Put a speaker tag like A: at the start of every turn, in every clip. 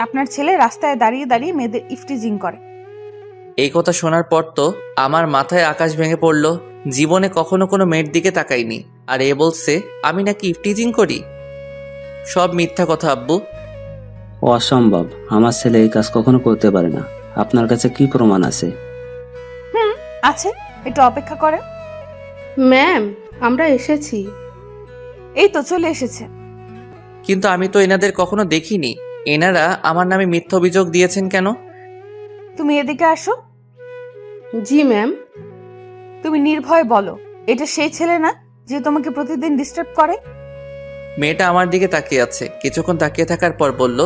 A: আপনার ছেলে রাস্তায় দাঁড়িয়ে দাঁড়িয়ে মেয়েদের ইফটিজিং করে।
B: এই কথা শোনার পর তো আমার মাথায় আকাশ ভেঙে পড়ল। জীবনে কখনো কোনো মেয়ের দিকে তাকাইনি, আর এ বলছে আমি নাকি ইফটিজিং করি। সব মিথ্যা কথা আব্বু।
C: অসম্ভব, আমার ছেলে এই কাজ কখনো করতে পারে না। আপনার কাছে কি প্রমাণ আছে?
A: আছে, একটু অপেক্ষা করেন।
D: ম্যাম, আমরা এসেছি।
A: এই তো চলে এসেছে।
B: কিন্তু আমি তো এনাদের কখনো দেখিনি। এনারা আমার নামে মিথ্যা অভিযোগ দিয়েছেন কেন?
A: তুমি এদিকে আসো।
D: জি ম্যাম।
A: তুমি নির্ভয়ে বলো, এটা সেই ছেলে না যে তোমাকে প্রতিদিন ডিস্টার্ব করে?
B: মেয়েটা আমার দিকে তাকিয়ে আছে, কিছুক্ষণ তাকিয়ে থাকার পর বলল,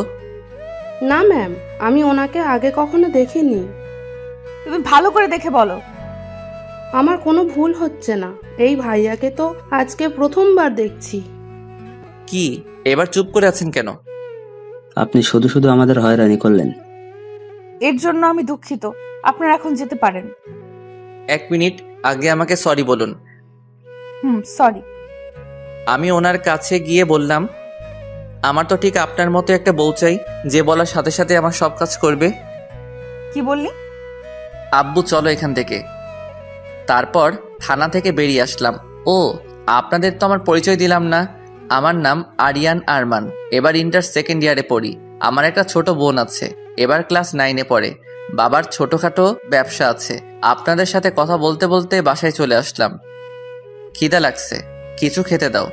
D: না ম্যাম, আমি ওনাকে আগে কখনো দেখিনি।
A: তুমি ভালো করে দেখে বলো।
D: আমার কোনো ভুল হচ্ছে না, এই ভাইয়াকে তো আজকে প্রথমবার দেখছি।
B: কি এবার চুপ করে আছেন কেন?
C: আপনি শুধু শুধু আমাদের হয়রানি করলেন।
A: এর জন্য আমি দুঃখিত, আপনারা এখন যেতে পারেন।
B: 1 মিনিট, আগে আমাকে সরি বলুন।
A: সরি।
B: আমি ওনার কাছে গিয়ে বললাম, আমার তো ঠিক আপনার মতো একটা বউ চাই, যে বলার সাথে সাথে আমার সব কাজ করবে।
A: কি বললি?
B: আব্বু চলো এখান থেকে। তারপর থানা থেকে বেরিয়ে আসলাম। ও, আপনাদের তো আমার পরিচয় দিলাম না। আমার নাম আরিয়ান আরমান, এবার ইন্টার সেকেন্ড ইয়ারে পড়ি। আমার একটা ছোট বোন আছে, এবার ক্লাস 9-এ পড়ে। বাবার ছোটখাটো ব্যবসা আছে। আপনাদের সাথে কথা বলতে বলতে বাসায় চলে আসলাম। খিদা লাগছে, কিছু খেতে দাও।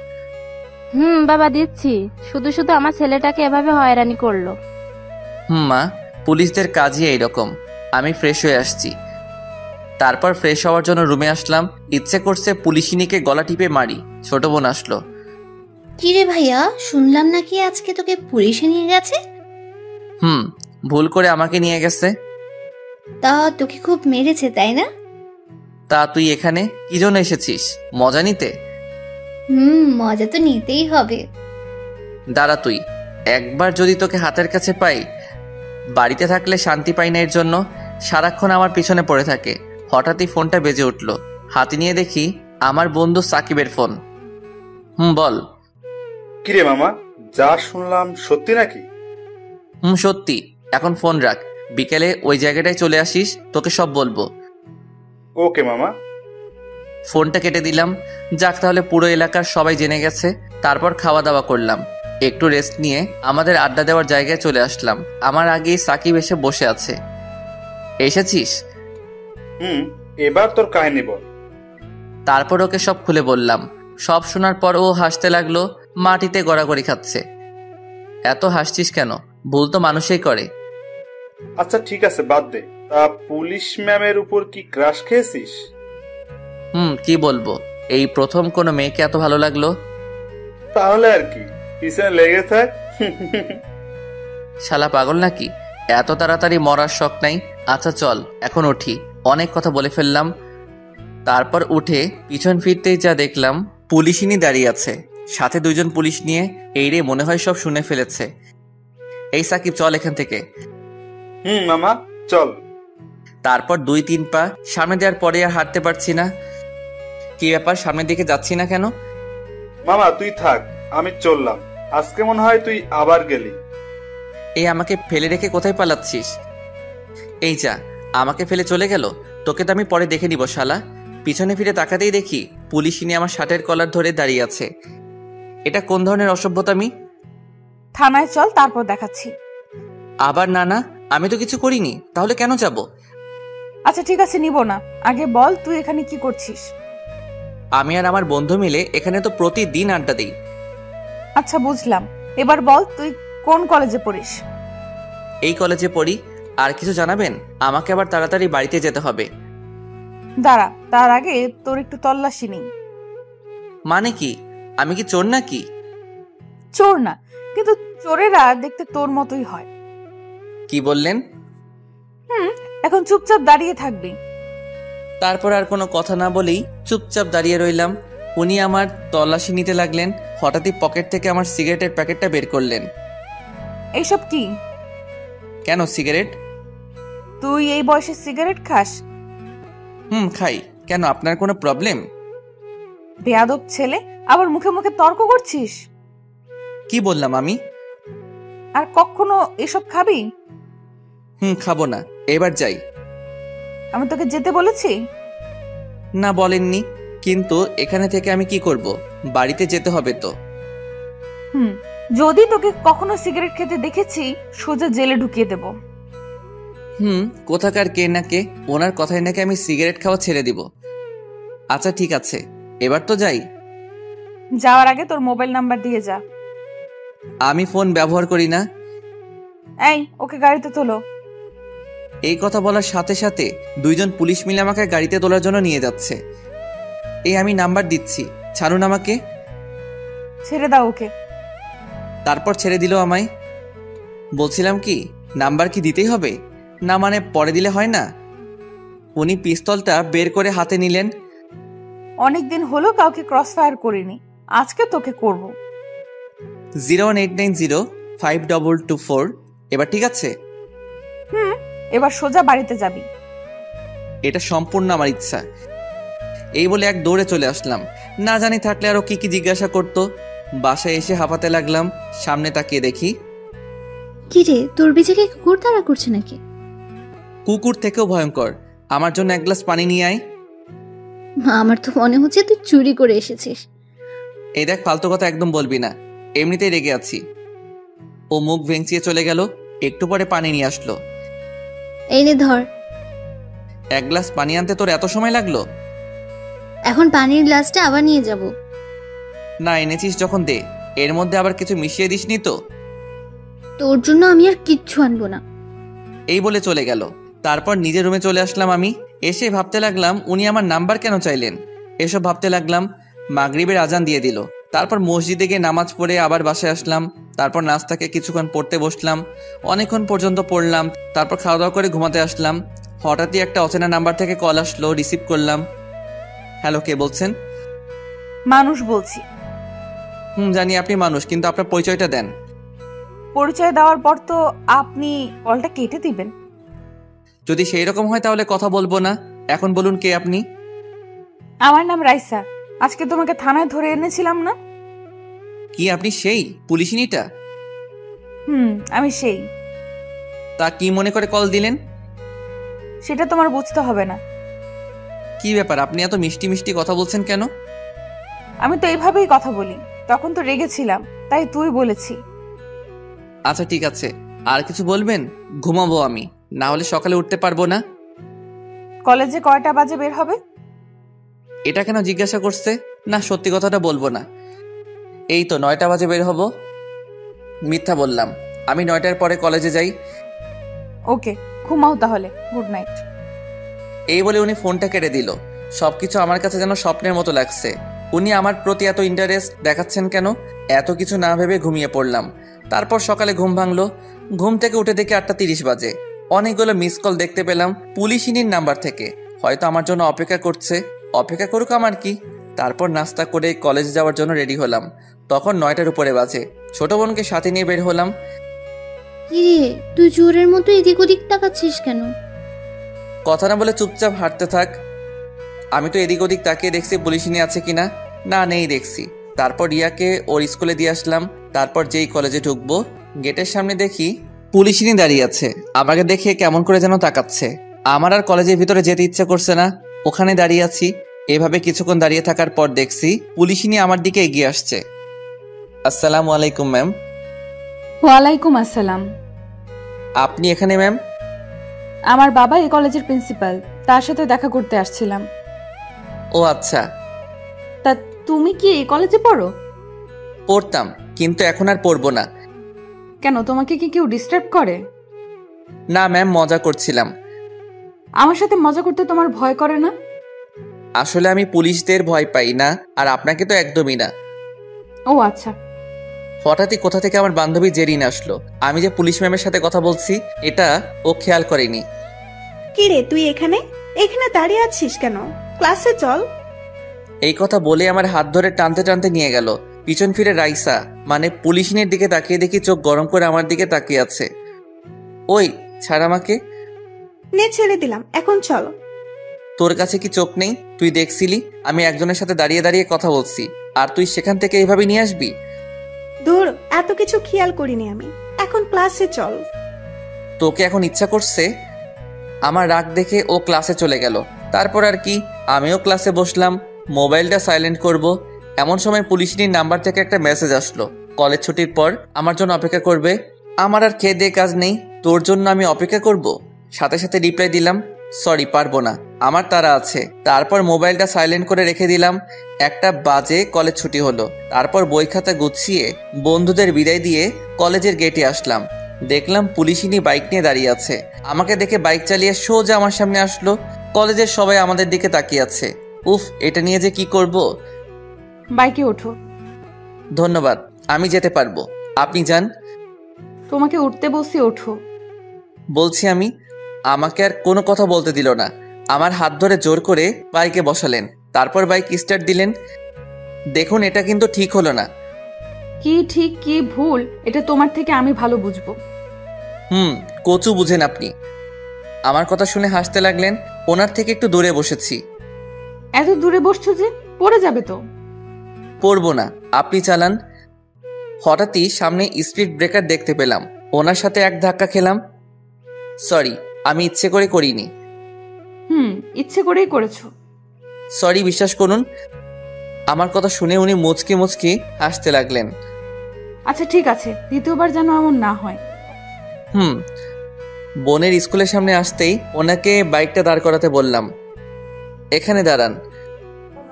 E: বাবা দিচ্ছি। শুধু শুধু আমার ছেলেটাকে এভাবে হয়রানি করলো।
B: মা, পুলিশদের কাজই এইরকম। আমি ফ্রেশ হয়ে আসছি। তারপর ফ্রেশ হওয়ার জন্য রুমে আসলাম। ইচ্ছে করছে পুলিশিনীকে গলা টিপে মারি। ছোট বোন আসলো।
F: কিরে ভাইয়া, শুনলাম নাকি আজকে তোকে পুলিশে নিয়ে গেছে?
B: ভুল করে আমাকে নিয়ে গেছে।
F: তা তোকে খুব মেরেছে তাই না?
B: তা তুই এখানে কি জন্য এসেছিস? মজা নিতে?
F: মজা তো নিতেই হবে।
B: দাঁড়া, তুই একবার যদি তোকে হাতের কাছে পাই, বাড়িতে থাকলে শান্তি পাই না। এর জন্য সারাক্ষণ আমার পিছনে পড়ে থাকে। হঠাৎই ফোনটা বেজে উঠল। হাতে নিয়ে দেখি আমার বন্ধু সাকিবের ফোন। বল।
G: কিরে মামা, যা শুনলাম সত্যি নাকি?
B: সত্যি। এখন ফোন রাখ, বিকেলে ওই জায়গাটায় চলে আসিস, তোকে সব বলবো।
G: ওকে মামা।
B: ফোনটা কেটে দিলাম। যাক, তাহলে পুরো এলাকার সবাই জেনে গেছে। তারপর খাওয়া দাওয়া করলাম, একটু রেস্ট নিয়ে আমাদের আড্ডা দেওয়ার জায়গায় চলে আসলাম। আমার আগেই সাকিব এসে বসে আছে। এসেছিস?
G: এবার তোর কাহিনী বল।
B: তারপর ওকে সব খুলে বললাম। সব শোনার পর ও হাসতে লাগলো, মাটিতে গড়াগড়ি খাচ্ছে। এত হাসছিস কেন? ভুল তো মানুষই করে।
G: আচ্ছা ঠিক আছে, বাদ দে। তা পুলিশ ম্যামের উপর কি ক্রাশ খেয়েছিস?
B: কি বলবো, এই প্রথম কোনো মেয়েকে এত ভালো লাগলো।
G: তাহলে আর কি, পিছনে লেগে থাক।
B: শালা পাগল নাকি? এত তাড়াতাড়ি মরার শখ নাই। আচ্ছা চল এখন উঠি, অনেক কথা বলে ফেললাম। তারপর উঠে পিছন ফিরতেই যা দেখলাম, পুলিশিনী দাঁড়িয়ে আছে, সাথে 2 জন পুলিশ নিয়ে। এই রে, মনে হয় সব শুনে ফেলেছে। এই সাকিব, চল এখান থেকে।
G: মামা চল।
B: তারপর 2-3 পা সামনে দেওয়ার পরে আর হাঁটতে পারছি না। কি ব্যাপার, সামনের দিকে যাচ্ছি না কেন?
G: মামা তুই থাক, আমি চললাম। আজকে মনে হয় তুই আবার গেলি।
B: এই আমাকে ফেলে রেখে কোথায় পালাচ্ছিস? এই যা, আমাকে ফেলে চলে গেল। তোকে তো আমি পরে দেখে নিব শালা। পিছনে ফিরে তাকাতেই দেখি পুলিশিনী আমার শার্টের কলার ধরে দাঁড়িয়ে আছে। এটা কোন ধরনের অসভ্যতামি?
A: থানায় চল, তারপর দেখাচ্ছি।
B: আবার না না, আমি তো কিছু করিনি, তাহলে কেন যাব?
A: আচ্ছা ঠিক আছে, নিব না। আগে বল, তুই এখানে কি করছিস?
B: আমি আর আমার বন্ধু মিলে এখানে তো প্রতিদিন আড্ডা দিই।
A: আচ্ছা বুঝলাম, এবার বল তুই কোন কলেজে পড়িস?
B: এই কলেজে পড়ি। আর কিছু জানাবেন? আমাকে আবার তাড়াতাড়ি বাড়িতে যেতে হবে।
A: দাঁড়া, তার আগে তোর একটু তল্লাশি নেই।
B: মানে কি? আমি কি চোর নাকি?
A: চোর না, কিন্তু চোরেরা দেখতে তোর মতোই হয়।
B: কি বললেন?
A: এখন চুপচাপ দাঁড়িয়ে থাকবি।
B: তারপর আর কোনো কথা না বলেই চুপচাপ দাঁড়িয়ে রইলাম। উনি আমার তল্লাশি নিতে লাগলেন। হঠাৎই পকেট থেকে আমার সিগারেটের প্যাকেটটা বের করলেন।
A: এইসব কি?
B: কেন সিগারেট?
A: তুই এই বয়সে সিগারেট খাস?
B: খাই। কেন, আপনার কোনো প্রবলেম?
A: বেয়াদব ছেলে, আবার মুখে মুখে তর্ক করছিস।
B: কি বললাম আমি?
A: আর কখনো এসব খাবি?
B: খাবো না, এবার যাই।
A: আমি তোকে যেতে বলেছি?
B: না বলেননি, কিন্তু এখানে থেকে আমি কি করব? বাড়িতে যেতে হবে তো।
A: যদি তোকে কখনো সিগারেট খেতে দেখেছি সোজা জেলে ঢুকিয়ে দেব।
B: কোথাকার কে না কে, ওনার কথায় নাকি আমি সিগারেট খাওয়া ছেড়ে দিব। আচ্ছা ঠিক আছে, এবার তো যাই।
A: যাওয়ার আগে তোর মোবাইল নাম্বার দিয়ে যা।
B: আমি ফোন ব্যবহার করি না।
A: এই, ওকে গাড়িতে তোলো।
B: এই কথা বলার সাথে সাথে দুইজন পুলিশ মিলে আমাকে গাড়িতে তোলার জন্য নিয়ে যাচ্ছে। এই আমি নাম্বার দিচ্ছি, ছাড়ুন আমাকে।
A: ছেড়ে দাও ওকে।
B: তারপর ছেড়ে দিল আমায়। বলছিলাম কি, নাম্বার কি দিতেই হবে? না মানে পরে দিলে হয় না? উনি পিস্তলটা বের করে হাতে নিলেন।
A: অনেকদিন হলো কাউকে ক্রস ফায়ার করিনি, আজকে তোকে করব।
B: 018905224। এবার ঠিক আছে?
A: এবার সোজা বাড়িতে যাবি।
B: এটা সম্পূর্ণ আমার ইচ্ছা। এই বলে এক দৌড়ে চলে আসলাম। না জানি থাকলে আরো কি কি জিজ্ঞাসা করতো। বাসায় এসে হাঁপাতে লাগলাম। সামনে তাকিয়ে দেখি
F: কি রে, তোর বিজেকে কুকুর তাড়া করছে নাকি?
B: কুকুর থেকেও ভয়ঙ্কর। আমার জন্য এক গ্লাস পানি নিয়ে আয়।
F: আমার তো মনে হচ্ছে তুই চুরি করে এসেছিস।
B: এই দেখ, ফালতু কথা একদম বলবি না, এমনিতেই রেগে আছি। ও মুখ ভেঙচিয়ে চলে গেল। একটু পরে পানি নিয়ে আসলো।
F: এই নে ধর।
B: এক গ্লাস পানি আনতে তোর এত সময় লাগলো?
F: এখন পানির গ্লাসটা আবার নিয়ে যাব।
B: না, এনেছিস যখন দে। এর মধ্যে আবার কিছু মিশিয়ে দিসনি তো?
F: তোর জন্য আমি আর কিচ্ছু আনবো না।
B: এই বলে চলে গেল। তারপর নিজের রুমে চলে আসলাম আমি। এসে ভাবতে লাগলাম উনি আমার নাম্বার কেন চাইলেন। এসব ভাবতে লাগলাম। মাগরিবের আজান দিয়ে দিল। তারপর মসজিদে গিয়ে নামাজ পড়ে আবার বাসায় আসলাম। তারপর নাস্তাকে কিছুক্ষণ পড়তে বসলাম। অনেকক্ষণ পর্যন্ত পড়লাম। তারপর খাওয়া দাওয়া করে ঘুমাতে আসলাম। হঠাৎই একটা অচেনা নাম্বার থেকে কল আসলো, রিসিভ করলাম। হ্যালো, কে বলছেন?
A: মানুষ বলছি।
B: জানি আপনি মানুষ, কিন্তু আপনার পরিচয়টা দেন।
A: পরিচয় দেওয়ার পর তো আপনি কলটা কেটে দিবেন।
B: যদি সেই রকম হয় তাহলে কথা বলবো না। এখন বলুন কে আপনি?
A: আমার নাম রাইসা। আজকে তোমাকে থানায় ধরে এনেছিলাম না?
B: কি আপনি সেই পুলিশিনীটা?
A: আমি সেই।
B: তা কি মনে করে কল দিলেন?
A: সেটা তোমার বুঝতে হবে না।
B: কি ব্যাপার, আপনি এত মিষ্টি মিষ্টি কথা বলছেন কেন?
A: আমি তো এইভাবেই কথা বলি। তখন তো রেগেছিলাম, তাই তুই বলেছি।
B: আচ্ছা ঠিক আছে, আর কিছু বলবেন? ঘুমাবো আমি, না হলে সকালে উঠতে পারবো না।
A: কলেজে কয়টা বাজে বের হবে?
B: এটা কেন জিজ্ঞাসা করছে? না, সত্যি কথাটা বলবো না। এই তো 9টা বাজে বের হব। মিথ্যা বললাম। আমি 9টার পরে কলেজে যাই।
A: ওকে, ঘুমাও তাহলে। Good night.
B: এই বলে উনি ফোনটা কেটে দিল। সবকিছু আমার কাছে যেন স্বপ্নের মতো লাগছে। উনি আমার প্রতি এত ইন্টারেস্ট দেখাচ্ছেন কেন? এত কিছু না ভেবে ঘুমিয়ে পড়লাম। তারপর সকালে ঘুম ভাঙলো। ঘুম থেকে উঠে দেখি 8:30 বাজে। অনেকগুলো মিস কল দেখতে পেলাম পুলিশিনীর নাম্বার থেকে। হয়তো আমার জন্য অপেক্ষা করছে। অপেক্ষা করুক, আমার কি। তারপর নাস্তা করে কলেজে যাওয়ার জন্য রেডি হলাম। তখন 9টার উপরে বাজে। ছোট বোনকে সাথে নিয়ে বের হলাম।
F: কি রে, তুই চোরের মতো এদিক ওদিক তাকাচ্ছিস কেন?
B: কথা না বলে চুপচাপ হাঁটতে থাক। আমি তো এদিক ওদিক তাকিয়ে দেখছি পুলিশিনী আছে কিনা। না, নেই দেখছি। তারপর রিয়াকে ওর স্কুলে দিয়ে আসলাম। তারপর যেই কলেজে ঢুকবো, গেটের সামনে দেখি পুলিশিনী দাঁড়িয়ে আছে। আমাকে দেখে কেমন করে যেন তাকাচ্ছে। আমার আর কলেজের ভিতরে যেতে ইচ্ছে করছে না। ওখানে দাঁড়িয়ে আছি। এভাবে কিছুক্ষণ দাঁড়িয়ে থাকার পর দেখছি পুলিশিনী আমার দিকে এগিয়ে আসছে। আসসালামু আলাইকুম ম্যাম।
A: ওয়ালাইকুম আসসালাম।
B: আপনি এখানে ম্যাম?
A: আমার বাবা এই কলেজের প্রিন্সিপাল, তার সাথে দেখা করতে আসছিলাম।
B: ও আচ্ছা।
A: তা তুমি কি এই কলেজে পড়ো?
B: পড়তাম, কিন্তু এখন আর পড়বো না।
A: কেন, তোমাকে কি কেউ ডিস্টার্ব করে?
B: না ম্যাম, মজা করছিলাম।
A: আমার সাথে মজা করতে তোমার ভয় করে না?
B: আসলে আমি পুলিশদের ভয় পাই না, আর আপনাকে তো একদমই না।
A: ও আচ্ছা।
B: হঠাৎই কোথা থেকে আমার বান্ধবী জেরিন আসলো। আমি যে পুলিশ ম্যামের সাথে কথা বলছি এটা ও খেয়াল করেনি।
H: কি রে, তুই এখানে এখানে দাঁড়িয়ে আছিস কেন? ক্লাসে চল।
B: এই কথা বলে আমার হাত ধরে টানতে টানতে নিয়ে গেল। পিছন ফিরে রাইসা মানে পুলিশিনীর দিকে তাকিয়ে দেখি চোখ গরম করে আমার দিকে তাকিয়ে আছে। ওই ছাড় আমাকে।
H: নে, ছেড়ে দিলাম, এখন চল।
B: তোর কাছে কি চোখ নেই? তুই দেখছিলি আমি একজনের সাথে দাঁড়িয়ে দাঁড়িয়ে কথা বলছি, আর তুই সেখান থেকে এইভাবে নিয়ে আসবি?
H: দূর, এত কিছু খেয়াল করিনি আমি। এখন ক্লাসে চল।
B: তোকে এখন ইচ্ছা করছে? আমার রাগ দেখে ও ক্লাসে চলে গেল। তারপর আর কি, আমিও ক্লাসে বসলাম, মোবাইলটা সাইলেন্ট করব। এমন সময় পুলিশের নাম্বার থেকে একটা মেসেজ আসলো, কলেজ ছুটির পর আমার জন্য অপেক্ষা করবে। আমার আর খেয়ে দিয়ে কাজ নেই, তোর জন্য আমি অপেক্ষা করব? সাথে সাথে রিপ্লাই দিলাম, সরি পারবো না, আমার তারা আছে। তারপর মোবাইলটা সাইলেন্ট করে রেখে দিলাম। 1টা বাজে কলেজ ছুটি হলো। তারপর বই খাতা গুছিয়ে বন্ধুদের বিদায় দিয়ে কলেজের গেটে আসলাম। দেখলাম পুলিশিনী বাইক নিয়ে দাঁড়িয়ে আছে। আমাকে দেখে বাইক চালিয়ে সোজা আমার সামনে আসলো। কলেজের সবাই আমাদের দিকে তাকিয়ে আছে। উফ, এটা নিয়ে যে কি করব।
A: বাইকে ওঠো।
B: ধন্যবাদ, আমি যেতে পারবো, আপনি যান।
A: তোমাকে উঠতে বসি, ওঠো।
B: বলছি আমি। আমাকে আর কোনো কথা বলতে দিল না। আমার হাত ধরে জোর করে বাইকে বসালেন। তারপর বাইক স্টার্ট দিলেন। দেখুন, এটা কিন্তু ঠিক হলো না।
A: কি ঠিক কি ভুল এটা তোমার থেকে আমি ভালো বুঝবো।
B: কচু বুঝেন আপনি। আমার কথা শুনে হাসতে লাগলেন। ওনার থেকে একটু দূরে বসেছি।
A: এত দূরে বসছো যে, পড়ে যাবে তো।
B: পড়বো না, আপনি চালান। হঠাৎই সামনে স্পিড ব্রেকার দেখতে পেলাম। ওনার সাথে এক ধাক্কা খেলাম। সরি, আমি ইচ্ছে করে করিনি।
A: ইচ্ছে করেই করেছো।
B: সরি, বিশ্বাস করুন। আমার কথা শুনে উনি মুচকি মুচকি হাসতে লাগলেন।
A: আচ্ছা ঠিক আছে, দ্বিতীয়বার যেন এমন না হয়।
B: বোনের স্কুলের সামনে আসতেই ওনাকে বাইকটা দাঁড় করাতে বললাম। এখানে দাঁড়ান।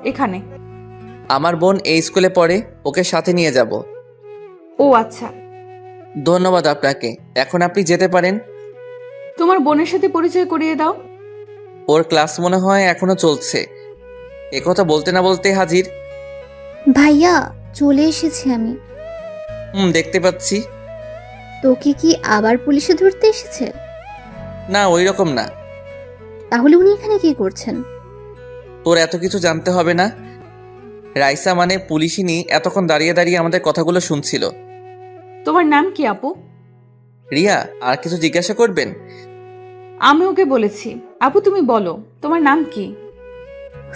A: এখানে?
B: আমার বোন এই স্কুলে পড়ে, ওকে সাথে নিয়ে যাব।
A: ও আচ্ছা।
B: ধন্যবাদ আপনাকে, এখন আপনি যেতে পারেন।
A: তোমার বোনের সাথে পরিচয় করিয়ে দাও।
B: ওর ক্লাস মনে হয় এখনো চলছে। একথা বলতে না বলতে হাজির।
F: ভাইয়া, চলে এসেছি আমি।
B: দেখতে পাচ্ছি।
F: তোকে কি আবার পুলিশে ধরতে এসেছে?
B: না, ওই রকম না।
F: তাহলে উনি এখানে কি করছেন?
B: তোর এত কিছু জানতে হবে না। রাইসা মানে পুলিশিনী এতক্ষণ দাঁড়িয়ে দাঁড়িয়ে আমাদের কথাগুলো শুনছিল।
A: তোমার নাম কি আপু?
B: রিয়া, আর কিছু জিজ্ঞাসা করবেন?
A: আমি ওকে বলেছি। আপু তুমি বলো, তোমার নাম কি?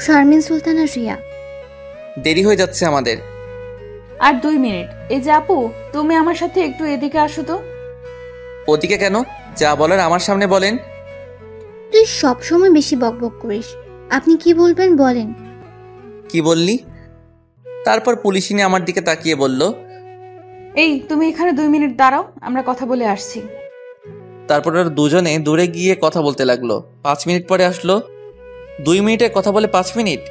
F: শারমিন সুলতানা রিয়া।
B: দেরি হয়ে যাচ্ছে আমাদের।
A: আর 2 মিনিট। এই যে আপু, তুমি আমার সাথে একটু এদিকে আসো তো।
B: ওদিকে কেন? যা বলার আমার সামনে বলেন।
F: তুই সবসময় বেশি বকবক করিস। আপনি কি বলবেন বলেন।
B: কি বললি? তারপর পুলিশিনী আমার দিকে তাকিয়ে বলল,
A: এই তুমি এখানে 2 মিনিট দাঁড়াও, আমরা কথা বলে আসছি।
B: তারপর ওরা দুজনে দূরে গিয়ে কথা বলতে লাগলো। 5 মিনিট পরে আসলো। 2 মিনিটে কথা বলে 5 মিনিট।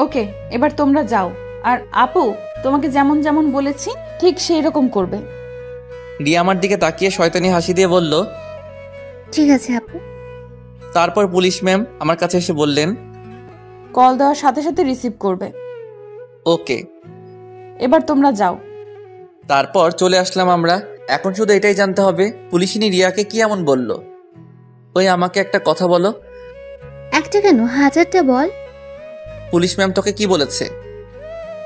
A: ওকে, এবার তোমরা যাও। আর আপু, তোমাকে যেমন যেমন বলেছি ঠিক সেই রকম করবে।
B: রিয়া আমার দিকে তাকিয়ে শয়তানি হাসি দিয়ে বলল,
F: ঠিক আছে আপু।
B: তারপর পুলিশ ম্যাম আমার কাছে এসে বললেন,
A: কল দেওয়ার সাথে সাথে রিসিভ করবে।
B: ওকে।
A: এবার তোমরা যাও।
B: তারপর চলে আসলাম আমরা। এখন শুধু এটাই জানতে হবে পুলিশিনী রিয়াকে কি এমন বলল। ওই আমাকে একটা কথা বলো।
F: একটা কেন, 1000টা বল।
B: পুলিশ ম্যাম তোকে কি বলেছে?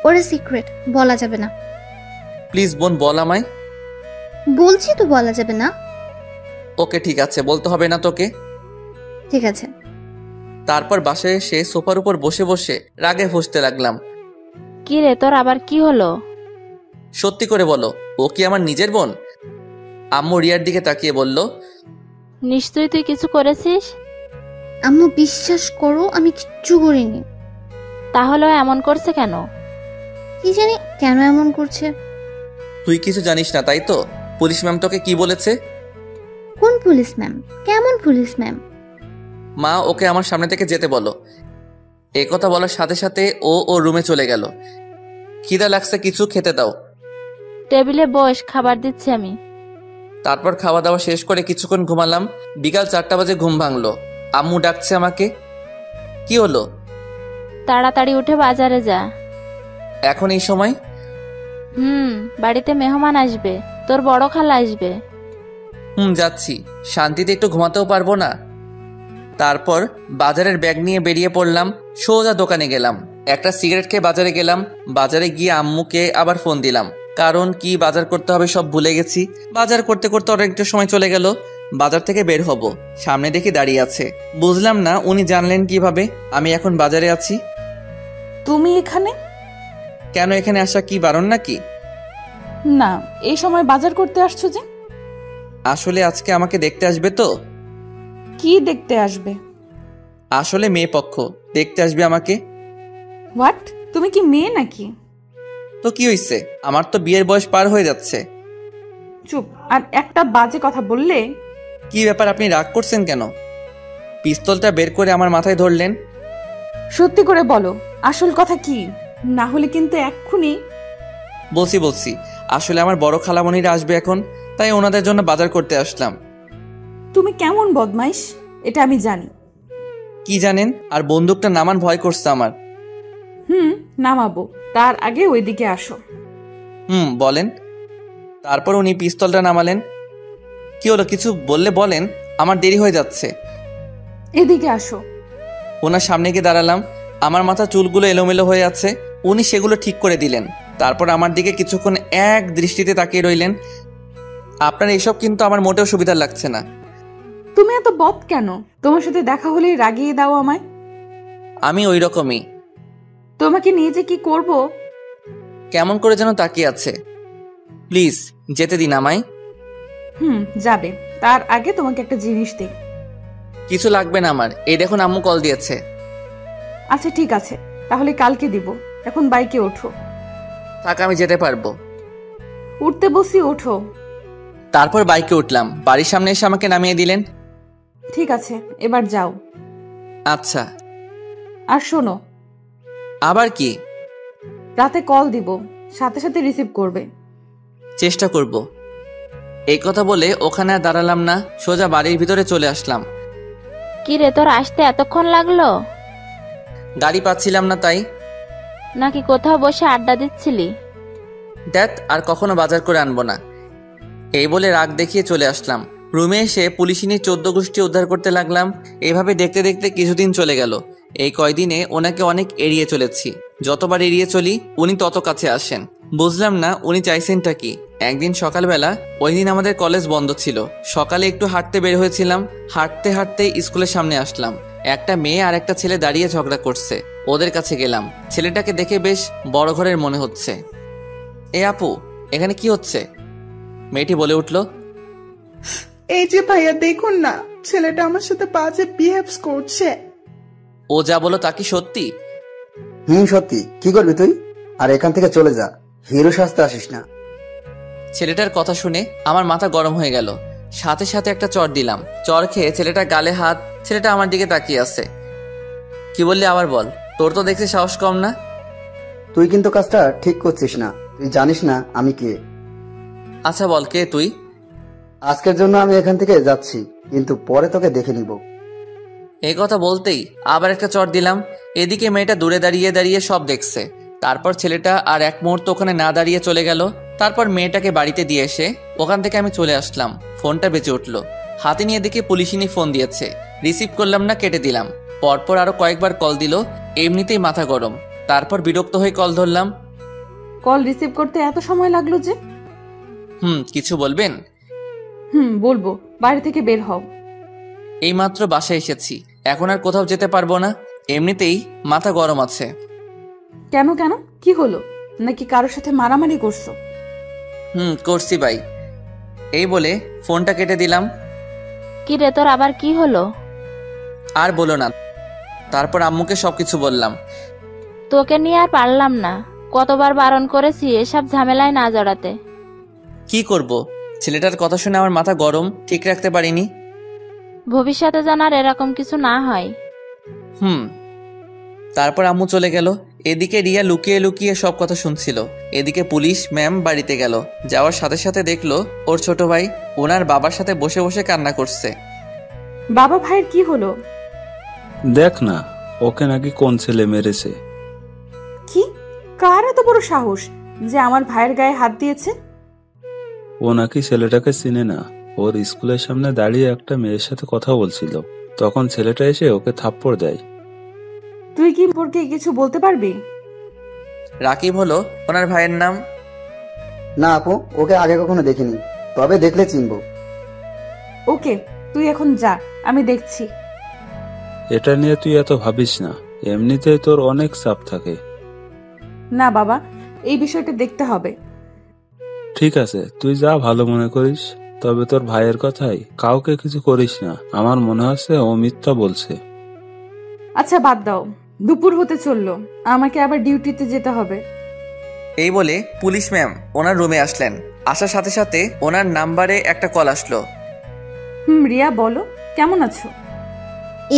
F: ওরা সিক্রেট, বলা যাবে না।
B: প্লিজ বোন, বল আমায়।
F: বলছি তো বলা যাবে না।
B: ওকে ঠিক আছে, বলতে হবে না তোকে।
F: ঠিক আছে।
B: তারপর বাসায় এসে সোফার উপর বসে বসে রাগে ফুঁসতে লাগলাম।
E: কি রে, তোর আবার কি হলো?
B: সত্যি করে বলো, ও কি আমার নিজের বোন? আম্মু রিয়ার দিকে তাকিয়ে বলল,
E: নিশ্চয়ই তুই কিছু করেছিস।
F: আম্মু বিশ্বাস করো, আমি কিচ্ছু করিনি।
E: তাহলে ও এমন করছে কেন?
F: কি জানি কেন এমন করছে।
B: তুই কিছু জানিস না তাই তো? পুলিশ ম্যাম তোকে কি বলেছে?
F: কোন পুলিশ ম্যাম? কেমন পুলিশ ম্যাম?
B: মা, ওকে আমার সামনে থেকে যেতে বলো। এই কথা বলার সাথে সাথে ও রুমে চলে গেল। খিদা লাগছে, কিছু খেতে দাও।
E: টেবিলে বস, খাবার দিচ্ছি আমি।
B: তারপর খাওয়া দাওয়া শেষ করে কিছুক্ষণ ঘুমালাম। বিকাল 4টা বাজে ঘুম ভাঙলো। আম্মু ডাকছে আমাকে। কি হলো?
E: তাড়াতাড়ি উঠে বাজারে যা।
B: এখন এই সময়?
E: বাড়িতে মেহমান আসবে, তোর বড় খালা আসবে।
B: যাচ্ছি। শান্তিতে একটু ঘুমাতেও পারবো না। তারপর বাজারের ব্যাগ নিয়ে বেরিয়ে পড়লাম। সোজা দোকানে গেলাম। একটা সিগারেট খেয়ে বাজারে গেলাম। বাজারে গিয়ে আম্মুকে আবার ফোন দিলাম, কারণ কি বাজার করতে হবে সব ভুলে গেছি। বাজার করতে করতে অনেকটা সময় চলে গেল। বাজার থেকে বের হব, সামনে দেখি দাঁড়িয়ে আছে। বুঝলাম না উনি জানলেন কিভাবে আমি এখন বাজারে আছি।
A: তুমি এখানে?
B: কেন, এখানে আসা কি বারণ নাকি?
A: না, এই সময় বাজার করতে আসছো যে?
B: আসলে আজকে আমাকে দেখতে আসবে তো।
A: কি দেখতে আসবে?
B: আসলে মেয়ে পক্ষ দেখতে আসবে আমাকে।
A: হোয়াট? তুমি কি মেয়ে নাকি?
B: তো কি হইছে, আমার তো বিয়ের বয়স পার হয়ে যাচ্ছে।
A: চুপ! আর একটা বাজে কথা বললে।
B: কি ব্যাপার, আপনি রাগ করছেন কেন? পিস্তলটা বের করে আমার মাথায় ধরলেন।
A: সত্যি করে বলো, আসল কথা কি? না হলে কিন্তু এক্ষুনি।
B: বলছি আসলে আমার বড় খালামণিরা আসবে এখন, তাই ওনাদের জন্য বাজার করতে আসলাম।
A: তুমি কেমন বদমাইশ এটা আমি জানি।
B: কি জানেন? আর বন্দুকটা নামান, ভয় করছে আমার।
A: নামাবো, তার আগে ওইদিকে আসো।
B: বলেন। তারপর উনি পিস্তলটা নামালেন। কি হলো, কিছু বললে বলেন, আমার দেরি হয়ে যাচ্ছে।
A: এদিকে আসো।
B: ওনার সামনে গিয়ে দাঁড়ালাম। আমার মাথা চুলগুলো এলোমেলো হয়ে আছে, উনি সেগুলো ঠিক করে দিলেন। তারপর আমার দিকে কিছুক্ষণ এক দৃষ্টিতে তাকিয়ে রইলেন। আপনার এসব কিন্তু আমার মোটেও সুবিধা লাগছে না।
A: তুমি এত বদ কেন? তোমার সাথে দেখা হলেই রাগিয়ে দাও আমায়।
B: আমি ওই রকমই।
A: তোমাকে নিয়ে যে কি করব।
B: কেমন করে যেন তাকিয়ে আছে। প্লিজ যেতে দিন আমায়।
A: যাবে, তার আগে তোমাকে একটা জিনিস দেই।
B: কিছু লাগবে না আমার, এই দেখুন আম্মু কল দিয়েছে।
A: আচ্ছা ঠিক আছে, তাহলে কালকে দিব। এখন বাইকে ওঠো।
B: থাক, আমি যেতে পারবো।
A: উঠতে বসি, ওঠো।
B: তারপর বাইকে উঠলাম। বাড়ির সামনে এসে আমাকে নামিয়ে দিলেন।
A: ঠিক আছে, এবার যাও।
B: আচ্ছা।
A: আর শোনো,
B: আবার কি?
A: রাতে কল দিব, সাথে সাথে রিসিভ করবে।
B: চেষ্টা করব। এই কথা বলে ওখানে আর দাঁড়ালাম না, সোজা বাড়ির ভিতরে চলে আসলাম।
E: কি রে, তোর আসতে এতক্ষণ লাগলো?
B: গাড়ি পাচ্ছিলাম না তাই।
E: নাকি কোথাও বসে আড্ডা দিচ্ছিলি?
B: দেখ, আর কখনো বাজার করে আনবো না। এই বলে রাগ দেখিয়ে চলে আসলাম। রুমে এসে পুলিশিনী 14 গোষ্ঠী উদ্ধার করতে লাগলাম। এভাবে দেখতে দেখতে কিছুদিন চলে গেল। এই কয়দিনে ওনাকে অনেক এড়িয়ে চলেছি। যতবার এড়িয়ে চলি উনি তত কাছে আসেন। বুঝলাম না উনি চাইছেনটা কি। একদিন সকালবেলা, ওই দিন আমাদের কলেজ বন্ধ ছিল, সকালে একটু হাঁটতে বের হয়েছিলাম। হাঁটতে হাঁটতে স্কুলের সামনে আসলাম। একটা মেয়ে আর একটা ছেলে দাঁড়িয়ে ঝগড়া করছে। ওদের কাছে গেলাম। ছেলেটাকে দেখে বেশ বড় ঘরের মনে হচ্ছে। এ আপু, এখানে কি হচ্ছে? মেয়েটি বলে উঠল।
H: এই যে ভাইয়া, দেখুন না, ছেলেটা আমার সাথে বাজে বিহেভস করছে।
B: ও যা বলো তা কি সত্যি?
I: সত্যি। কি করবি তুই? আর এখান থেকে চলে যা, হিরো সাজতে আসিস না।
B: ছেলেটার কথা শুনে আমার মাথা গরম হয়ে গেল। সাথে সাথে একটা চড় দিলাম। চড় খেয়ে ছেলেটা গালে হাত। ছেলেটা আমার দিকে তাকিয়ে আছে। কি বললি আবার বল? তোর তো দেখছি সাহস কম না।
I: তুই কিন্তু কাজটা ঠিক করছিস না। তুই জানিস না আমি কে।
B: আচ্ছা বল, কে তুই?
I: আজকের জন্য আমি এখান থেকে যাচ্ছি, কিন্তু পরে তোকে দেখে নিব।
B: এই কথা বলতেই আবার একটা চড় দিলাম। এদিকে মেয়েটা দূরে দাঁড়িয়ে দাঁড়িয়ে সব দেখছে। তারপর ছেলেটা আর এক মুহূর্ত ওখানে না দাঁড়িয়ে চলে গেল। তারপর মেয়েটাকে বাড়িতে দিয়ে এসে ওখান থেকে আমি চলে আসলাম। ফোনটা বেজে উঠলো। হাতে নিয়ে দেখে পুলিশিনী ফোন দিয়েছে। রিসিভ করলাম না, কেটে দিলাম। পরপর আরো কয়েকবার কল দিল। এমনিতেই মাথা গরম। তারপর বিরক্ত হয়ে কল ধরলাম।
A: কল রিসিভ করতে এত সময় লাগলো যে?
B: কিছু বলবেন?
A: বলবো, বাড়ি থেকে বের হও।
B: এইমাত্র বাসায় এসেছি, এখন আর কোথাও যেতে পারবো না। এমনিতেই মাথা গরম আছে।
A: কেন কেন, কি হলো? নাকি কারোর সাথে মারামারি করছো?
B: করছি ভাই। এই বলে ফোনটা কেটে দিলাম।
E: কি রে, তোর আবার কি হলো?
B: আর বলো না। তারপর আম্মুকে সবকিছু বললাম।
E: তোকে নিয়ে আর পারলাম না। কতবার বারণ করেছি এসব ঝামেলায় না জড়াতে।
B: কি করব? ছেলেটার কথা শুনে আমার মাথা গরম, ঠিক রাখতে পারিনি।
E: ভবিষ্যতে যেন আর এরকম কিছু না হয়।
B: তারপর আম্মু চলে গেল। এদিকে রিয়া লুকিয়ে লুকিয়ে সব কথা শুনছিল। এদিকে পুলিশ ম্যাম বাড়িতে গেল। যাওয়ার সাথে সাথে দেখলো ওর ছোট ভাই ওনার বাবার সাথে বসে বসে কান্না করছে।
A: বাবা ভাইয়ের কি হলো?
J: দেখ না, ওকে নাকি কোন ছেলে মেরেছে।
A: কি? কার এত বড় সাহস যে আমার ভাইয়ের গায়ে হাত দিয়েছে?
J: ও নাকি ছেলেটাকে চিনে না। ওর স্কুলের সামনে দাঁড়িয়ে একটা মেয়ের সাথে কথা বলছিল, তখন ছেলেটা এসে ওকে থাপ্পড় দেয়।
A: তুই কি সম্পর্কে কিছু বলতে পারবি?
B: রাকিব হলো ওনার ভাইয়ের নাম।
I: না আপু, ওকে আগে কখনো দেখিনি, তবে দেখলে চিনবো।
A: ওকে, তুই এখন যা, আমি দেখছি।
J: এটা নিয়ে তুই এত ভাবিস না, এমনিতেই তোর অনেক চাপ থাকে।
A: না বাবা, এই বিষয়টা দেখতে হবে।
J: ঠিক আছে, তুই যা ভালো মনে করিস। তবে তোর ভাইয়ের কথাই কাউকে কিছু করিস না। আমার মনে হচ্ছে ও মিথ্যা বলছে।
A: আচ্ছা বাদ দাও, দুপুর হতে চললো, আমাকে আবার ডিউটিতে যেতে হবে।
B: এই বলে পুলিশ ম্যাম ওনার রুমে আসলেন। আসার সাথে সাথে ওনার নাম্বারে একটা কল আসলো।
A: রিয়া বলো, কেমন আছো?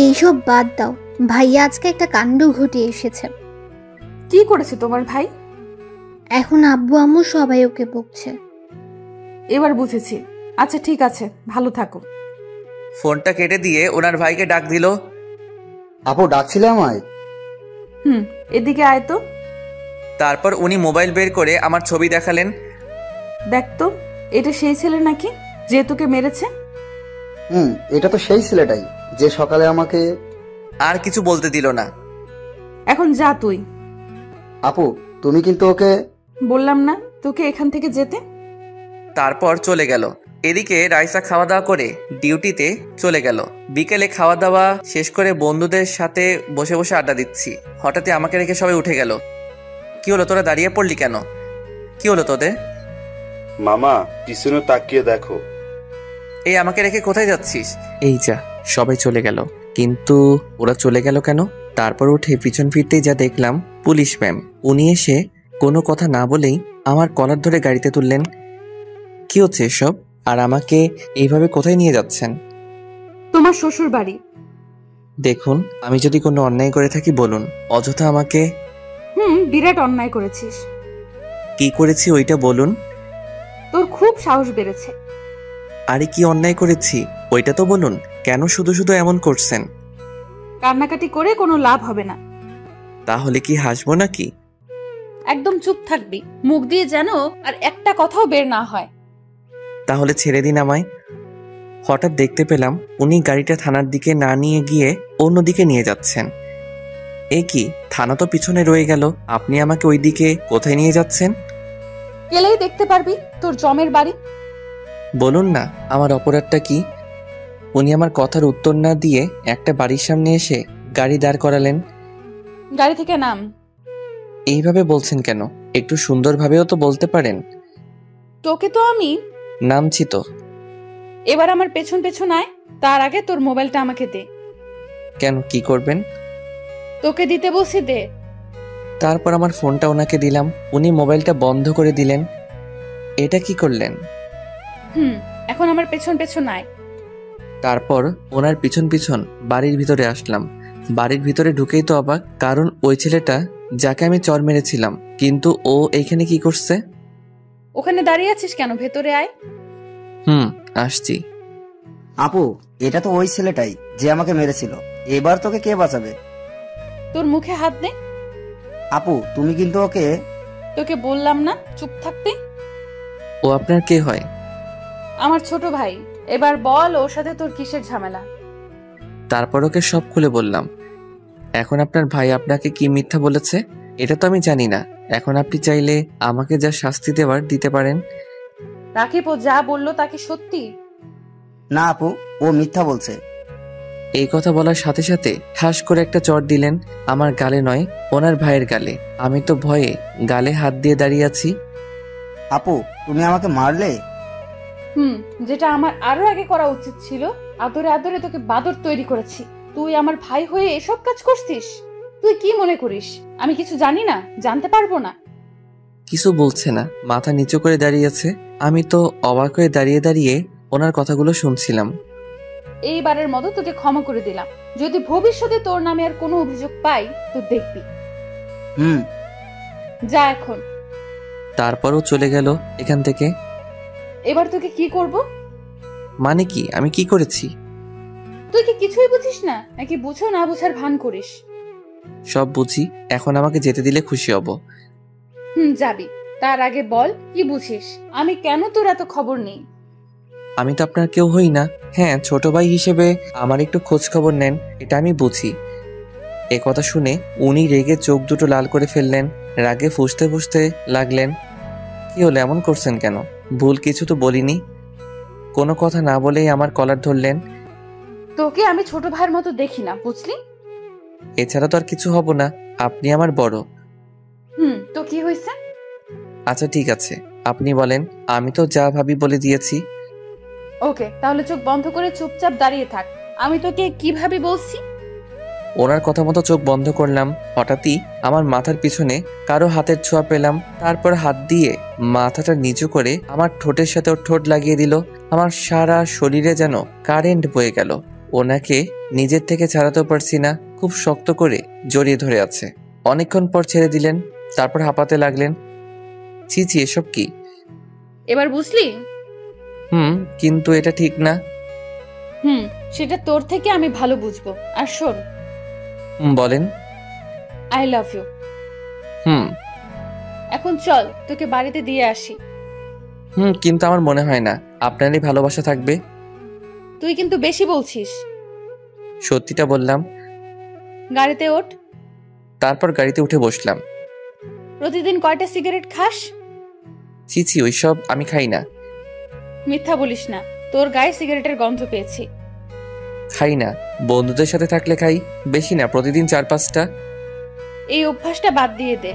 F: এইসব বাদ দাও, ভাইয়া আজকে একটা কাণ্ড ঘটিয়ে এসেছে।
A: কি করেছে তোমার ভাই?
F: এখন আব্বু আম্মু সবাই ওকে বকছে।
A: এবার বুঝেছি। আচ্ছা ঠিক আছে, ভালো থাকো।
B: ফোনটা কেটে দিয়ে ওনার ভাইকে ডাক দিল।
I: আপু ডাকছিলে আমায়?
A: এদিকে আয় তো।
B: তারপর উনি মোবাইল বের করে আমার ছবি দেখালেন।
A: দেখ তো, এটা সেই ছেলে নাকি যে তোকে মেরেছে?
I: এটা তো সেই ছেলেটাই যে সকালে আমাকে।
B: আর কিছু বলতে দিল না।
A: এখন যা তুই।
I: আপু তুমি কিন্তু ওকে।
A: বললাম না তোকে এখান থেকে যেতে?
B: তারপর চলে গেল। এদিকে রাইসা খাওয়া দাওয়া করে ডিউটিতে চলে গেল। বিকেলে খাওয়া দাওয়া শেষ করে বন্ধুদের সাথে বসে বসে আড্ডা দিচ্ছি। হঠাৎই আমাকে রেখে সবাই উঠে গেল। কি হলো, তোরা দাঁড়িয়ে পড়লি কেন? কি হলো তোদের?
G: মামা পিছনে তাকিয়ে দেখো।
B: এই আমাকে রেখে কোথায় যাচ্ছিস? এই যা, সবাই চলে গেল। কিন্তু ওরা চলে গেল কেন? তারপর উঠে পিছন ফিরতেই যা দেখলাম, পুলিশ ম্যাম। উনি এসে কোনো কথা না বলেই আমার কলার ধরে গাড়িতে তুললেন। কি হচ্ছে এসব? আর আমাকে এইভাবে কোথায় নিয়ে যাচ্ছেন?
A: তোমার শ্বশুর বাড়ি।
B: দেখুন, আমি যদি কোনো অন্যায় করে থাকি বলুন, অযথা আমাকে।
A: বিরাট অন্যায় করেছিস।
B: কি করেছি ওইটা বলুন।
A: তোর খুব সাহস বেড়েছে।
B: আরে কি অন্যায় করেছি ওইটা তো বলুন। কেন শুধু শুধু এমন করছেন?
A: কান্নাকাটি করে কোনো লাভ হবে না।
B: তাহলে কি হাসবো নাকি?
A: একদম চুপ থাকবি, মুখ দিয়ে যেন আর একটা কথাও বের না হয়।
B: তাহলে ছেড়ে দিন আমায়। হঠাৎ দেখতে পেলাম উনি গাড়িটা থানার দিকে না নিয়ে গিয়ে অন্যদিকে নিয়ে যাচ্ছেন। এ কি, থানা তো পিছনে রয়ে গেল, আপনি আমাকে ওই দিকে কোথায় নিয়ে যাচ্ছেন?
A: গেলেই দেখতে পারবি তোর জমের বাড়ি।
B: বলুন না, আমার অপরাধটা কি? উনি আমার কথার উত্তর না দিয়ে একটা বাড়ির সামনে এসে গাড়ি দাঁড় করালেন।
A: গাড়ি থেকে নাম।
B: এইভাবে বলছেন কেন? একটু সুন্দরভাবেও তো বলতে পারেন।
A: তোকে তো আমি।
B: নামছি তো।
A: এবার আমার পেছন পেছন আয়, তার আগে তোর মোবাইলটা আমাকে দে।
B: কেন, কি করবেন?
A: তোকে দিতে বসে দে।
B: তারপর আমার ফোনটা ওনাকে দিলাম। উনি মোবাইলটা বন্ধ করে দিলেন। এটা কি করলেন?
A: এখন আমার পেছন পেছন আয়।
B: তারপর ওনার পিছন পিছন বাড়ির ভিতরে আসলাম। বাড়ির ভিতরে ঢুকেই তো অবাক, কারণ ওই ছেলেটা যাকে আমি চর মেরেছিলাম, কিন্তু ও এইখানে কি করছে?
A: ওখানে দাঁড়িয়ে আছিস কেন? ভেতরে আয়।
B: আসছি।
I: আপু এটা তো ওই ছেলেটাই যে আমাকে মেরেছিল। এবার তোকে কে বাঁচাবে?
A: তোর মুখে হাত দে।
I: আপু তুমি কিন্তু ওকে।
A: তোকে বললাম না চুপ থাকতে?
B: ও আপনার কে হয়?
A: আমার ছোট ভাই। এবার বল, ওর সাথে তোর কিসের ঝামেলা?
B: তারপর ওকে সব খুলে বললাম। এখন আপনার ভাই আপনাকে কি মিথ্যা বলেছে এটা তো আমি জানি না। এখন আপনি চাইলে আমাকে যা শাস্তি দেওয়ার দিতে পারেন।
A: রাকিব ও যা বললো তা কি সত্যি?
I: না আপু, ও মিথ্যা বলছে।
B: এই কথা বলার সাথে সাথে ঠাস করে একটা চড় দিলেন আমার গালে, নয় ওনার ভাইয়ের গালে। আমি তো ভয়ে গালে হাত দিয়ে দাঁড়িয়ে আছি।
I: আপু তুমি আমাকে মারলে?
A: যেটা আমার আরো আগে করা উচিত ছিল। আদরে আদরে তোকে বাদর তৈরি করেছি, তুই আমার ভাই হয়ে এসব কাজ করছিস? তুই কি মনে করিস আমি কিছু জানি না, জানতে পারবো না?
B: কিছু বলছে না, মাথা নিচু করে দাঁড়িয়ে আছে। আমি তো অবাক হয়ে দাঁড়িয়ে দাঁড়িয়ে ওনার কথাগুলো শুনছিলাম।
A: এইবারের মতো তোকে ক্ষমা করে দিলাম। যদি ভবিষ্যতে তোর নামে আর কোনো অভিযোগ পাই তো দেখবি। যা এখন।
B: তারপরও চলে গেল এখান থেকে।
A: এবার তোকে কি করব?
B: মানে কি, আমি কি করেছি?
A: তুই কি কিছুই বুঝিস না নাকি বুঝো না বুঝার ভান করিস?
B: সব বুঝি। এখন আমাকে যেতে দিলে খুশি হব।
A: যাবি। তার আগে বল কি বুঝিস, আমি কেন তোর এত খবর নেই?
B: আমি তো আপনার কেউ হই না। হ্যাঁ, ছোট ভাই হিসেবে আমার একটু খোঁজ খবর নেন, এটা আমি বুঝি। এ কথা শুনে উনি রেগে চোখ দুটো লাল করে ফেললেন। রাগে ফুঁসতে ফুঁসতে লাগলেন। কি হলো, এমন করছেন কেন? ভুল কিছু তো বলিনি। কোনো কথা না বলেই আমার কলার ধরলেন।
A: তোকে আমি ছোট ভাইয়ের মতো দেখি না, বুঝলি?
B: এছাড়া তো আর কিছু হব না, আপনি আমার বড়।
A: তো কি হয়েছে?
B: আচ্ছা ঠিক আছে, আপনি বলেন। আমি তো যা ভাবি বলে দিয়েছি।
A: ওকে, তাহলে চোখ বন্ধ করে চুপচাপ দাঁড়িয়ে থাক। আমি তোকে কিভাবে বলছি?
B: ওনার কথা মতো চোখ বন্ধ করলাম। হঠাৎই আমার মাথার পিছনে কারো হাতের ছোঁয়া পেলাম। তারপর হাত দিয়ে মাথাটা নিচু করে আমার ঠোঁটের সাথে ওর ঠোঁট লাগিয়ে দিল। আমার সারা শরীরে যেন কারেন্ট বয়ে গেল। ওনাকে নিজের থেকে ছাড়াতেও পারছি না, খুব শক্ত করে জড়িয়ে ধরে আছে। অনেকক্ষণ পর ছেড়ে দিলেন, তারপর হাঁপাতে লাগলেন। ছি ছি, এসব কি?
A: এবার বুঝলি?
B: কিন্তু এটা ঠিক না।
A: সেটা তোর থেকে আমি ভালো বুঝবো। আর শোন,
B: বলেন।
A: I love you. এখন চল, তোকে বাড়িতে দিয়ে আসি।
B: কিন্তু আমার মনে হয় না আপনারই ভালোবাসা থাকবে।
A: তুই কিন্তু বেশি বলছিস।
B: সত্যিটা বললাম।
A: গাড়িতে ওঠ।
B: তারপর গাড়িতে উঠে বসলাম।
A: প্রতিদিন কয়টা সিগারেট খাস?
B: ছি ছি, ওইসব আমি খাই না।
A: মিথ্যা বলিস না, তোর গায়ে সিগারেটের গন্ধ পেয়েছি।
B: খাই না, বন্ধুদের সাথে থাকলে খাই, বেশি না, প্রতিদিন 4-5টা।
A: এই অভ্যাসটা বাদ দিয়ে দে।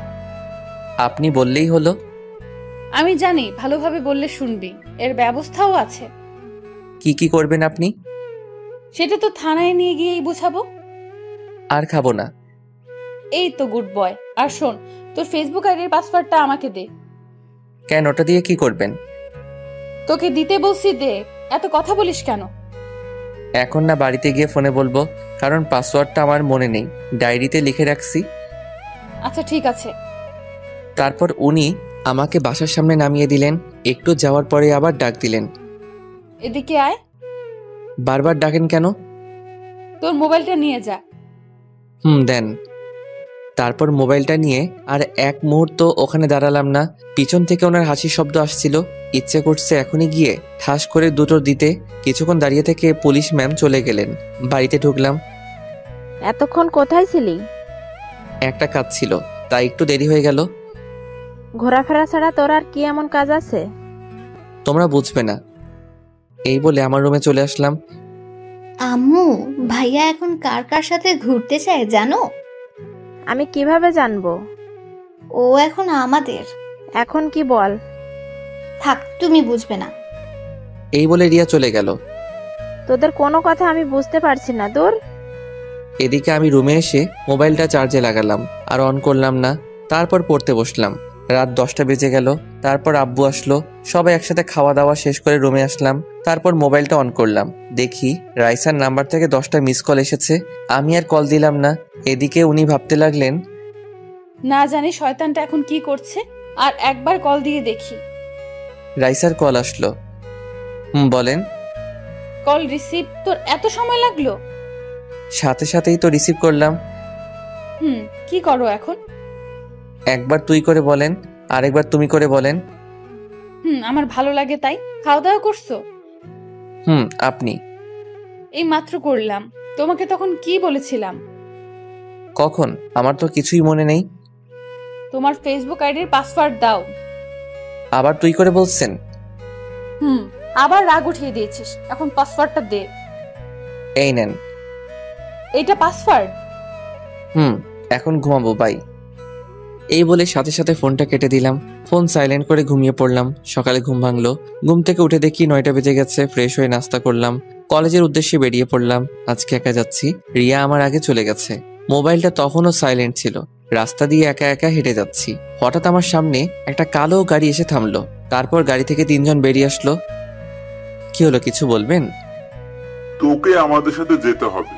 B: আপনি বললেই হলো।
A: আমি জানি ভালোভাবে বললে শুনবি, এর ব্যবস্থাও আছে।
B: কি কি করবেন আপনি?
A: সেটা তো থানায় নিয়ে গিয়েই বুঝাবো।
B: আর খাবো না।
A: এই তো গুড বয়। আর শোন, তোর ফেসবুক আইডির পাসওয়ার্ডটা আমাকে দে।
B: কেন, ওটা দিয়ে কি করবেন?
A: তোকে দিতে বলছি, দে। এত কথা বলিস কেন?
B: এখন না, বাড়িতে গিয়ে ফোনে বলবো, কারণ পাসওয়ার্ডটা আমার মনে নেই, ডায়েরিতে লিখে রাখছি।
A: আচ্ছা ঠিক আছে।
B: তারপর উনি আমাকে বাসার সামনে নামিয়ে দিলেন। একটু যাওয়ার পরে আবার ডাক দিলেন,
A: এদিকে আয়।
B: বারবার ডাকেন কেন?
A: তোর মোবাইলটা নিয়ে যা।
B: দেন। তারপর মোবাইলটা নিয়ে আর এক মুহূর্ত ওখানে দাঁড়ালাম না। পিছন থেকে ওনার হাসির শব্দ আসছিল। ইচ্ছে করছে এখনই গিয়ে ঠাস করে দুটো দিতে। কিছুক্ষণ দাঁড়িয়ে থেকে পুলিশ ম্যাম চলে গেলেন। বাড়িতে ঢুকলাম।
E: এতক্ষণ কোথায় ছিলি?
B: একটা কাজ ছিল, তাই একটু দেরি হয়ে গেল।
E: ঘোরাফেরা ছাড়া তোর আর কি এমন কাজ আছে?
B: তোমরা বুঝবে না। এই বলে আমার রুমে চলে আসলাম।
F: আম্মু, ভাইয়া এখন কার কার সাথে ঘুরতে চায় জানো?
E: আমি কিভাবে জানবো?
F: ও এখন আমাদের।
E: এখন কি বল?
F: থাক, তুমি বুঝবে না।
B: এই বলে রিয়া চলে গেল।
E: তোদের কোনো কথা আমি বুঝতে পারছি না। দূর।
B: এদিকে আমি রুমে এসে মোবাইলটা চার্জে লাগালাম, আর অন করলাম না। তারপর পড়তে বসলাম। রাত 10টা বেজে গেল। তারপর আব্বু আসলো। সবাই একসাথে খাওয়া দাওয়া শেষ করে রুমে আসলাম। তারপর মোবাইলটা অন করলাম, দেখি রাইসার নাম্বার থেকে 10টা মিস কল এসেছে। আমি আর কল দিলাম না। এদিকে উনি ভাবতে লাগলেন,
A: না জানি শয়তানটা এখন কি করছে, আর একবার কল দিয়ে দেখি।
B: রাইসার কল আসলো। বলেন।
A: কল রিসিভ তোর এত সময় লাগলো?
B: সাথে সাথেই তো রিসিভ করলাম।
A: কি করো এখন?
B: একবার তুই করে বলেন, আরেকবার তুমি করে বলেন।
A: আমার ভালো লাগে তাই। খাওয়া দাওয়া করছো?
B: আপনি?
A: এই মাত্র করলাম। তোমাকে তখন কি বলেছিলাম?
B: কখন? আমার তো কিছুই মনে নেই।
A: তোমার ফেসবুক আইডির পাসওয়ার্ড দাও।
B: আবার তুই করে বলছেন?
A: আবার রাগ উঠিয়ে দিয়েছিস। এখন পাসওয়ার্ডটা দে।
B: এই নেন।
A: এইটা পাসওয়ার্ড?
B: এখন ঘুমাবো, বাই। এই বলে সাথে সাথে ফোনটা কেটে দিলাম। ফোন সাইলেন্ট করে ঘুমিয়ে পড়লাম। সকালে ঘুম ভাঙলো। ঘুম থেকে উঠে দেখি 9টা বেজে গেছে। ফ্রেশ হয়ে নাস্তা করলাম। কলেজের উদ্দেশ্যে বেরিয়ে পড়লাম। আজকে একা যাচ্ছি। রিয়া আমার আগে চলে গেছে। মোবাইলটা তখনও সাইলেন্ট ছিল। রাস্তা দিয়ে একা একা হেঁটে যাচ্ছি। হঠাৎ আমার সামনে একটা কালো গাড়ি এসে থামলো। তারপর গাড়ি থেকে 3 জন বেরিয়ে আসলো। কি হলো, কিছু বলবেন?
K: তোকে আমাদের সাথে যেতে হবে।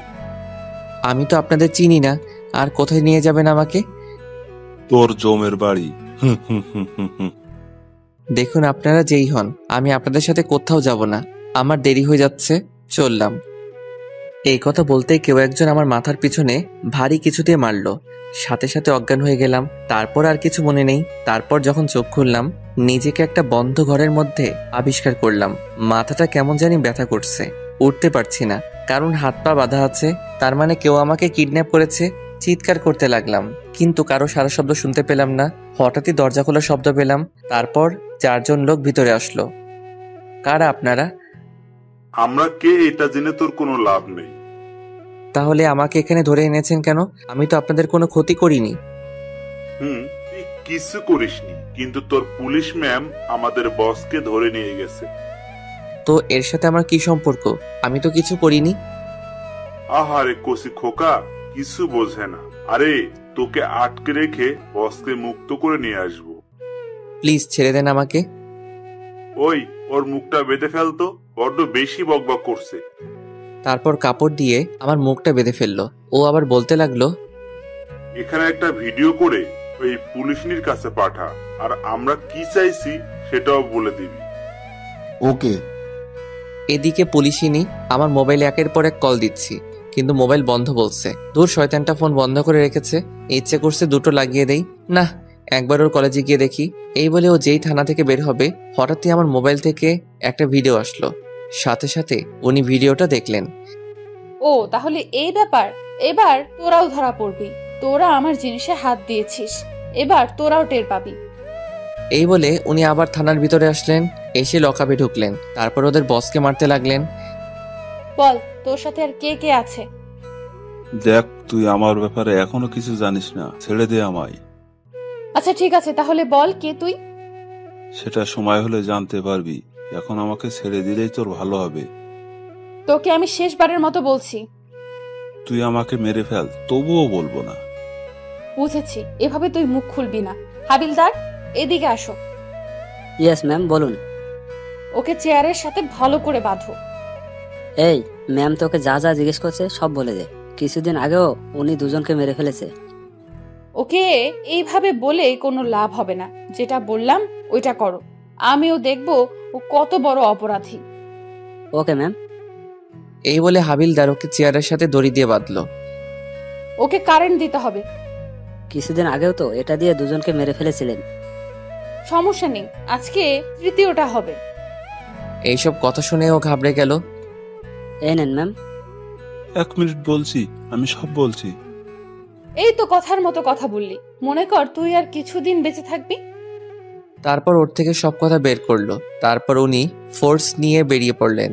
B: আমি তো আপনাদের চিনি না। আর কোথায় নিয়ে যাবেন আমাকে?
J: তোর জমের বাড়ি।
B: দেখুন, আপনারা যেই হন, আমি আপনাদের সাথে কোথাও যাব না। আমার দেরি হয়ে যাচ্ছে, চললাম। এই কথা বলতেই কেউ একজন আমার মাথার পিছনে ভারী কিছু দিয়ে মারলো। সাথে সাথে অজ্ঞান হয়ে গেলাম। তারপর আর কিছু মনে নেই। তারপর যখন চোখ খুললাম, নিজেকে একটা বন্ধ ঘরের মধ্যে আবিষ্কার করলাম। মাথাটা কেমন জানি ব্যথা করছে। উঠতে পারছি না, কারণ হাত পা বাঁধা আছে। তার মানে কেউ আমাকে কিডন্যাপ করেছে। চিৎকার করতে লাগলাম, কিন্তু কারো সারা শব্দ শুনতে পেলাম না। হঠাৎই দরজা খোলার শব্দ পেলাম। তারপর 4 জন লোক ভিতরে আসলো। কারা আপনারা?
K: আমরা কে এটা জেনে তোর কোনো লাভ নেই।
B: তাহলে আমাকে এখানে ধরে এনেছেন কেন? আমি তো আপনাদের কোনো ক্ষতি করিনি।
K: তুই কিছু করিসনি। কিন্তু তোর পুলিশ ম্যাম আমাদের বসকে ধরে নিয়ে গেছে।
B: তো এর সাথে আমার কি সম্পর্ক? আমি তো কিছু করিনি।
K: আহারে কচি খোকা, কিছু বোঝে না। আরে তোকে আটকে রেখে বসকে মুক্ত করে নিয়ে আসবো।
B: প্লিজ ছেড়ে দেন আমাকে।
K: ওই ওর মুখটা বেঁধে ফেলতো, বড্ড বেশি বকবক করছে।
B: তারপর কাপড় দিয়ে আমার মুখটা বেঁধে ফেললো। ও আবার বলতে লাগলো,
K: এখানে একটা ভিডিও করে ওই পুলিশনির কাছে পাঠা, আর আমরা কি চাইছি সেটাও বলে দিবি।
I: ওকে।
B: এদিকে পুলিশিনি আমার মোবাইলে একের পর এক কল দিচ্ছি, কিন্তু মোবাইল বন্ধ বলছে। দূর, শয়তানটা ফোন বন্ধ করে রেখেছে। ইচ্ছে করছে দুটো লাগিয়ে দেই। না, একবার ওর কলেজে গিয়ে দেখি। এই বলে ও যেই থানা থেকে বের হবে, হঠাৎই আমার মোবাইল থেকে একটা ভিডিও আসলো। সাথে সাথে উনি ভিডিওটা দেখলেন।
A: ও তাহলে এই ব্যাপার। এবার তোরাও ধরা পড়বি। তোরা আমার জিনিসে হাত দিয়েছিস, এবার তোরাও টের পাবি।
B: এই বলে উনি আবার থানার ভিতরে আসলেন, এসে লকআপে ঢুকলেন। তারপর ওদের বসকে মারতে লাগলেন।
A: বল, তোর সাথে আর কে কে আছে?
J: দেখ, তুই আমার ব্যাপারে এখনো কিছু জানিস না, ছেড়ে দে আমায়।
A: আচ্ছা ঠিক আছে, তাহলে বল কে তুই?
J: সেটা সময় হলে জানতে পারবি। এখন আমাকে ছেড়ে দিলেই তোর ভালো হবে।
A: তোকে আমি শেষবারের মতো বলছি।
J: তুই আমাকে মেরে ফেল, তবুও বলবো না।
A: বুঝেছি, এভাবে তুই মুখ খুলবি না। হাবিলদার, এদিকে আসো।
L: ইয়েস ম্যাম, বলুন।
A: ওকে চেয়ারের সাথে ভালো করে বাঁধো।
L: এই ম্যাম, তোকে যা যা জিজ্ঞেস করছে সব বলে দে। কিছুদিন আগেও উনি দুজনকে মেরে ফেলেছে।
A: ওকে এইভাবে বলে কোনো লাভ হবে না। যেটা বললাম ওইটা করো। আমিও দেখবো ও কত বড় অপরাধী।
L: Okay ma'am.
B: এই বলে হাবিলদার ওকে চেয়ারের সাথে দড়ি দিয়ে বাঁধলো।
A: ওকে কারেন্ট দিতে হবে।
L: কিছুদিন আগেও তো এটা দিয়ে দুজনকে মেরে ফেলেছিলেন।
A: সমস্যা নেই, আজকে তৃতীয়টা হবে।
B: এইসব কথা শুনে ও ঘাবড়ে গেল।
L: এই নেন ম্যাম।
J: 1 মিনিট বলছি, আমি সব বলছি।
A: এই তো কথার মতো কথা বললি। মনে কর তুই আর কিছুদিন বেঁচে থাকবি।
B: তারপর ওর থেকে সব কথা বের করলো। তারপর উনি ফোর্স নিয়ে বেরিয়ে পড়লেন।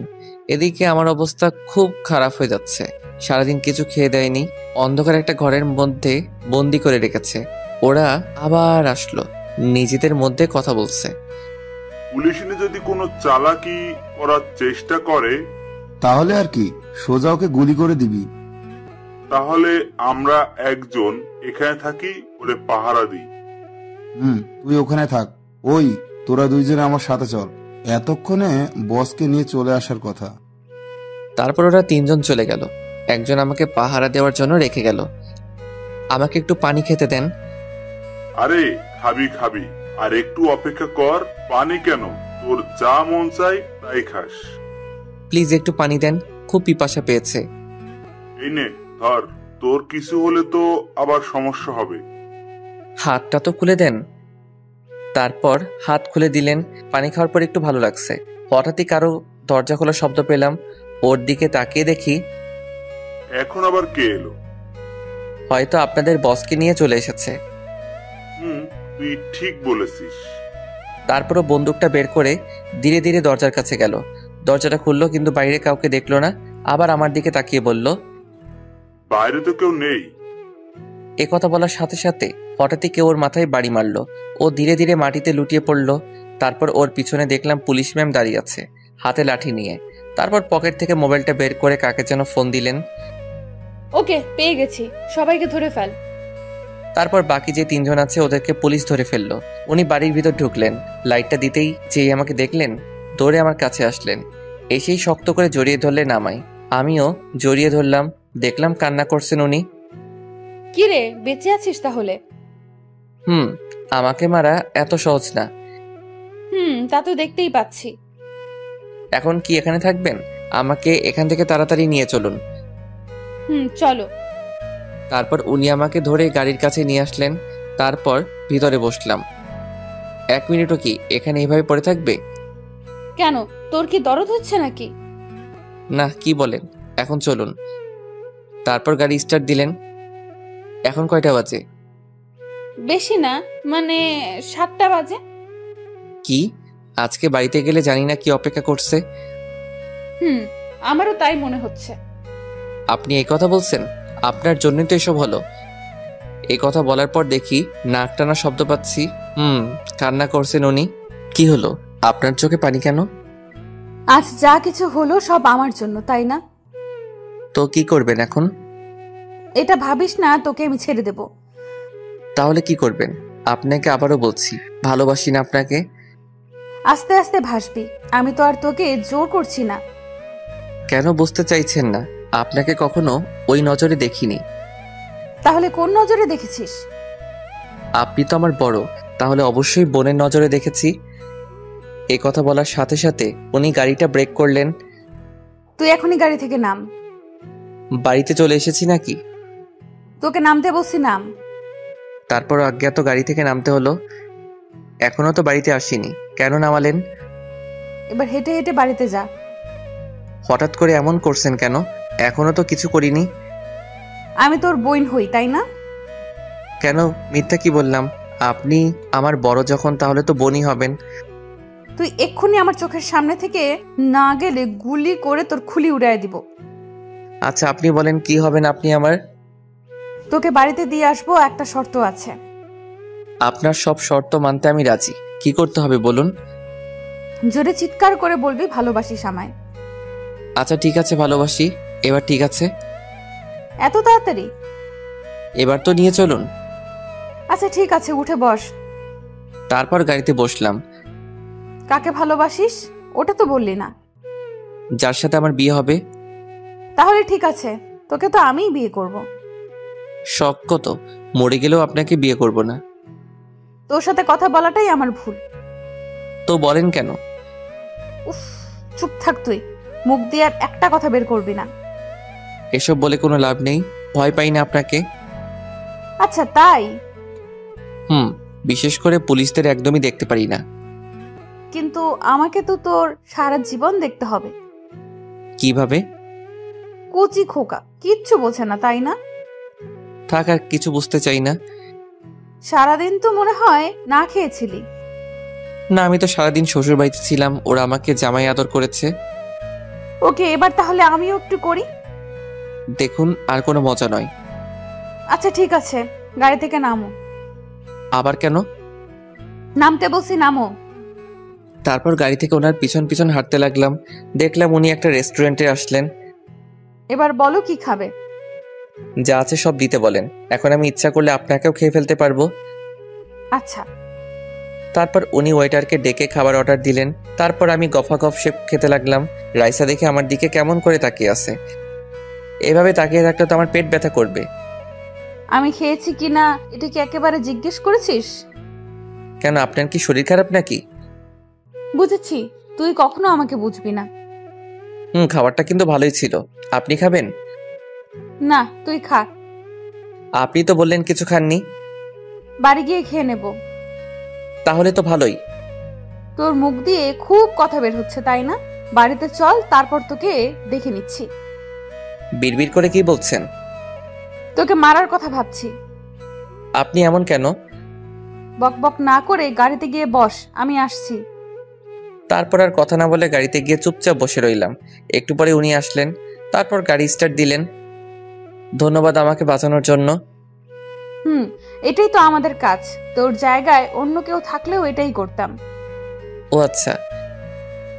B: এদিকে আমার অবস্থা খুব খারাপ হয়ে যাচ্ছে। সারাদিন কিছু খেয়ে দেয়নি, অন্ধকার একটা ঘরের মধ্যে বন্দি করে রেখেছে। ওরা আবার আসলো, নিজেদের মধ্যে কথা বলছে।
K: পুলিশনি যদি কোনো চালাকি করার চেষ্টা করে,
M: তাহলে আর কি, সোজা ওকে গুলি করে দিবি।
K: তাহলে আমরা একজন এখানে থাকি, ওরে পাহারা দিই।
M: তুই ওখানে থাক। ওই তোরা দুইজনে আমার সাথে চল, এতক্ষণে বসকে নিয়ে চলে আসার কথা।
B: তারপর ওরা 3 জন চলে গেল। একজন আমাকে পাহারা দেওয়ার জন্য রেখে গেল। আমাকে একটু পানি খেতে দেন।
K: আরে খাবি খাবি, আর একটু অপেক্ষা কর। পানি কেন, তোর যা মন চাই তাই খাস।
B: প্লিজ একটু পানি দেন, খুব পিপাসা পেয়েছে।
K: এই নে ধর, তোর কিছু হলে তো আবার সমস্যা হবে।
B: হাতটা তো খুলে দেন। তারপর হাত খুলে দিলেন। পানি খাওয়ার পর একটু ভালো লাগছে। হঠাৎই কারো দরজা খোলার শব্দ পেলাম। ওর দিকে তাকিয়ে দেখি
K: এখন আবার কে এলো?
B: হয়তো আপনাদের বসকে নিয়ে চলে এসেছে।
K: তুই ঠিক বলেছিস।
B: তারপরও বন্দুকটা বের করে ধীরে ধীরে দরজার কাছে গেল। দরজাটা খুললো, কিন্তু বাইরে কাউকে দেখলো না। আবার আমার দিকে তাকিয়ে বলল,
K: বাইরে তো কেউ নেই।
B: এ কথা বলার সাথে সাথে হঠাৎই কেউ ওর মাথায় বাড়ি মারলো। ও ধীরে ধীরে মাটিতে লুটিয়ে পড়লো। তারপর ওর পিছনে দেখলাম পুলিশ ম্যাম দাঁড়িয়ে আছে, হাতে লাঠি নিয়ে। তারপর পকেট থেকে মোবাইলটা বের করে কাকে যেন ফোন দিলেন।
A: ওকে, পেয়ে গেছি, সবাইকে ধরে ফেল।
B: তারপর বাকি যে 3 জন আছে ওদেরকে পুলিশ ধরে ফেললো। উনি বাড়ির ভিতর ঢুকলেন। লাইটটা দিতেই যেই আমাকে দেখলেন, দৌড়ে আমার কাছে আসলেন। এসেই শক্ত করে জড়িয়ে ধরলেন আমায়। আমিও জড়িয়ে ধরলাম। দেখলাম কান্না করছেন উনি।
A: কি রে, বেঁচে আছিস তাহলে?
B: আমাকে মারা এত সহজ না।
A: তা তো দেখতেই পাচ্ছি।
B: এখন কি এখানে থাকবেন? আমাকে এখান থেকে তাড়াতাড়ি নিয়ে চলুন।
A: চলো।
B: তারপর উনি আমাকে ধরে গাড়ির কাছে নিয়ে আসলেন। তারপর ভিতরে বসলাম। 1 মিনিটও কি এখানে এইভাবে পড়ে থাকবে?
A: কেন, তোর কি দরদ হচ্ছে নাকি?
B: না, কি বলেন, এখন চলুন। তারপর গাড়ি স্টার্ট দিলেন। এখন কয়টা বাজে?
A: বেশি না, মানে 7টা বাজে।
B: কি, আজকে বাড়িতে গেলে জানি না কি অপেক্ষা করছে।
A: আমারও তাই মনে হচ্ছে।
B: আপনি এই কথা বলছেন? আপনার জন্যই তো এসব হলো। এই কথা বলার পর দেখি নাক টানা শব্দ পাচ্ছি। কান্না করছেন উনি? কি হলো, আপনার চোখে পানি কেন?
A: আজ যা কিছু হলো সব আমার জন্য, তাই না?
B: তো কি করবেন এখন?
A: এটা ভাবিস না তোকে আমি ছেড়ে দেব।
B: তাহলে কি করবেন? আপনাকে আবারও বলছি, ভালোবাসি না আপনাকে।
A: আস্তে আস্তে ভাসবি, আমি তো আর তোকে জোর করছি না।
B: কেন বুঝতে চাইছেন না? আপনাকে কখনো ওই নজরে দেখিনি।
A: তাহলে কোন নজরে দেখেছিস?
B: আপনি তো আমার বড়, তাহলে অবশ্যই বোনের নজরে দেখেছি। এ কথা বলার সাথে সাথে উনি গাড়িটা ব্রেক করলেন।
A: তুই এখনই গাড়ি থেকে নাম।
B: বাড়িতে চলে এসেছি নাকি?
A: তোকে নামতে বলছি, নাম।
B: তারপর অজ্ঞাত গাড়ি থেকে নামতে হলো। এখনো তো বাড়িতে আসিনি, কেন নামালেন?
A: এবার হেঁটে হেঁটে বাড়িতে যা।
B: হঠাৎ করে এমন করছেন কেন? এখনো তো কিছু করিনি।
A: আমি তোর বোন হই, তাই না?
B: কেন মিথ্যা কি বললাম? আপনি আমার বড় যখন, তাহলে তো বোনই হবেন।
A: তুই এক্ষুনি আমার চোখের সামনে থেকে না গেলে গুলি করে তোর খুলি উড়াই দিব।
B: আচ্ছা আপনি বলেন কি হবেন আপনি আমার?
A: তোকে বাড়িতে দিয়ে আসবো, একটা শর্ত আছে।
B: আপনার সব শর্ত মানতে আমি রাজি। কি করতে হবে বলুন?
A: জোরে চিৎকার করে বলবি ভালোবাসিস আমায়।
B: আচ্ছা ঠিক আছে, ভালোবাসি। এবার ঠিক আছে?
A: এত তাড়াতাড়ি?
B: এবার তো নিয়ে চলুন।
A: আচ্ছা ঠিক আছে, উঠে বস।
B: তারপর গাড়িতে বসলাম।
A: কাকে ভালোবাসিস ওটা তো বললি না।
B: যার সাথে আমার বিয়ে হবে।
A: তাহলে ঠিক আছে, তোকে তো আমিই বিয়ে করব।
B: শখ কত, মরে গেলেও আপনাকে বিয়ে করব না।
A: তোর সাথে কথা বলাটাই আমার ভুল।
B: তো বলেন কেন?
A: উফ, চুপ থাক তুই, মুখ দিয়ে আর একটা কথা বের করবি না।
B: এসব বলে কোনো লাভ নেই, ভয় পাই না আপনাকে।
A: আচ্ছা তাই?
B: বিশেষ করে পুলিশদের একদমই দেখতে পারি না।
A: কিন্তু আমাকে তো তোর সারা জীবন দেখতে হবে।
B: কিভাবে?
A: কচি খোকা, কিচ্ছু বোঝে না, তাই না?
B: থাক, আর কিছু বুঝতে চাই না।
A: সারাদিন তো মনে হয় না খেয়েছিলি।
B: না, আমি তো সারাদিন শ্বশুর বাড়িতে ছিলাম, ওরা আমাকে জামাই আদর করেছে।
A: ওকে, এবার তাহলে আমিও একটু করি।
B: দেখুন, আর কোনো মজা নয়।
A: আচ্ছা ঠিক আছে, গাড়ি থেকে নামো।
B: আবার কেন?
A: নামতে বলছি, নামো।
B: তারপর গাড়ি থেকে ওনার পিছন পিছন হাঁটতে লাগলাম। দেখলাম উনি একটা রেস্টুরেন্টে আসলেন।
A: এবার বলো কি খাবে?
B: যা আছে সব দিতে বলেন, এখন আমি ইচ্ছা করলে আপনাকেও খেয়ে ফেলতে পারবো।
A: আচ্ছা।
B: তারপর উনি ওয়েটারকে ডেকে খাবার অর্ডার দিলেন। তারপর আমি গফা গফ সে খেতে লাগলাম। রাইসা দেখে আমার দিকে কেমন করে তাকিয়ে আছে। এভাবে তাকিয়ে থাকলে তো আমার পেট ব্যথা করবে।
A: আমি খেয়েছি কিনা এটা কি একেবারে জিজ্ঞেস করেছিস?
B: কেন, আপনার কি শরীর খারাপ নাকি?
A: বুঝেছি, তুই কখনো আমাকে বুঝবি না।
B: খাবারটা কিন্তু ভালোই ছিল। আপনি খাবেন?
A: না, তুই খা।
B: আপনি তো বললেন কিছু খাননি।
A: বাড়ি গিয়ে খেয়ে নেব।
B: তাহলে তো ভালোই।
A: তোর মুখ দিয়ে খুব কথা বের হচ্ছে, তাই না? বাড়িতে চল, তারপর তোকে দেখে নিচ্ছি।
B: বিড়বিড় করে কি বলছেন?
A: তোকে মারার কথা ভাবছি।
B: আপনি এমন কেন?
A: বকবক না করে গাড়িতে গিয়ে বস, আমি আসছি।
B: তারপর আর কথা না বলে গাড়িতে গিয়ে চুপচাপ বসে রইলাম। একটু পরে উনি আসলেন। তারপর গাড়ি স্টার্ট দিলেন। ধন্যবাদ আমাকে বাঁচানোর জন্য।
A: এটাই তো আমাদের কাজ। তোর জায়গায় অন্য কেউ থাকলেও এটাই করতাম।
B: ও আচ্ছা।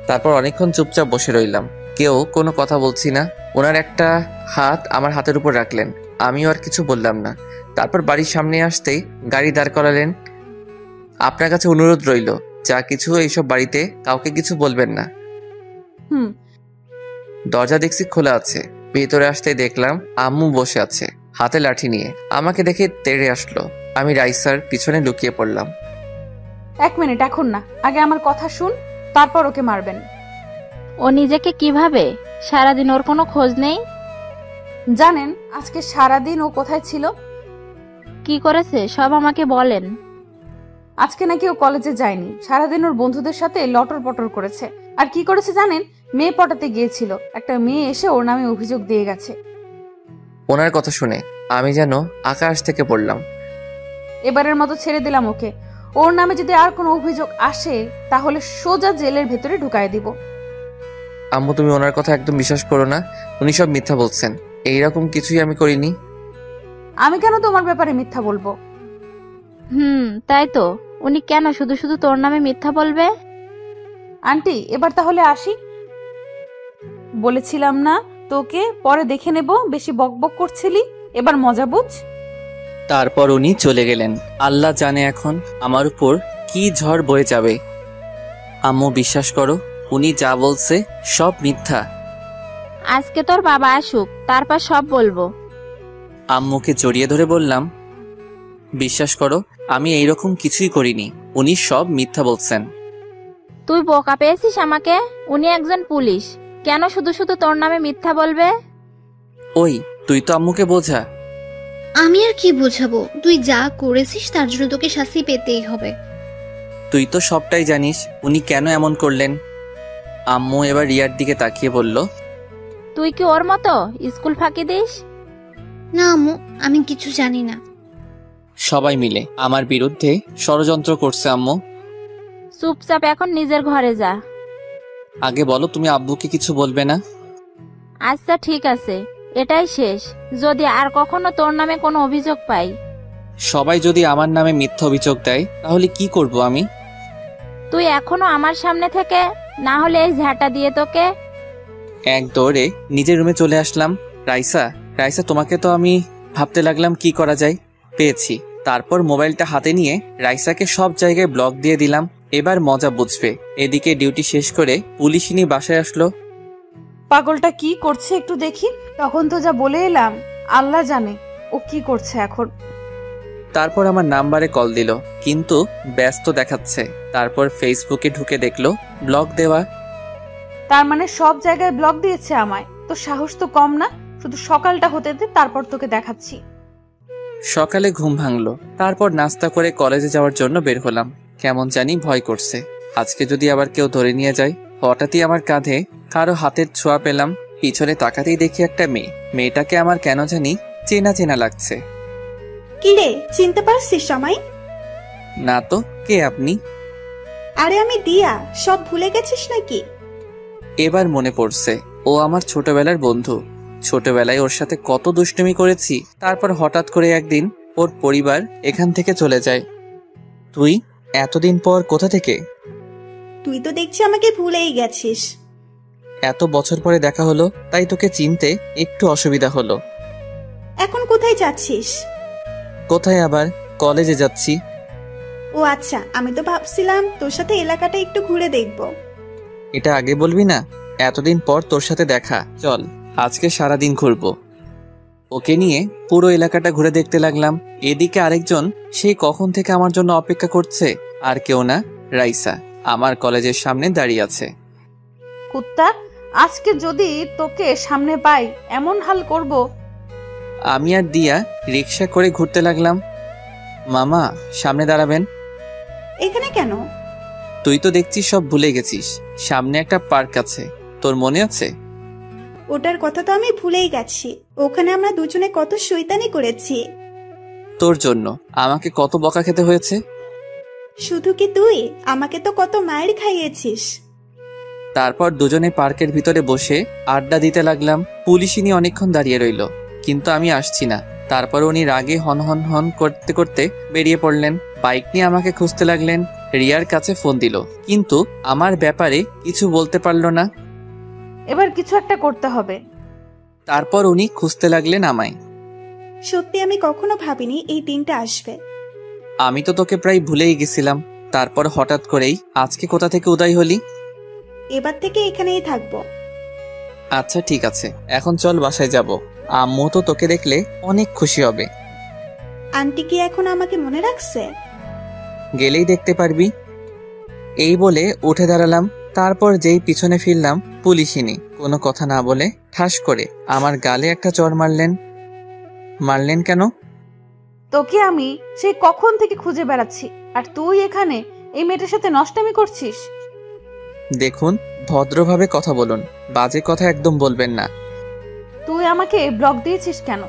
B: তারপর অনেকক্ষণ চুপচাপ বসে রইলাম, কেউ কোনো কথা বলছি না। ওনার একটা হাত আমার হাতের উপর রাখলেন, আমিও আর কিছু বললাম না। তারপর বাড়ির সামনে আসতেই গাড়ি দাঁড় করালেন। আপনার কাছে অনুরোধ রইল, যা কিছু এইসব বাড়িতে কাউকে কিছু বলবেন না। দরজা দেখছি খোলা আছে। ভেতরে আসতে দেখলাম আম্মু বসে আছে, হাতে লাঠি নিয়ে। আমাকে দেখে তেড়ে আসলো। আমি রাইসার পিছনে লুকিয়ে পড়লাম।
A: 1 মিনিট, এখন না, আগে আমার কথা শুন, তারপর ওকে মারবেন।
E: ও নিজেকে কিভাবে? সারাদিন ওর কোনো খোঁজ নেই?
A: জানেন আজকে সারাদিন ও কোথায় ছিল?
E: কি করেছে সব আমাকে বলেন।
A: আজকে নাকি ও কলেজে যায়নি, সারাদিন ওর বন্ধুদের সাথে লটর পটর করেছে। আর কি করেছে জানেন? মেয়ে পটাতে গিয়েছিল। একটা মেয়ে এসে ওর নামে অভিযোগ দিয়ে গেছে।
B: ওনার কথা শুনে আমি যেন আকাশ থেকে পড়লাম।
A: এবারের মতো ছেড়ে দিলাম ওকে। ওর নামে যদি আর কোনো অভিযোগ আসে তাহলে সোজা জেলের ভেতরে ঢুকায় দিব।
B: আম্মু, তুমি ওনার কথা একদম বিশ্বাস করো না, উনি সব মিথ্যা বলছেন। এইরকম কিছুই আমি করিনি।
A: আমি কেন তোমার ব্যাপারে মিথ্যা বলবো?
E: তাই তো, উনি কেন শুধু শুধু তোর নামে মিথ্যা বলবে?
A: আন্টি এবার তাহলে আসি। বলেছিলাম না তোকে পরে দেখে নেব, বেশি বকবক করছিলি, এবার মজা বুঝ।
B: তারপর উনি চলে গেলেন। আল্লাহ জানে এখন আমার উপর কি ঝড় বয়ে যাবে। আম্মু বিশ্বাস করো, উনি যা বলছে সব মিথ্যা।
E: আজকে তোর বাবা আসুক, তারপর সব বলবো।
B: আম্মুকে জড়িয়ে ধরে বললাম, বিশ্বাস করো আমি এইরকম কিছুই করিনি, উনি সব মিথ্যা বলছেন।
E: তুই বোকা পেয়েছিস আমাকে? উনি একজন পুলিশ, কেন শুধু শুধু তোর নামে মিথ্যা বলবে?
B: ওই তুই তো আম্মুকে বোঝা।
F: আমি আর কি বোঝাবো? তুই যা করেছিস তার জন্য তোকে শাস্তি পেতেই হবে।
B: তুই তো সবটাই জানিস, উনি কেন এমন করলেন। আম্মু এবার রিয়ার দিকে তাকিয়ে বলল,
E: তুই কি ওর মতো স্কুল ফাঁকি দিস?
F: না আম্মু, আমি কিছু জানি না।
B: সবাই মিলে আমার বিরুদ্ধে ষড়যন্ত্র করছে আম্মু।
E: চুপচাপ এখন নিজের ঘরে যা।
B: আগে বলো তুমি আব্বুকে কিছু বলবে না?
E: আচ্ছা ঠিক আছে, এটাই শেষ। যদি আর কখনো তোর নামে কোনো অভিযোগ পাই।
B: সবাই যদি আমার নামে মিথ্যা অভিযোগ দেয় তাহলে কি করব আমি?
E: তুই এখনো আমার সামনে থেকে, না হলে এই ঝাঁটা দিয়ে তোকে।
B: এক দৌড়ে নিজের রুমে চলে আসলাম। রাইসা তোমাকে তো আমি ভাবতে লাগলাম কি করা যায়, পেয়েছি। তারপর মোবাইলটা হাতে নিয়ে রাইসাকে সব জায়গায় ব্লক দিয়ে দিলাম। এবার মজা বুঝবে। এদিকে ডিউটি শেষ করে পুলিশিনী বাসায় আসলো।
A: পাগলটা কি করছে একটু দেখি। তখন তো যা বলে এলাম, আল্লাহ জানে ও কি করছে এখন।
B: তারপর আমার নাম্বারে কল দিল, কিন্তু ব্যস্ত দেখাচ্ছে। তারপর ফেসবুকে ঢুকে দেখলো ব্লক দেওয়া।
A: তার মানে সব জায়গায় ব্লক দিয়েছে আমায়। তো সাহস তো কম না। শুধু সকালটা হতে দে, তারপর তোকে দেখাচ্ছি।
B: সকালে ঘুম ভাঙলো। তারপর নাস্তা করে কলেজে যাওয়ার জন্য বের হলাম। কেমন জানি ভয় করছে, আজকে যদি আবার কেউ ধরে নিয়ে যায়। হঠাৎই আমার কাঁধে কারো হাতের ছোঁয়া পেলাম। পিছনে তাকাতেই দেখি একটা মেয়ে। মেয়েটাকে আমার কেন জানি চেনা চেনা লাগছে।
N: কি রে, চিনতে পারছিস আমায়?
B: না তো, কে আপনি?
N: আরে আমি দিয়া, সব ভুলে গেছিস নাকি?
B: এবার মনে পড়ছে, ও আমার ছোটবেলার বন্ধু। ছোটবেলায় ওর সাথে কত দুষ্টুমি করেছি। তারপর হঠাৎ করে একদিন ওর পরিবার এখান থেকে চলে যায়। তুই এতদিন পর কোথা থেকে?
N: তুই তো দেখছি আমাকে ভুলেই গেছিস।
B: এত বছর পরে দেখা হলো, তাই তোকে চিনতে একটু অসুবিধা হলো।
N: এখন কোথায় যাচ্ছিস?
B: কোথায় আবার, কলেজে যাচ্ছি।
N: ও আচ্ছা, আমি তো ভাবছিলাম তোর সাথে এলাকাটা একটু ঘুরে দেখব।
B: এটা আগে বলবি না? এতদিন পর তোর সাথে দেখা, চল আজকে সারাদিন ঘুরবো। ওকে নিয়ে পুরো এলাকাটা ঘুরে দেখতে লাগলাম। এদিকে আরেকজন সেই কখন থেকে আমার জন্য অপেক্ষা করছে। আর কেউ না, রাইসা আমার কলেজের সামনে দাঁড়িয়ে আছে।
A: কুত্তা, আজকে যদি তোকে সামনে পাই এমন হাল করব।
B: আমি আর দিয়া রিক্সা করে ঘুরতে লাগলাম। মামা সামনে দাঁড়াবেন।
N: এখানে কেন?
B: তুই তো দেখছিস সব ভুলে গেছিস। সামনে একটা পার্ক আছে, তোর মনে আছে?
N: ওটার কথা তো আমি ভুলেই গেছি। ওখানে আমরা দুজনে কত শয়তানি করেছি।
B: তোর জন্য আমাকে কত বকা খেতে হয়েছে।
N: শুধু কি তুই, আমাকে তো কত মায়ের খাইয়েছিস।
B: তারপর দুজনে পার্কের ভিতরে বসে আড্ডা দিতে লাগলাম। পুলিশিনী অনেকক্ষণ দাঁড়িয়ে রইল, কিন্তু আমি আসছি না। তারপর উনি রাগে হন হন হন করতে করতে বেরিয়ে পড়লেন। বাইক নিয়ে আমাকে খুঁজতে লাগলেন। রিয়ার কাছে ফোন দিল, কিন্তু আমার ব্যাপারে কিছু বলতে পারলো না।
A: এবার কিছু একটা করতে হবে।
B: তারপর উনি খুঁজতে লাগলেন আমায়।
N: সত্যি আমি কখনো ভাবিনি এই দিনটা আসবে।
B: আমি তো তোকে প্রায় ভুলেই গেছিলাম। তারপর হঠাৎ করেই আজকে কোথা থেকে উদয় হলি।
N: এবার থেকে এখানেই থাকবো।
B: আচ্ছা ঠিক আছে, এখন চল বাসায় যাব। আম্মু তো তোকে দেখলে অনেক খুশি হবে।
N: আন্টি কি এখন আমাকে মনে রাখছে?
B: গেলেই দেখতে পারবি। এই বলে উঠে দাঁড়ালাম। তারপর যেই পিছনে ফিরলাম, পুলিশিনী কোনো কথা না বলে ঠাস করে আমার গালে একটা চড় মারলেন। মারলেন কেন?
A: তোকে আমি সেই কখন থেকে খুঁজে বেড়াচ্ছি, আর তুই এখানে এই মেয়েটার সাথে নষ্টামি করছিস।
B: দেখুন, ভদ্রভাবে কথা বলুন, বাজে কথা একদম বলবেন না।
A: তুই আমাকে ব্লক দিয়েছিস কেন?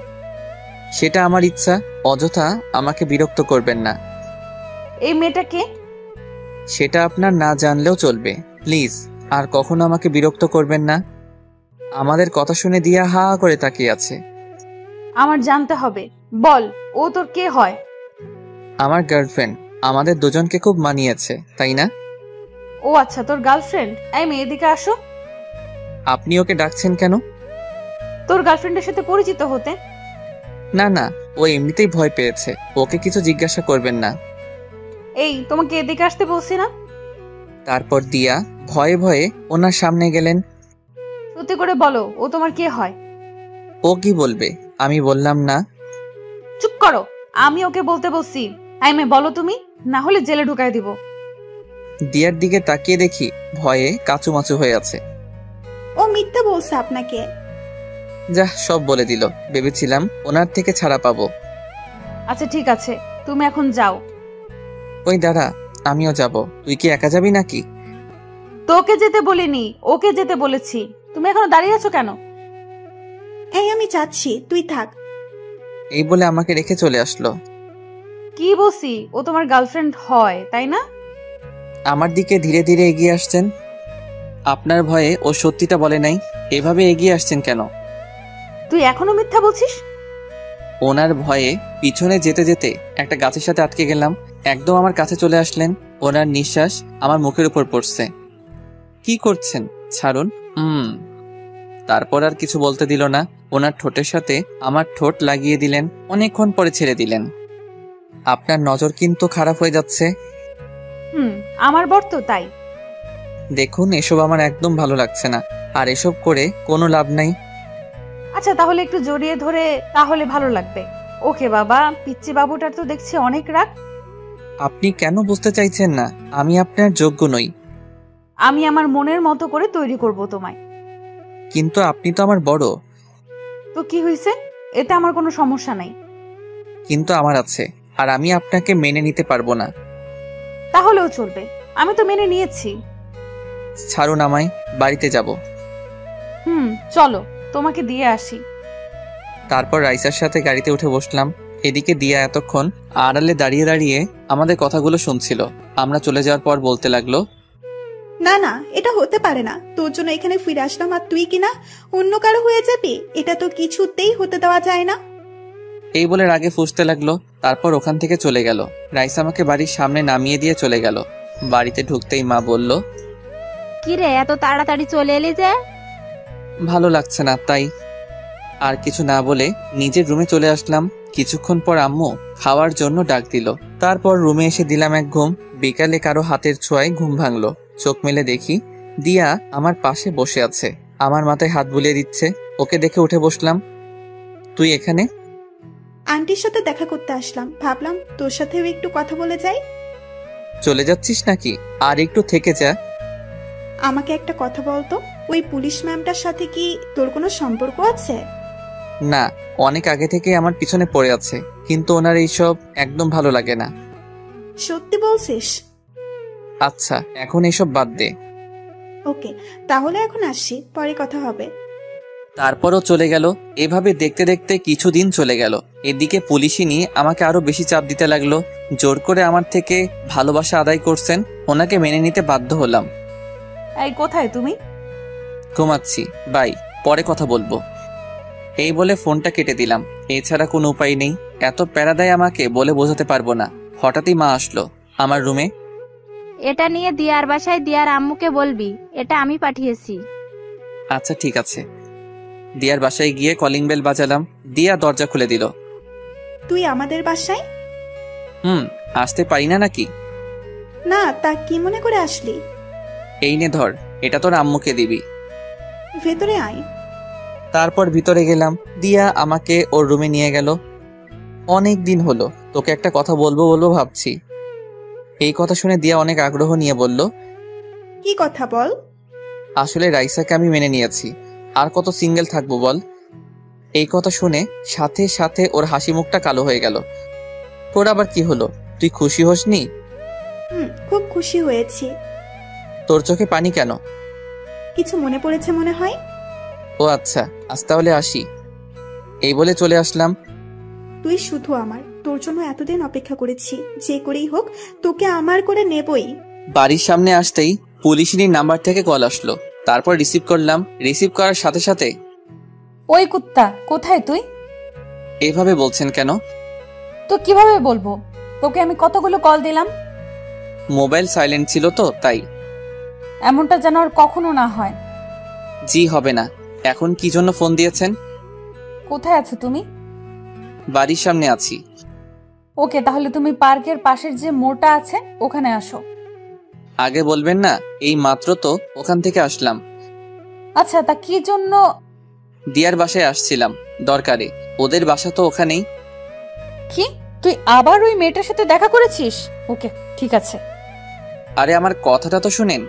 B: সেটা আমার ইচ্ছা, অযথা আমাকে বিরক্ত করবেন না।
A: এই মেয়েটাকে?
B: সেটা আপনার না জানলেও চলবে। প্লিজ আর কখনো আমাকে বিরক্ত করবেন না। আমাদের কথা শুনে দিয়া হা করে তাকিয়ে আছে।
A: আমার জানতে হবে, বল ও তোর কে হয়?
B: আমার গার্লফ্রেন্ড। আমাদের দুজনকে খুব মানিয়েছে, তাই না?
A: ও আচ্ছা, তোর গার্লফ্রেন্ড। এই মেয়ে, এদিকে আসো।
B: আপনি ওকে ডাকছেন কেন?
A: তোর গার্লফ্রেন্ডের সাথে পরিচিত হতে।
B: না না, ও এমনিতেই ভয় পেয়েছে, ওকে কিছু জিজ্ঞাসা করবেন না।
A: এই, তোমাকে এদিকে আসতে বলছি না?
B: তারপর দিয়া ভয়ে ভয়ে ওনার সামনে গেলেন।
A: সত্যি করে বলো, ও তোমার কে হয়?
B: ও কি বলবে? আমি বললাম না।
A: চুপ করো, আমি ওকে বলতে বলছি। এই মেয়ে, বলো তুমি, না হলে জেলে ঢুকাই দিব।
B: দিয়ার দিকে তাকিয়ে দেখি ভয়ে কাচুমাচু হয়ে আছে।
N: ও মিথ্যা বলছে আপনাকে।
B: যা, সব বলে দিল। ভেবেছিলাম ওনার থেকে ছাড়া পাবো।
A: আচ্ছা ঠিক আছে, তুমি এখন যাও।
B: ওই দাঁড়া, আমিও যাব। তুই কি একা যাবি নাকি?
A: তোকে যেতে বলিনি, ওকে যেতে বলেছি। তুমি এখনো দাঁড়িয়ে আছো কেন?
N: এই আমি যাচ্ছি, তুই থাক।
B: এই বলে আমাকে রেখে চলে আসলো।
A: কি বলছি, ও তোমার গার্লফ্রেন্ড হয়, তাই না?
B: আমার দিকে ধীরে ধীরে এগিয়ে আসছেন। আপনার ভয়ে ও সত্যিটা বলে নাই, এভাবে এগিয়ে আসছেন কেন?
A: তুই এখনো মিথ্যা বলছিস?
B: ওনার ভয়ে পিছনে যেতে যেতে একটা গাছের সাথে আটকে গেলাম। একদম আমার কাছে চলে আসলেন। ওনার নিঃশ্বাস আমার মুখের উপর পড়ছে। কি করছেন? ছাড়ুন। তারপর আর কিছু বলতে দিল না। ওনার ঠোঁটের সাথে আমার ঠোঁট লাগিয়ে দিলেন। অনেকক্ষণ পরে ছেড়ে দিলেন। আপনার নজর কিন্তু খারাপ হয়ে যাচ্ছে।
A: আমার বর তো তাই।
B: দেখুন, এসব আমার একদম ভালো লাগছে না, আর এসব করে কোনো লাভ নাই।
A: আচ্ছা তাহলে একটু জড়িয়ে ধরে, তাহলে ভালো লাগবে। ওকে বাবা, পিচ্চি বাবুটার তো দেখছি অনেক রাগ।
B: আপনি কেন বুঝতে চাইছেন না? আমি আপনার যোগ্য নই।
A: আমি আমার মনের মতো করে তৈরি করব তোমায়।
B: কিন্তু আপনি তো আমার বড়।
A: তো কি হয়েছে? এতে আমার কোনো সমস্যা নাই।
B: কিন্তু আমার আছে, আর আমি আপনাকে মেনে নিতে পারবো না।
A: তাহলেও চলবে, আমি তো মেনে নিয়েছি।
B: ছাড়ুন আমায়, বাড়িতে যাব।
A: চলো, তোমাকে দিয়ে আসি।
B: তারপর রাইসার সাথে গাড়িতে উঠে বসলাম। এদিকে দিয়া এতক্ষণ আড়ালে দাঁড়িয়ে দাঁড়িয়ে আমাদের কথাগুলো শুনছিল। আমরা চলে যাওয়ার পর বলতে লাগলো,
N: না না, এটা হতে পারে না। তোর জন্য এখানে ফিরে আসলাম, আর তুই কিনা অন্য কারো হয়ে যাবি? এটা তো কিছুতেই হতে দেওয়া যায় না।
B: এই বলে রাগে ফুঁসতে লাগলো। তারপর ওখান থেকে চলে গেল। রাইসা আমাকে বাড়ির সামনে নামিয়ে দিয়ে চলে গেল। বাড়িতে ঢুকতেই মা বলল,
E: কি রে, এত তাড়াতাড়ি চলে এলি যে?
B: ভালো লাগছে না তাই। আর কিছু না বলে নিজের রুমে চলে আসলাম। কিছুক্ষণ পর আম্মু খাওয়ার জন্য ডাক দিল। তারপর রুমে এসে দিলাম এক ঘুম। বিকালে কারো হাতের ছোঁয়ায় ঘুম ভাঙলো। চোখ মেলে দেখি দিয়া আমার পাশে বসে আছে, আমার মাথায় হাত বুলিয়ে দিচ্ছে। ওকে দেখে উঠে বসলাম। তুই এখানে?
N: আন্টির সাথে দেখা করতে আসলাম, ভাবলাম তোর সাথেও একটু কথা বলে যাই।
B: চলে যাচ্ছিস নাকি? আর একটু থেকে যা।
N: আমাকে একটা কথা বলতো, ওই পুলিশ ম্যামটার সাথে কি তোর কোনো সম্পর্ক আছে?
B: না, অনেক আগে থেকে আমার পিছনে পড়ে আছে, কিন্তু ওনার এইসব একদম ভালো লাগে না।
N: সত্যি বলছিস?
B: আচ্ছা, এখন এসব বাদ দে।
N: ওকে, তাহলে এখন আসছি, পরে কথা হবে।
B: তারপরও চলে গেল। এভাবে দেখতে দেখতে কিছুদিন চলে গেল। এদিকে পুলিশই নিয়ে আমাকে আরো বেশি চাপ দিতে লাগলো। জোর করে আমার থেকে ভালোবাসা আদায় করছেন। ওনাকে মেনে নিতে বাধ্য হলাম।
A: এই কোথায় তুমি?
B: ঘুমাচ্ছি, বাই, পরে কথা বলবো। এই বলে ফোনটা কেটে দিলাম। এছাড়া কোনো উপায় নেই। এত প্যারা দেয় আমাকে বলে বোঝাতে পারবো না। হঠাৎই মা আসলো আমার রুমে।
E: এটা নিয়ে দিয়ার বাসায় দিয়ার আম্মুকে বলবি, এটা আমি পাঠিয়েছি।
B: আচ্ছা ঠিক আছে। দিয়ার বাসায় গিয়ে কলিং বেল বাজালাম। দিয়া দরজা খুলে দিল।
N: তুই আমাদের বাসায়?
B: আসতে পারি না নাকি?
N: না, তা কি মনে করে আসলি?
B: এই নে ধর, এটা তোর আম্মুকে দিবি।
N: ভেতরে আয়।
B: তারপর ভিতরে গেলাম। দিয়া আমাকে ওর রুমে নিয়ে গেল। অনেক দিন হলো তোকে একটা কথা বলবো বলবো ভাবছি। এই কথা শুনে দিয়া অনেক আগ্রহ নিয়ে বলল,
N: কি কথা বল?
B: আসলে রাইসাকে আমি মেনে নিয়েছি। আর কত সিঙ্গেল থাকবো বল। এই কথা শুনে সাথে সাথে ওর হাসি মুখটা কালো হয়ে গেল। তোর আবার কি হলো? তুই খুশি হসনি?
N: খুব খুশি হয়েছি।
B: তোর চোখে পানি কেন?
N: কিছু মনে পড়েছে মনে হয়।
B: ও আচ্ছা, আজ তাহলে আসি। এই বলে চলে আসলাম।
N: তুই শুধু আমার, তোর জন্য এতদিন অপেক্ষা করেছি। যে করেই হোক তোকে আমার করে নেবই।
B: বাড়ির সামনে আসতেই পুলিশিনীর নাম্বার থেকে কল আসলো। তারপর রিসিভ করলাম। রিসিভ করার সাথে সাথে,
A: ওই কুত্তা, কোথায় তুই?
B: এভাবে বলছেন কেন?
A: তো কিভাবে বলবো? তোকে আমি কতগুলো কল দিলাম।
B: মোবাইল সাইলেন্ট ছিল তো তাই।
A: এমনটা যেন আর কখনো না হয়।
B: জি হবে না। এখন কি জন্য ফোন দিয়েছেন?
A: কোথায় আছো তুমি?
B: বাড়ির সামনে আছি।
A: ওকে, তাহলে তুমি পার্কের পাশের যে মোড়টা আছে ওখানে আসো।
B: আগে বলবেন না? এই মাত্র তো ওখান থেকে আসলাম।
A: আচ্ছা, তা কি জন্য?
B: দিয়ার বাসায় আসছিলাম দরকারে। ওদের বাসা তো ওখানেই।
A: কি, তুই আবার ওই মেয়েটার সাথে দেখা করেছিস? ওকে, ঠিক আছে।
B: আরে আমার কথাটা তো শুনেন।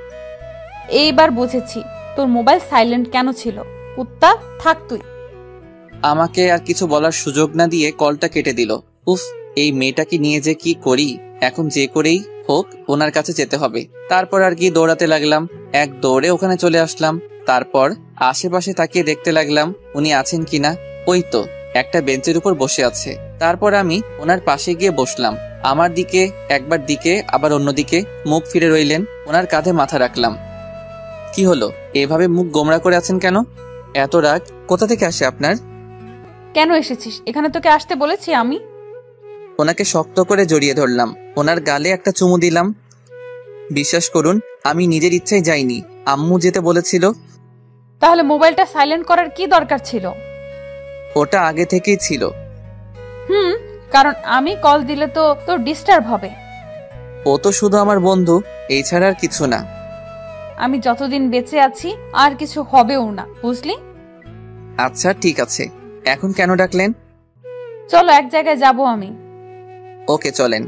A: এইবার বুঝেছি তোর মোবাইল সাইলেন্ট কেন ছিল। কুত্তা, থাক তুই।
B: আমাকে আর কিছু বলার সুযোগ না দিয়ে কলটা কেটে দিল। উফ, এই মেয়েটাকে নিয়ে যে কি করি। এখন যে করেই হোক ওনার কাছে যেতে হবে। তারপর আর কি দৌড়াতে লাগলাম। এক দৌড়ে ওখানে চলে আসলাম। তারপর আশেপাশে তাকিয়ে দেখতে লাগলাম উনি আছেন কিনা। ওই তো একটা বেঞ্চের উপর বসে আছে। তারপর আমি ওনার পাশে গিয়ে বসলাম। আমার দিকে একবার দিকে আবার অন্যদিকে মুখ ফিরে রইলেন। ওনার কাঁধে মাথা রাখলাম। কি হলো, এভাবে মুখ গোমড়া করে আছেন কেন? এত রাগ কোথা থেকে আসে আপনার?
A: কেন এসেছিস? এখানে তোকে আসতে বলেছি আমি?
B: ওনাকে শক্ত করে জড়িয়ে ধরলাম। ওনার গালে একটা চুমু দিলাম। বিশ্বাস করুন, আমি নিজের ইচ্ছায় যাইনি, আম্মু যেতে বলেছিল।
A: তাহলে মোবাইলটা সাইলেন্ট করার কি দরকার ছিল?
B: ওটা আগে থেকেই ছিল।
A: কারণ আমি কল দিলে তো তোর ডিস্টার্ব হবে।
B: ও তো শুধু আমার বন্ধু, এই ছাড়া আর কিছু না।
A: আমি যতদিন বেঁচে আছি আর কিছু হবেও না, বুঝলি?
B: আচ্ছা ঠিক আছে, এখন কেন ডাকলেন?
A: চলো, এক জায়গায় যাব আমি।
B: ওকে চলেন।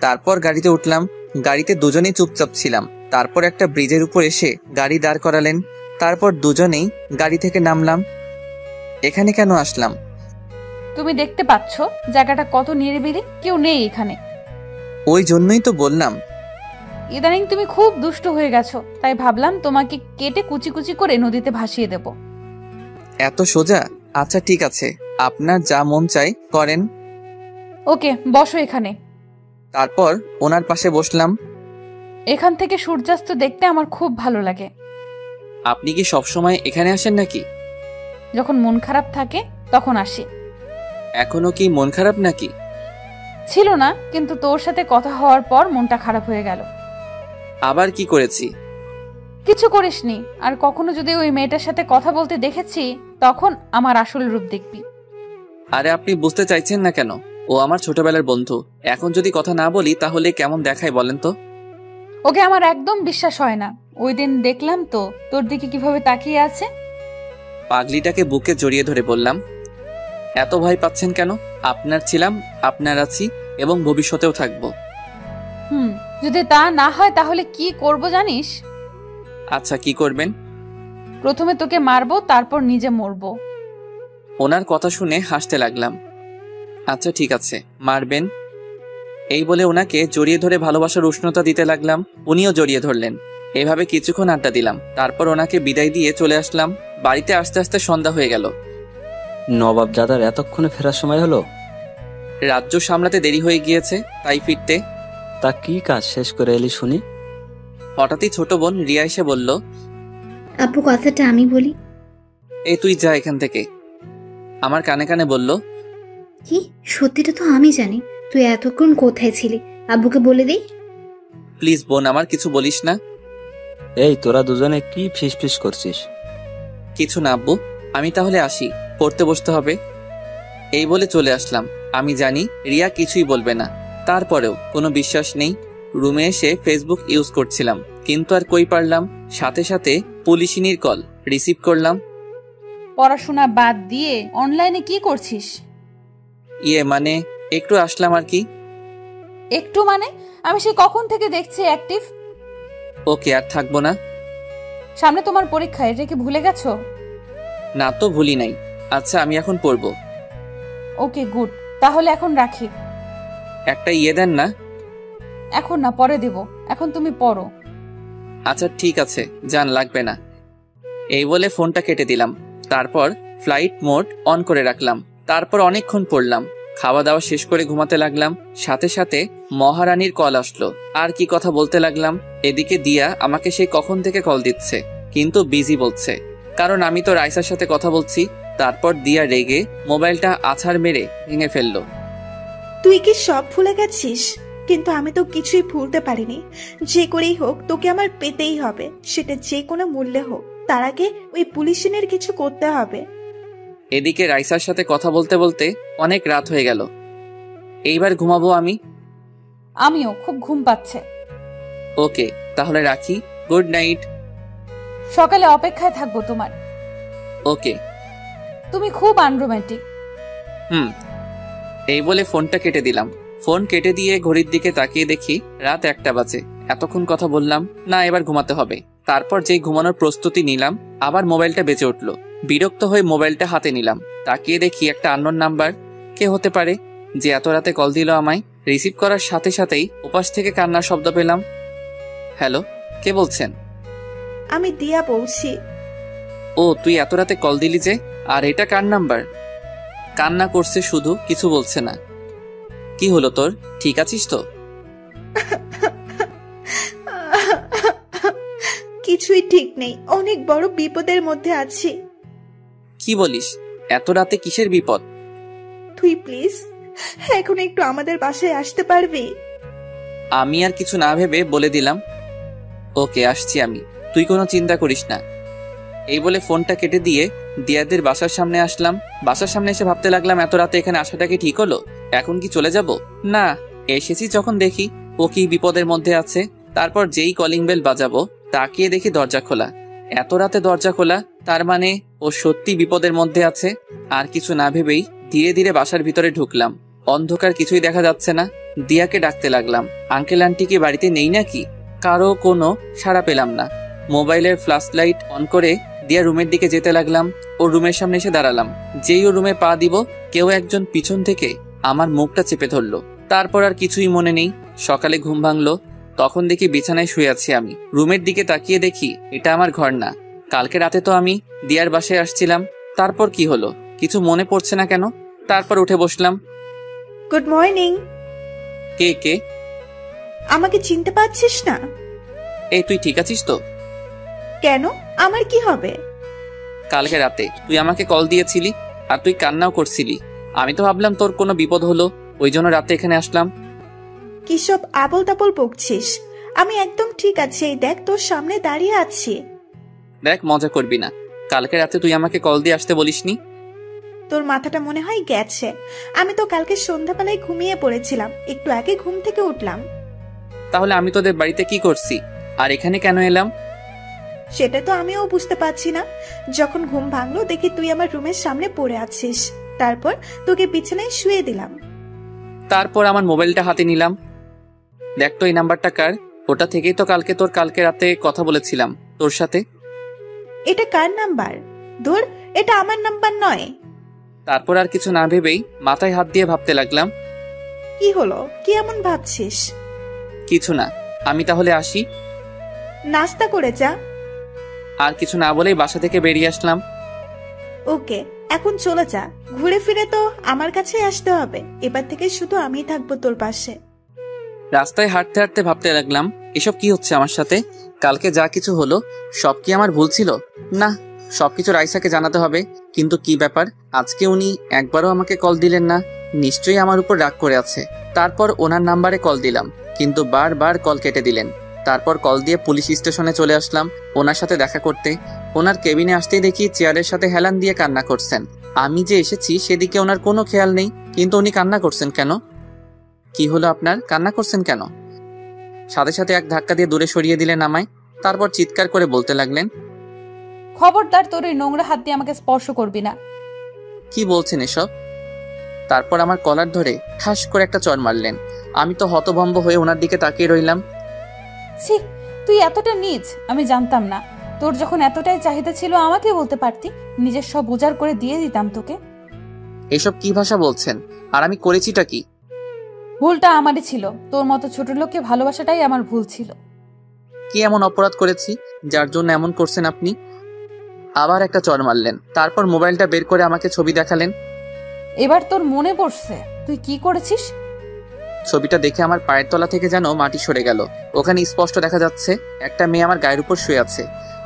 B: তারপর গাড়িতে উঠলাম। গাড়িতে দুজনেই চুপচাপ ছিলাম। তারপর একটা ব্রিজের উপর এসে গাড়ি দাঁড় করালেন। তারপর দুজনেই গাড়ি থেকে নামলাম। এখানে কেন আসলাম?
A: তুমি দেখতে পাচ্ছ জায়গাটা কত নিরিবিলি, কেউ নেই এখানে।
B: ওই জন্যই তো বললাম।
A: ইদানিং তুমি খুব দুষ্ট হয়ে গেছো, তাই ভাবলাম তোমাকে কেটে কুচি কুচি করে নদীতে ভাসিয়ে দেব।
B: এত সোজা? আচ্ছা ঠিক আছে, আপনার যা মন চাই করেন।
A: ওকে, বসো এখানে।
B: তারপর ওনার পাশে বসলাম।
A: এখান থেকে সূর্যাস্ত দেখতে আমার খুব ভালো লাগে।
B: আপনি কি সবসময় এখানে আসেন নাকি?
A: যখন মন খারাপ থাকে তখন আসি।
B: এখনো কি মন খারাপ নাকি?
A: ছিল না, কিন্তু তোর সাথে কথা হওয়ার পর মনটা খারাপ হয়ে গেল।
B: আবার কি করেছি?
A: কিছু করিসনি। আর কখনো যদি ওই মেয়েটার সাথে কথা বলতে দেখেছি তখন আমার আসল রূপ দেখবি।
B: আরে আপনি বুঝতে চাইছেন না কেন? ও আমার ছোটবেলার বন্ধু। এখন যদি কথা না বলি তাহলে কেমন দেখায় বলেন তো?
A: ওকে আমার একদম বিশ্বাস হয় না। ওই দিন দেখলাম তো তোর দিকে কিভাবে তাকিয়ে আছে।
B: পাগলিটাকে বুকে জড়িয়ে ধরে বললাম, এত ভয় পাচ্ছেন কেন? আপনার ছিলাম, আপনার আছি এবং ভবিষ্যতেও থাকবো।
A: যদি তা না হয় তাহলে কি করব জানিস?
B: আচ্ছা কি করবেন?
A: প্রথমে তোকে মারবো, তারপর নিজে মরবো।
B: ওনার কথা শুনে হাসতে লাগলাম। আচ্ছা ঠিক আছে, মারবেন। এই বলে ওনাকে জড়িয়ে ধরে ভালোবাসার উষ্ণতা দিতে লাগলাম। উনিও জড়িয়ে ধরলেন। এভাবে কিছুক্ষণ আড্ডা দিলাম। তারপর ওনাকে বিদায় দিয়ে চলে আসলাম। বাড়িতে আস্তে আস্তে সন্ধ্যা হয়ে গেল।
C: নবাব দাদার এতক্ষণে ফেরার সময় হলো?
B: রাজ্য সামলাতে দেরি হয়ে গিয়েছে, তাই ফিরতে।
C: তা কি কাজ শেষ করে এলি শুনি?
B: হঠাৎই ছোট বোন রিয়া এসে বলল,
F: আপু কথাটা আমি বলি।
B: এই তুই যা এখান থেকে। আমার কানে কানে বলল,
F: কি? সত্যিটা তো আমি জানি। তুই এতক্ষণ কোথায় ছিলি? আব্বুকে বলে দেই।
B: প্লিজ বোন, আমার কিছু বলিস না।
C: এই তোরা দুজনে কি ফিস ফিস করছিস?
B: কিছু না আব্বু, আমি তাহলে আসি, পড়তে বসতে হবে। এই বলে চলে আসলাম। আমি জানি রিয়া কিছুই বলবে না, তারপরেও কোনো বিশ্বাস নেই। রুমে এসে ফেসবুক ইউজ করছিলাম, কিন্তু আর কই পারলাম। সাথে সাথে পুলিশিনীর কল রিসিভ করলাম।
A: পড়াশোনা বাদ দিয়ে অনলাইনে কি করছিস?
B: মানে একটু আসলাম আর কি।
A: একটু মানে? আমি সে কখন থেকে দেখছি অ্যাক্টিভ।
B: ওকে, আর থাকবো না।
A: সামনে তোমার পরীক্ষা, এটা কি ভুলে গেছো?
B: না তো ভুলি নাই। আচ্ছা আমি এখন পড়বো।
A: ওকে গুড, তাহলে এখন রাখি।
B: একটা দেন না।
A: এখন না, পরে দেব। এখন তুমি পড়ো।
B: আচ্ছা ঠিক আছে, জান লাগবে না। এই বলে ফোনটা কেটে দিলাম। তারপর ফ্লাইট মোড অন করে রাখলাম। তারপর অনেকক্ষণ পড়লাম। খাওয়া দাওয়া শেষ করে ঘুমাতে লাগলাম। সাথে সাথে মহারানীর কল আসলো। আর কি কথা বলতে লাগলাম। এদিকে দিয়া আমাকে সেই কখন থেকে কল দিচ্ছে, কিন্তু বিজি বলছে, কারণ আমি তো রাইসার সাথে কথা বলছি। তারপর দিয়া রেগে মোবাইলটা আছাড় মেরে ভেঙে ফেললো।
N: তুই কি সব ভুলে গেছিস? কিন্তু আমি তো কিছুই ভুলতে পারিনি। যে করেই হোক তোকে আমার পেতেই হবে, সেটা যে কোনো মূল্যে হোক। তার আগে ওই পুলিশের কিছু করতে হবে।
B: এদিকে রাইসার সাথে কথা বলতে বলতে অনেক রাত হয়ে গেল। এইবার ঘুমাবো আমি।
A: আমিও, খুব ঘুম পাচ্ছে।
B: ওকে, তাহলে রাখি। Good night.
A: সকালে অপেক্ষায় থাকবো তোমার।
B: ওকে।
A: তুমি খুব আনরোম্যান্টিক।
B: এই বলে ফোনটা কেটে দিলাম। ফোন কেটে দিয়ে ঘড়ির দিকে তাকিয়ে দেখি রাত 1টা বাজে। এতক্ষণ কথা বললাম না, এবার ঘুমাতে হবে। তারপর যেই ঘুমানোর প্রস্তুতি নিলাম, আবার মোবাইলটা বেজে উঠলো। বিরক্ত হয়ে মোবাইলটা হাতে নিলাম। তাকিয়ে দেখি একটা আননোন নাম্বার। কে হতে পারে যে এত রাতে কল দিল আমায়? রিসিভ করার সাথে সাথেই ওপাশ থেকে কান্নার শব্দ পেলাম। হ্যালো, কে বলছেন?
N: আমি দিয়া বলছি।
B: ও, তুই এত রাতে কল দিলি যে? আর এটা কার নাম্বার? কান্না করছে শুধু, কিছু বলছে না। কি হলো তোর? ঠিক আছিস তো?
N: কিছুই ঠিক নেই, অনেক বড় বিপদের মধ্যে আছি।
B: কি বলিস? এত রাতে কিসের বিপদ?
N: তুই প্লিজ এখন একটু আমাদের বাসায় আসতে পারবি?
B: আমি আর কিছু না ভেবে বলে দিলাম, ওকে আসছি আমি, তুই কোনো চিন্তা করিস না। এই বলে ফোনটা কেটে দিয়ে দিয়াদের বাসার সামনে আসলাম। বাসার সামনে এসে ভাবতে লাগলাম, এত রাতে এখানে আসাটা কি ঠিক হলো? এখন কি চলে যাব? না, এসেছি যখন দেখি ও কি বিপদের মধ্যে আছে। তারপর যেই কলিং বেল বাজাবো, তাকিয়ে দেখি দরজা খোলা। এত রাতে দরজা খোলা, তার মানে ও সত্যি বিপদের মধ্যে আছে। আর কিছু না ভেবেই ধীরে ধীরে বাসার ভিতরে ঢুকলাম। অন্ধকার, কিছুই দেখা যাচ্ছে না। দিয়াকে ডাকতে লাগলাম, আঙ্কেল আন্টি কি বাড়িতে নেই নাকি? কারো কোনো সাড়া পেলাম না। মোবাইলের ফ্ল্যাশ লাইট অন করে দিয়া রুমের দিকে যেতে লাগলাম। ওর রুমের সামনে এসে দাঁড়ালাম। যেই ও রুমে পা দিব, কেউ একজন পিছন থেকে আমার মুখটা চেপে ধরলো। তারপর আর কিছুই মনে নেই। সকালে ঘুম ভাঙলো, তখন দেখি বিছানায় শুয়ে আছি আমি। রুমের দিকে তাকিয়ে দেখি এটা আমার ঘর না। কালকে রাতে তো আমি দিয়ার বাসায় আসছিলাম। তারপর কি হলো কিছু মনে পড়ছে না কেন। তারপর উঠে বসলাম।
N: Good morning.
B: কে কে?
N: আমাকে চিনতে পারছিস না?
B: এই, তুই ঠিক আছিস তো?
N: কেন, আমার কি হবে?
B: কালকে রাতে তুই আমাকে কল দিয়েছিলি, আর তুই কান্নাও করছিলি। আমি তো ভাবলাম তোর কোনো বিপদ হলো, ওই জন্য রাতে এখানে আসলাম।
N: কি সব আবল তাবল বকছিস? আমি একদম ঠিক আছি, এই দেখ তোর সামনে দাঁড়িয়ে আছি।
B: দেখ, মজা করবি না। কালকে রাতে তুই আমাকে কল দিয়ে আসতে বলিসনি।
N: তোর মাথাটা মনে হয় গেছে। আমি তো কালকে সন্ধ্যাবেলায় ঘুমিয়ে পড়েছিলাম, একটু আগে ঘুম থেকে উঠলাম।
B: তাহলে আমি তোদের বাড়িতে কি করছি, আর এখানে কেন এলাম?
N: সেটা তো আমিও বুঝতে পারছি না। যখন ঘুম ভাঙলো দেখি তুই আমার রুমের সামনে পড়ে আছিস, তারপর তোকে বিছানায় শুয়ে দিলাম।
B: তারপর আমার মোবাইলটা হাতে নিলাম। দেখ তো এই নাম্বারটা কার? ওটা থেকেই তো কালকে রাতে কথা বলেছিলাম তোর সাথে।
N: এটা কার নাম্বার? ধুর, এটা আমার নাম্বার নয়।
B: তারপর আর কিছু না ভেবেই মাথায় হাত দিয়ে ভাবতে লাগলাম।
N: কি হলো, কি এমন ভাবছিস?
B: কিছু না, আমি তাহলে আসি।
N: নাস্তা করে যা।
B: আর কিছু না বলেই বাসা থেকে বেরিয়ে আসলাম।
N: ওকে, এখন চলে যা। ঘুরে ফিরে তো আমার কাছে আসতে হবে। এবার থেকে শুধু আমিই থাকবো তোর পাশে।
B: রাস্তায় হাঁটতে হাঁটতে ভাবতে লাগলাম, এসব কি হচ্ছে আমার সাথে? কালকে যা কিছু হলো সব কি আমার ভুল ছিল? না, সবকিছু রাইসাকে জানাতে হবে। কিন্তু কি ব্যাপার, আজকে উনি একবারও আমাকে কল দিলেন না। নিশ্চয়ই আমার উপর রাগ করে আছে। তারপর ওনার নাম্বারে কল দিলাম, কিন্তু বারবার কল কেটে দিলেন। তারপর কল দিয়ে পুলিশ স্টেশনে চলে আসলাম ওনার সাথে দেখা করতে। ওনার কেবিনে আসতেই দেখি চেয়ারের সাথে হেলান দিয়ে কান্না করছেন। আমি যে এসেছি সেদিকে ওনার কোনো খেয়াল নেই, কিন্তু উনি কান্না করছেন কেন? কি হলো আপনার, কান্না করছেন কেন? সাথে সাথে এক ধাক্কা দিয়ে দূরে সরিয়ে দিলেন আমায়। তারপর চিৎকার করে বলতে লাগলেন,
A: খবরদার তোর এই নোংরা হাত দিয়ে আমাকে স্পর্শ করবি না।
B: কি বলছেন এসব? তারপর আমার কলার ধরে ঠাস করে একটা চড় মারলেন। আমি তো হতভম্ব হয়ে ওনার দিকে তাকিয়ে রইলাম।
A: ছি, তুই এতটা নীচ, আমি জানতাম না। তোর যখন এতটাই চাহিদা ছিল আমাকে বলতে পারতি, নিজের সব উজাড় করে দিয়ে দিতাম তোকে।
B: এসব কি ভাষা বলছেন? আর আমি করেছিটা কি?
A: ভুলটা আমারই ছিল, তোর মতো ছোট লোককে ভালোবাসাটাই আমার ভুল ছিল।
B: কি এমন অপরাধ করেছি যার জন্য এমন করছেন আপনি? আবার একটা চড় মারলেন। তারপর মোবাইলটা বের করে আমাকে ছবি দেখালেন।
A: এবার তোর মনে পড়ছে তুই কি করেছিস?
B: ছবিটা দেখে আমার পায়ের তলা থেকে যেন মাটি সরে গেল। ওখানে স্পষ্ট দেখা যাচ্ছে একটা মেয়ে আমার গায়ের উপর শুয়ে আছে।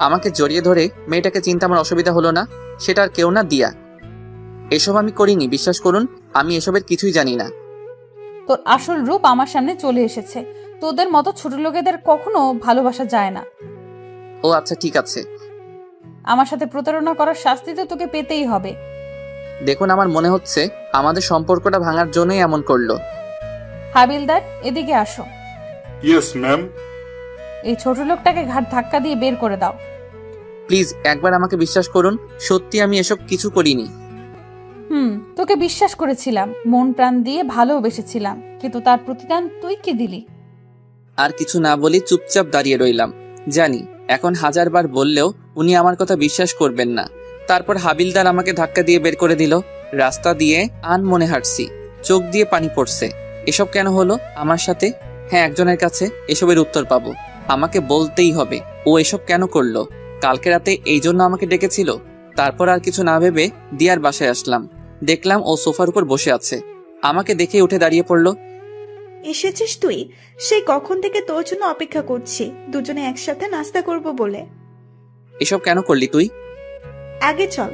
B: আমাকে জড়িয়ে ধরে মেয়েটাকে চিনতে আমার অসুবিধা হলো না। সেটা আর কেউ না, দিয়া। এসব আমি করিনি, বিশ্বাস করুন। আমি এসবের কিছুই জানি না।
A: তোর আসল রূপ আমার সামনে চলে এসেছে। তোদের মতো ছোট লোকেদের কখনো ভালোবাসা যায় না।
B: ও আচ্ছা ঠিক আছে।
A: আমার সাথে প্রতারণা করার শাস্তি তো তোকে পেতেই হবে।
B: দেখুন, আমার মনে হচ্ছে আমাদের সম্পর্কটা ভাঙার জন্যই এমন করলো।
A: হাবিলদার, এদিকে আসো।
K: Yes ma'am.
A: এই ছোট লোকটাকে ঘাট ধাক্কা দিয়ে বের করে দাও।
B: প্লিজ একবার আমাকে বিশ্বাস করুন, সত্যি আমি এসব কিছু করিনি।
A: তোকে বিশ্বাস করেছিলাম, মন প্রাণ দিয়ে ভালোবেসেছিলাম, কিন্তু তার প্রতিদান তুই কি দিলি?
B: আর কিছু না বলি চুপচাপ দাঁড়িয়ে রইলাম। জানি এখন 1000 বার বললেও উনি আমার কথা বিশ্বাস করবেন না। তারপর হাবিলদার আমাকে ধাক্কা দিয়ে বের করে দিল। রাস্তা দিয়ে আনমনে হাঁটছি, চোখ দিয়ে পানি পড়ছে। এসব কেন হলো আমার সাথে? হ্যাঁ, একজনের কাছে এসবের উত্তর পাবো। আমাকে বলতেই হবে ও এসব কেন করলো। কালকে রাতে এই জন্য আমাকে ডেকেছিল। তারপর আর কিছু না ভেবে দিয়ার বাসায় আসলাম। দেখলাম ও সোফার উপর বসে আছে। আমাকে দেখে উঠে দাঁড়িয়ে পড়লো।
N: এসেছিস তুই? সেই কখন থেকে তোর জন্য অপেক্ষা করছি, দুজনে একসাথে নাস্তা করব বলে।
B: এসব কেন করলি তুই?
N: আগে চল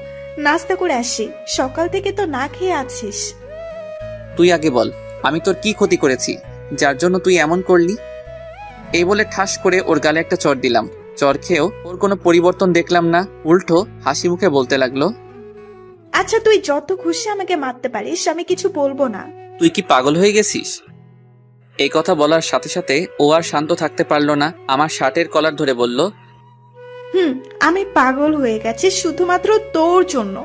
N: নাস্তা করে আসি, সকাল থেকে তো না খেয়ে আছিস।
B: তুই আগে বল, আমি তোর কি ক্ষতি করেছি যার জন্য তুই এমন করলি? এই বলে ঠাস করে ওর গালে একটা চড় দিলাম। চড় খেয়েও ওর কোনো পরিবর্তন দেখলাম না, উল্টো হাসি মুখে বলতে লাগলো,
N: আচ্ছা তুই যত খুশি আমাকে মারতে পারিস, আমি কিছু বলবো না।
B: তুই কি পাগল হয়ে গেছিস? এই কথা বলার সাথে সাথে ও আর শান্ত থাকতে পারলো না। আমার শার্টের কলার ধরে বলল,
N: আমি পাগল হয়ে গেছি শুধুমাত্র তোর জন্য।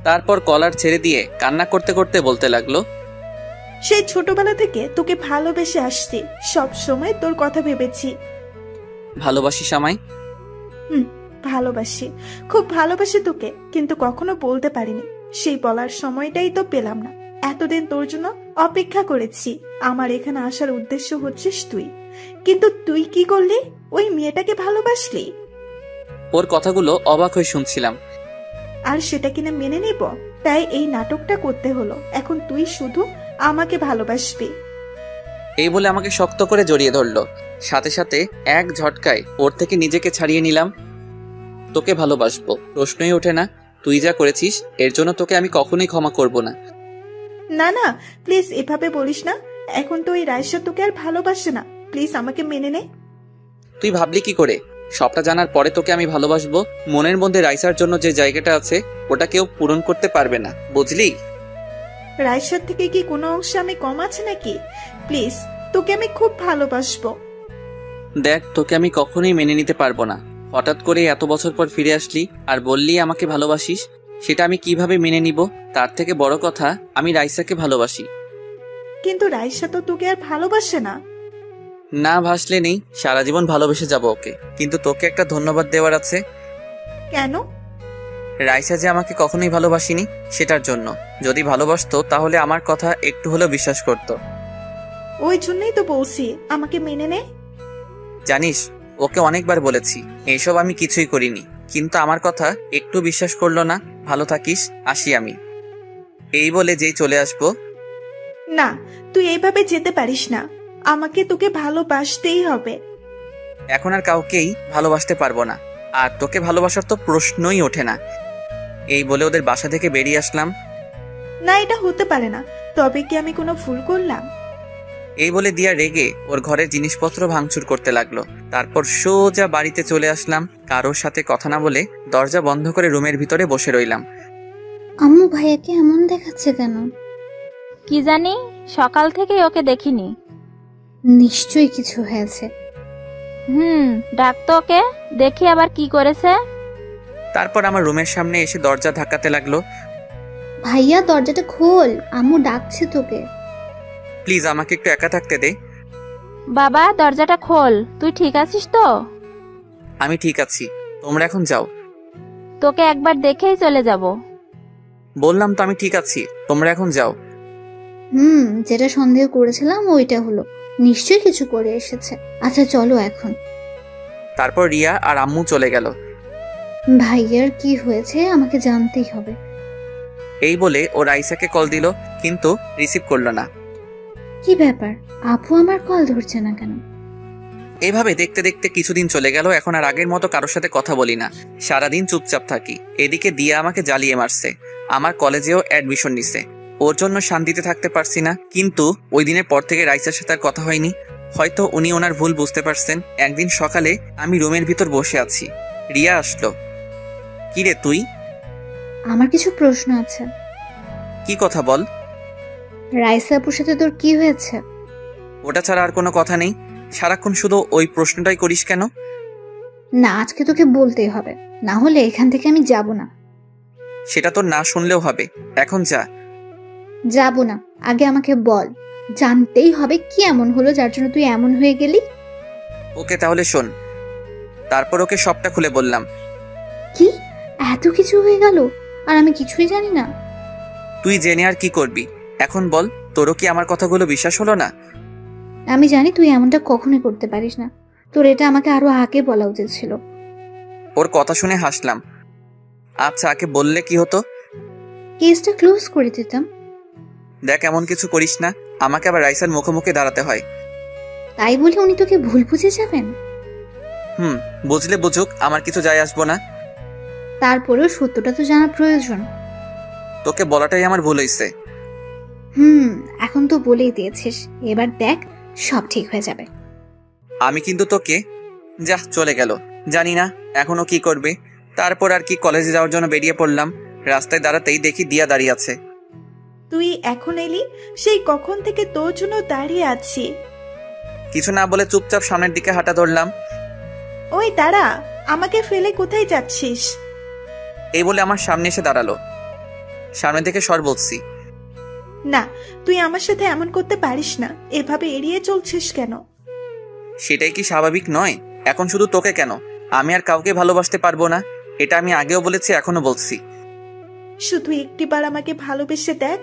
B: তারপর কলার ছেড়ে দিয়ে কান্না করতে করতে বলতে লাগলো,
N: সেই ছোটবেলা থেকে তোকে ভালোবেসে আসছি, সব সময় তোর কথা ভেবেছি।
B: ভালোবাসিস আমায়?
N: ভালোবাসি, খুব ভালোবাসি তোকে, কিন্তু কখনো বলতে পারিনি। সেই বলার সময়টাই তো পেলাম না। এতদিন তোর জন্য অপেক্ষা করেছি। আমার এখানে আসার উদ্দেশ্য হচ্ছিস তুই, কিন্তু তুই কি করলি? ওই মেয়েটাকে ভালোবাসলি।
B: ওর কথাগুলো অবাক হয়ে শুনছিলাম।
N: আর সেটা কিনা মেনে নিব? তাই এই নাটকটা করতে হলো। এখন তুই শুধু আমাকে ভালোবাসবি।
B: এই বলে আমাকে শক্ত করে জড়িয়ে ধরলো। সাথে সাথে এক ঝটকায় ওর থেকে নিজেকে ছাড়িয়ে নিলাম। তোকে ভালোবাসবো প্রশ্নই ওঠে না। তুই যা করেছিস এর জন্য তোকে আমি কখনোই ক্ষমা করব না।
N: না না, প্লিজ এভাবে বলিস না। এখন তো ওই রাইসা তোকে আর ভালোবাসে না। প্লিজ আমাকে মেনে নে।
B: তুই ভাবলি কি করে? সবটা জানার পরে তোকে আমি ভালোবাসবো? মনের মধ্যে রাইসার জন্য যে জায়গাটা আছে ওটা কেউ পূরণ করতে পারবে না, বুঝলি?
N: রাইসার থেকে কি কোনো অংশে আমি কম আছে নাকি? প্লিজ, তোকে আমি খুব ভালোবাসবো।
B: দেখ, তোকে আমি কখনোই মেনে নিতে পারবো না। হঠাৎ করে এত বছর পর ফিরে আসলি আর বললি আমাকে ভালোবাসিস, সেটা আমি কিভাবে মেনে নিব? তার থেকে বড় কথা, আমি রাইসাকে ভালোবাসি।
N: কিন্তু রাইসা তো তোকে আর ভালোবাসে না।
B: না ভাসলে নেই, সারা জীবন ভালোবেসে যাব ওকে। কিন্তু তোকে একটা ধন্যবাদ দেওয়ার আছে।
N: কেন?
B: রাইসা যে আমাকে কখনোই ভালোবাসিনি সেটার জন্য। যদি ভালোবাসতো তাহলে আমার কথা একটু হলেও বিশ্বাস করতো।
N: ওই জন্যই তো বলছি আমাকে মেনে নে।
B: জানিস, ওকে অনেকবার বলেছি এইসব আমি কিছুই করিনি, কিন্তু আমার কথা একটু বিশ্বাস করলো না। ভালো থাকিস, আসি আমি। এই বলে যেই চলে আসবো।
N: না, তুই এইভাবে যেতে পারিস না। আমাকে তোকে ভালোবাসতেই হবে।
B: এখন আর কাউকেই ভালোবাসতে পারবো না, আর তোকে ভালোবাসার তো প্রশ্নই ওঠে না। এই বলে ওদের বাসা থেকে বেরিয়ে আসলাম।
N: না, এটা হতে পারে না। তবে কি আমি কোনো ভুল করলাম?
B: এই বলে দিয়া রেগে ওর ঘরের জিনিসপত্র ভাঙচুর করতে লাগলো। তারপর সোজা বাড়িতে চলে আসলাম। কারোর সাথে কথা না বলে দরজা বন্ধ করে রুমের ভিতরে বসে রইলাম।
F: আম্মু ভাইয়াকে এমন দেখাচ্ছে কেন?
E: কি জানি, সকাল থেকে ওকে দেখিনি।
F: নিশ্চয়ই কিছু হয়েছে।
E: ডাকতো ওকে, দেখি আবার কি করেছে।
B: তারপর আমার রুমের সামনে এসে দরজা ধাক্কাতে লাগলো।
F: ভাইয়া দরজাটা খোল, আম্মু ডাকছে তোকে।
B: প্লিজ আমাকে একটু একা থাকতে দে।
E: বাবা দরজাটা খোল, তুই ঠিক আছিস তো?
B: আমি ঠিক আছি, তোমরা এখন যাও।
E: তোকে একবার দেখেই চলে যাব।
B: বললাম তো আমি ঠিক আছি, তোমরা এখন যাও।
F: যেটা সন্দেহ করেছিলাম ওইটা হলো, নিশ্চয়ই কিছু করে এসেছে। আচ্ছা চলো এখন।
B: তারপর রিয়া আর আম্মু চলে গেল।
F: ভাইয়ার কি হয়েছে আমাকে জানতেই হবে।
B: এই বলে ও রাইসাকে কল দিল, কিন্তু রিসিভ করলো না।
F: কি ব্যাপার, আপু আমার কল ধরছে না কেন?
B: এভাবে দেখতে দেখতে কিছুদিন চলে গেল। এখন আর আগের মতো কারোর সাথে কথা বলি না, সারাদিন চুপচাপ থাকি। এদিকে দিয়া আমাকে জ্বালিয়ে মারছে, আমার কলেজেও অ্যাডমিশন নিছে। ওর জন্য শান্তিতে থাকতে পারছি না। কিন্তু ওই দিনের পর থেকে রাইসার সাথে আর কথা হয়নি। হয়তো উনি ওনার ভুল বুঝতে পারছেন। একদিন সকালে আমি রুমের ভিতর বসে আছি, রিয়া আসলো। কি রে তুই?
F: আমার কিছু প্রশ্ন আছে।
B: কি কথা বল।
F: রাইসা আপুর সাথে তোর কি হয়েছে?
B: ওটা ছাড়া আর কোনো কথা নেই। সারাক্ষণ শুধু ওই প্রশ্নটাই করিস কেন?
F: না, আজকে তোকে বলতেই হবে, না হলে এখান থেকে আমি যাব না।
B: সেটা তোর না শুনলেও হবে, এখন যা।
F: যাব না, আগে আমাকে বল। জানতেই হবে কি এমন হলো যার জন্য তুই এমন হয়ে গেলি।
B: ওকে তাহলে শোন। তারপর ওকে সবটা খুলে বললাম।
F: কি এত কিছু হয়ে গেল আর আমি কিছুই জানি না?
B: তুই জেনে আর কি করবি? এখন বল, তোরও কি আমার কথাগুলো বিশ্বাস হলো না?
F: আমি জানি তুই এমনটা কখনোই করতে পারিস না, তোর এটা আমাকে আরো আগে বলা উচিত ছিল।
B: ওর কথা শুনে হাসলাম। আচ্ছা, আগে বললে কি হতো?
F: কেসটা ক্লোজ করে দিতাম।
B: দেখ, এমন কিছু করিস না, আমাকে আবার রাইসার মুখোমুখি দাঁড়াতে হয়।
F: তাই বলে উনি তোকে ভুল বুঝে যাবেন?
B: বুঝলে বুঝুক, আমার কিছু যায় আসবো না।
F: তারপরেও সত্যটা তো জানা প্রয়োজন।
B: তোকে বলাটাই আমার ভুল হয়েছে।
F: এখন তো বলেই দিয়েছিস, এবার দেখ সব ঠিক হয়ে যাবে।
B: আমি কিন্তু তোকে যা চলে গেল, জানি না এখনো কি করবে। তারপর আর কি, কলেজে যাওয়ার জন্য বেরিয়ে পড়লাম। রাস্তায় দাঁড়াতেই দেখি দিয়া দাঁড়িয়ে আছে।
N: তুই এখন এলি? সেই কখন থেকে তোর জন্য দাঁড়িয়ে আছি।
B: কিছু না বলে চুপচাপ সামনের দিকে হাঁটা ধরলাম।
N: ওই দাঁড়া, আমাকে ফেলে কোথায় যাচ্ছিস?
B: এই বলে আমার সামনে এসে দাঁড়ালো। সামনে থেকে সর বলছি।
N: না, তুই আমার সাথে এমন করতে পারিস না। এভাবে এড়িয়ে চলছিস কেন?
B: সেটাই কি স্বাভাবিক নয়? এখন শুধু তোকে কেন, আমি আর কাউকে ভালোবাসতে পারবো না। এটা আমি আগেও বলেছি, এখনো বলছি।
N: শুধু একটিবার আমাকে ভালোবেসে দেখ।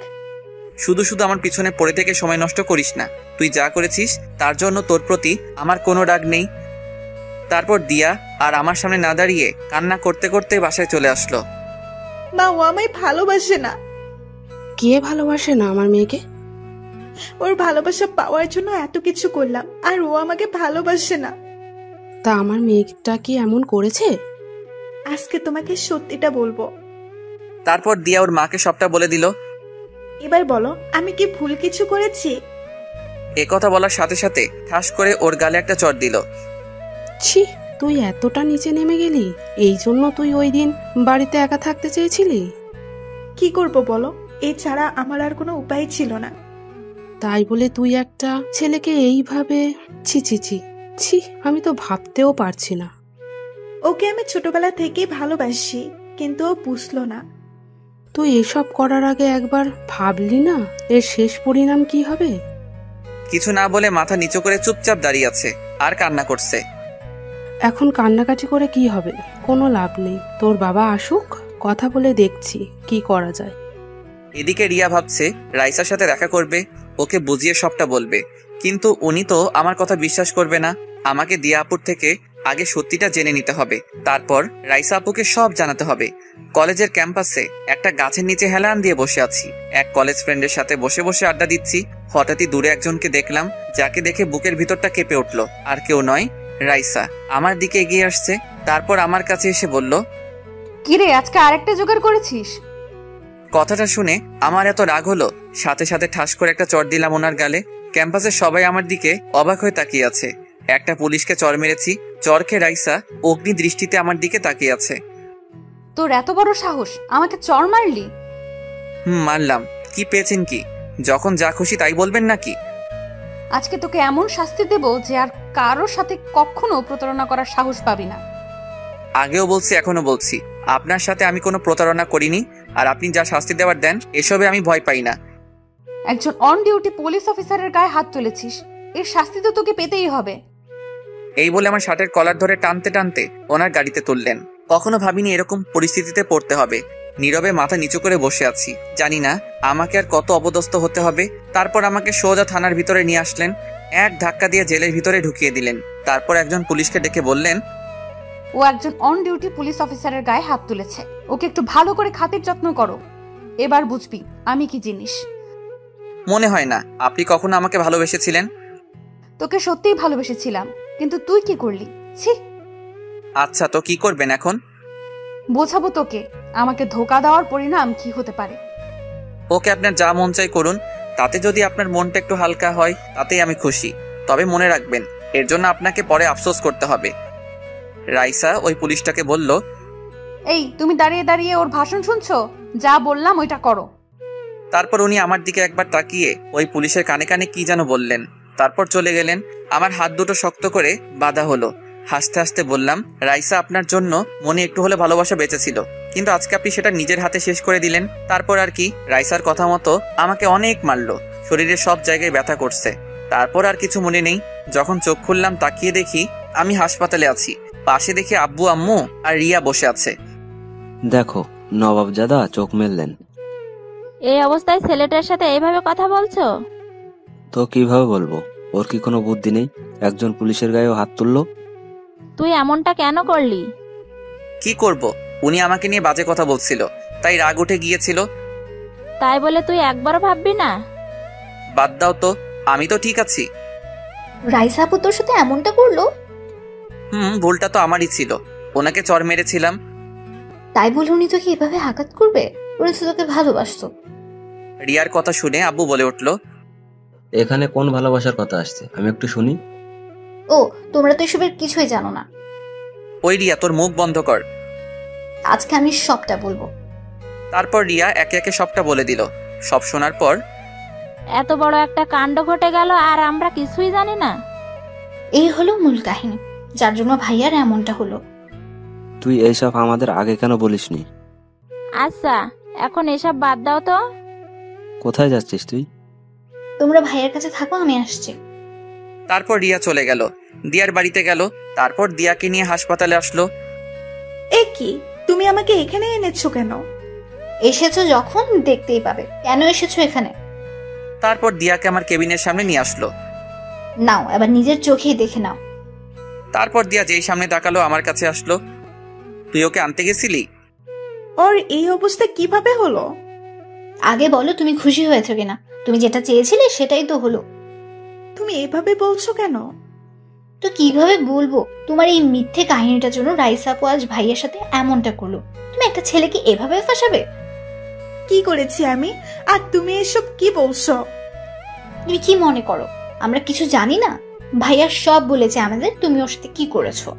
B: শুধু শুধু আমার পিছনে পড়ে থেকে সময় নষ্ট করিস না। তুই যা করেছিস তার জন্য তোর প্রতি আমার কোনো রাগ নেই। তারপর দিয়া আর আমার সামনে না দাঁড়িয়ে কান্না করতে করতে বাসায় চলে আসলো।
N: মা, ও আমায় ভালোবাসে না।
D: কে ভালোবাসে না আমার মেয়েকে?
N: ওর ভালোবাসা পাওয়ার জন্য এত কিছু করলাম, আর ও আমাকে ভালোবাসে না।
D: তা আমার মেয়েটা কি এমন করেছে?
N: আজকে তোমাকে সত্যিটা বলবো।
B: তারপর দিয়া ওর মাকে সবটা বলে দিল।
N: এবার বলো, আমি কি ভুল কিছু করেছি?
B: এ কথা বলার সাথে সাথে ঠাস করে ওর গালে একটা চড় দিল।
D: ছি, তুই এতটা নিচে নেমে গেলি? এই জন্য তুই ওই দিন বাড়িতে একা থাকতে চেয়েছিলি?
N: কি করব বলো, এছাড়া আমার আর কোনো উপায় ছিল না।
D: তাই বলে তুই একটা ছেলেকে এইভাবে? ছি ছি ছি ছি, আমি তো ভাবতেও পারছি না।
N: ওকে আমি ছোটবেলা থেকেই ভালোবাসি, কিন্তু ও বুঝলো না।
D: তুই এসব করার আগে একবার ভাবলি না এর শেষ পরিণাম কি হবে?
B: কিছু না বলে মাথা নিচু করে চুপচাপ দাঁড়িয়ে আছে আর কান্না করছে।
D: এখন কান্নাকাটি করে কি হবে? কোনো লাভ নেই। তোর বাবা আসুক, কথা বলে দেখছি কি করা যায়।
B: এদিকে রিয়া ভাবছে রাইসার সাথে দেখা করবে, ওকে বুঝিয়ে সবটা বলবে। কিন্তু উনি তো আমার কথা বিশ্বাস করবে না। আমাকে দিয়া আপুর থেকে আগে সত্যিটা জেনে নিতে হবে, তারপর রাইসা আপুকে সব জানাতে হবে। কলেজের ক্যাম্পাসে একটা গাছের নিচে হেলান দিয়ে বসে আছি। এক কলেজ ফ্রেন্ডের সাথে বসে বসে আড্ডা দিচ্ছি। হঠাৎই দূরে একজনকে দেখলাম, যাকে দেখে বুকের ভিতরটা কেঁপে উঠলো। আর কেউ নয়, রাইসা আমার দিকে এগিয়ে আসছে। তারপর আমার কাছে এসে বলল,
A: কিরে আজকে আরেকটা জোগাড় করেছিস?
B: কথাটা শুনে আমার এত রাগ হলো, সাথে সাথে ঠাস করে একটা চড় দিলাম ওনার গালে। ক্যাম্পাসের সবাই আমার দিকে অবাক হয়ে তাকিয়ে আছে। একটা পুলিশকে চড় মেরেছি, চড় খেয়ে রাইসা অগ্নি দৃষ্টিতে আমার দিকে তাকিয়ে আছে।
A: তোর এত বড় সাহস, আমাকে চড় মারলি?
B: মারলাম। কি পেয়েছেন কি? যখন যা খুশি তাই বলবেন নাকি?
A: আজকে তোকে এমন শাস্তি দেব যে আর কারোর সাথে কখনো প্রতারণা করার সাহস পাবি না।
B: আগেও বলছি, এখনো বলছি, আপনার সাথে আমি কোনো প্রতারণা করিনি। আর আপনি যা শাস্তি দেওয়ার দেন, এসবে আমি ভয় পাই না।
A: একজন অন ডিউটি পুলিশ অফিসারের গায়ে হাত তুলেছিস, এর শাস্তি তো তোকে পেতেই হবে।
B: এই বলে আমার শার্টের কলার ধরে টানতে টানতে ওনার গাড়িতে তুললেন। কখনো ভাবিনি এরকম পরিস্থিতিতে পড়তে হবে। নীরবে মাথা নিচু করে বসে আছি, জানি না আমাকে আর কত অপদস্থ হতে হবে। তারপর আমাকে সোজা থানার ভিতরে নিয়ে আসলেন, এক ধাক্কা দিয়ে জেলের ভিতরে ঢুকিয়ে দিলেন। তারপর একজন পুলিশকে ডেকে বললেন,
A: ও একজন অন ডিউটি পুলিশ অফিসারের গায়ে হাত তুলেছে, ওকে একটু ভালো করে খাতির যত্ন করো। এবার বুঝবি আমি কি জিনিস।
B: মনে হয় না আপনি কখনো আমাকে ভালোবেসেছিলেন।
A: তোকে সত্যিই ভালোবেসেছিলাম, কিন্তু তুই কি করলি? ছি।
B: আচ্ছা, তো কি করবেন এখন?
A: বোঝাবো তোকে আমাকে ধোকা দেওয়ার পরিণাম কি হতে পারে।
B: ওকে আপনার যা মন চাই করুন, তাতে যদি আপনার মনটা একটু হালকা হয় তাতেই আমি খুশি। তবে মনে রাখবেন, এর জন্য আপনাকে পরে আফসোস করতে হবে। রাইসা ওই পুলিশটাকে বলল,
A: এই তুমি দাঁড়িয়ে দাঁড়িয়ে ওর ভাষণ শুনছো? যা বললাম ওইটা করো।
B: তারপর উনি আমার দিকে একবার তাকিয়ে ওই পুলিশের কানে কানে কি যেন বললেন, তারপর চলে গেলেন। আমার হাত দুটো শক্ত করে বাঁধা হলো। হাসতে হাসতে বললাম, রাইসা, আপনার জন্য মনে একটু হলে ভালোবাসা বেঁচেছিল, কিন্তু আজকে আপনি সেটা নিজের হাতে শেষ করে দিলেন। তারপর আর কি, রাইসার কথা মতো আমাকে অনেক মারলো, শরীরের সব জায়গায় ব্যথা করছে। তারপর আর কিছু মনে নেই। যখন চোখ খুললাম তাকিয়ে দেখি আমি হাসপাতালে আছি। পাশে দেখি আব্বু, আম্মু আর রিয়া বসে আছে।
C: দেখো, নবাবজাদা চোখ মেললেন।
E: এই অবস্থায় ছেলেটার সাথে এইভাবে কথা বলছো?
C: তো কিভাবে বলবো? ওর কি কোনো বুদ্ধি নেই? একজন পুলিশের গায়েও হাত তুললো।
E: তুই এমনটা কেন করলি?
B: কি করব, উনি আমাকে নিয়ে বাজে কথা বলছিল, তাই রাগ উঠে গিয়েছিল।
E: তাই বলে তুই একবারও ভাববি না?
B: বাদ দাও তো, আমি তো ঠিক আছি।
F: রাইসা আপু তোর সাথে এমনটা করলো?
B: ভুলটা তো আমারই ছিল, ওনাকে চর মেরেছিলাম।
F: তাই বলে উনি তোকে এভাবে আঘাত করবে? উনি তো তোকে ভালোবাসতো।
B: রিয়ার কথা শুনে আব্বু বলে উঠল,
C: এখানে কোন ভালোবাসার কথা আসছে, আমি একটু শুনি।
F: ও, তোমরা তো এসবের কিছুই জানো না।
B: ওই রিয়া, তোর মুখ বন্ধ কর।
F: আজকে আমি সবটা বলবো।
B: তারপর রিয়া একে একে সবটা বলে দিল। সব শোনার পর,
E: এত বড় একটা কাণ্ড ঘটে গেল আর আমরা কিছুই জানি না।
F: এই হলো মূল কাহিনী, যার জন্য ভাইয়ার এমনটা হলো।
C: তুই এইসব আমাদের আগে কেন বলিসনি?
E: আচ্ছা, এখন এসব বাদ দাও তো।
C: কোথায় যাচ্ছিস তুই?
F: তোমরা ভাইয়ার কাছে থাকো, আমি আসছি।
B: তারপর রিয়া চলে গেল, দিয়ার বাড়িতে গেল। তারপর দিয়াকে নিয়ে হাসপাতালে আসলো।
N: এ কি, তুমি আমাকে এখানে এনেছো কেন?
F: এসেছো যখন দেখতেই পাবে, কেন এসেছো এখানে।
B: তারপর দিয়াকে আমার কেবিনের সামনে নিয়ে আসলো।
F: নাও, এবার নিজের চোখেই দেখে নাও।
B: তারপর দিয়া যেই সামনে তাকালো আমার কাছে আসলো। তুই ওকে আনতে গেছিলি?
N: ওর এই অবস্থা কিভাবে হলো?
F: আগে বলো, তুমি খুশি হয়েছো কিনা? তুমি যেটা চেয়েছিলে সেটাই তো হলো।
N: তুমি এভাবে বলছো কেন?
F: তো কিভাবে বলবো? তোমার এই মিথ্যে কাহিনীটার জন্য রাইসা আপু আজ ভাইয়ের সাথে এমনটা করলো। তুমি একটা ছেলেকে এভাবে ফাঁসাবে?
N: কি করেছি আমি? আর তুমি এসব কি বলছো?
F: তুমি কি মনে করো আমরা কিছু জানি না? ভাইয়া সব বলেছে আমাদের, তুমি ওর সাথে কি করেছো।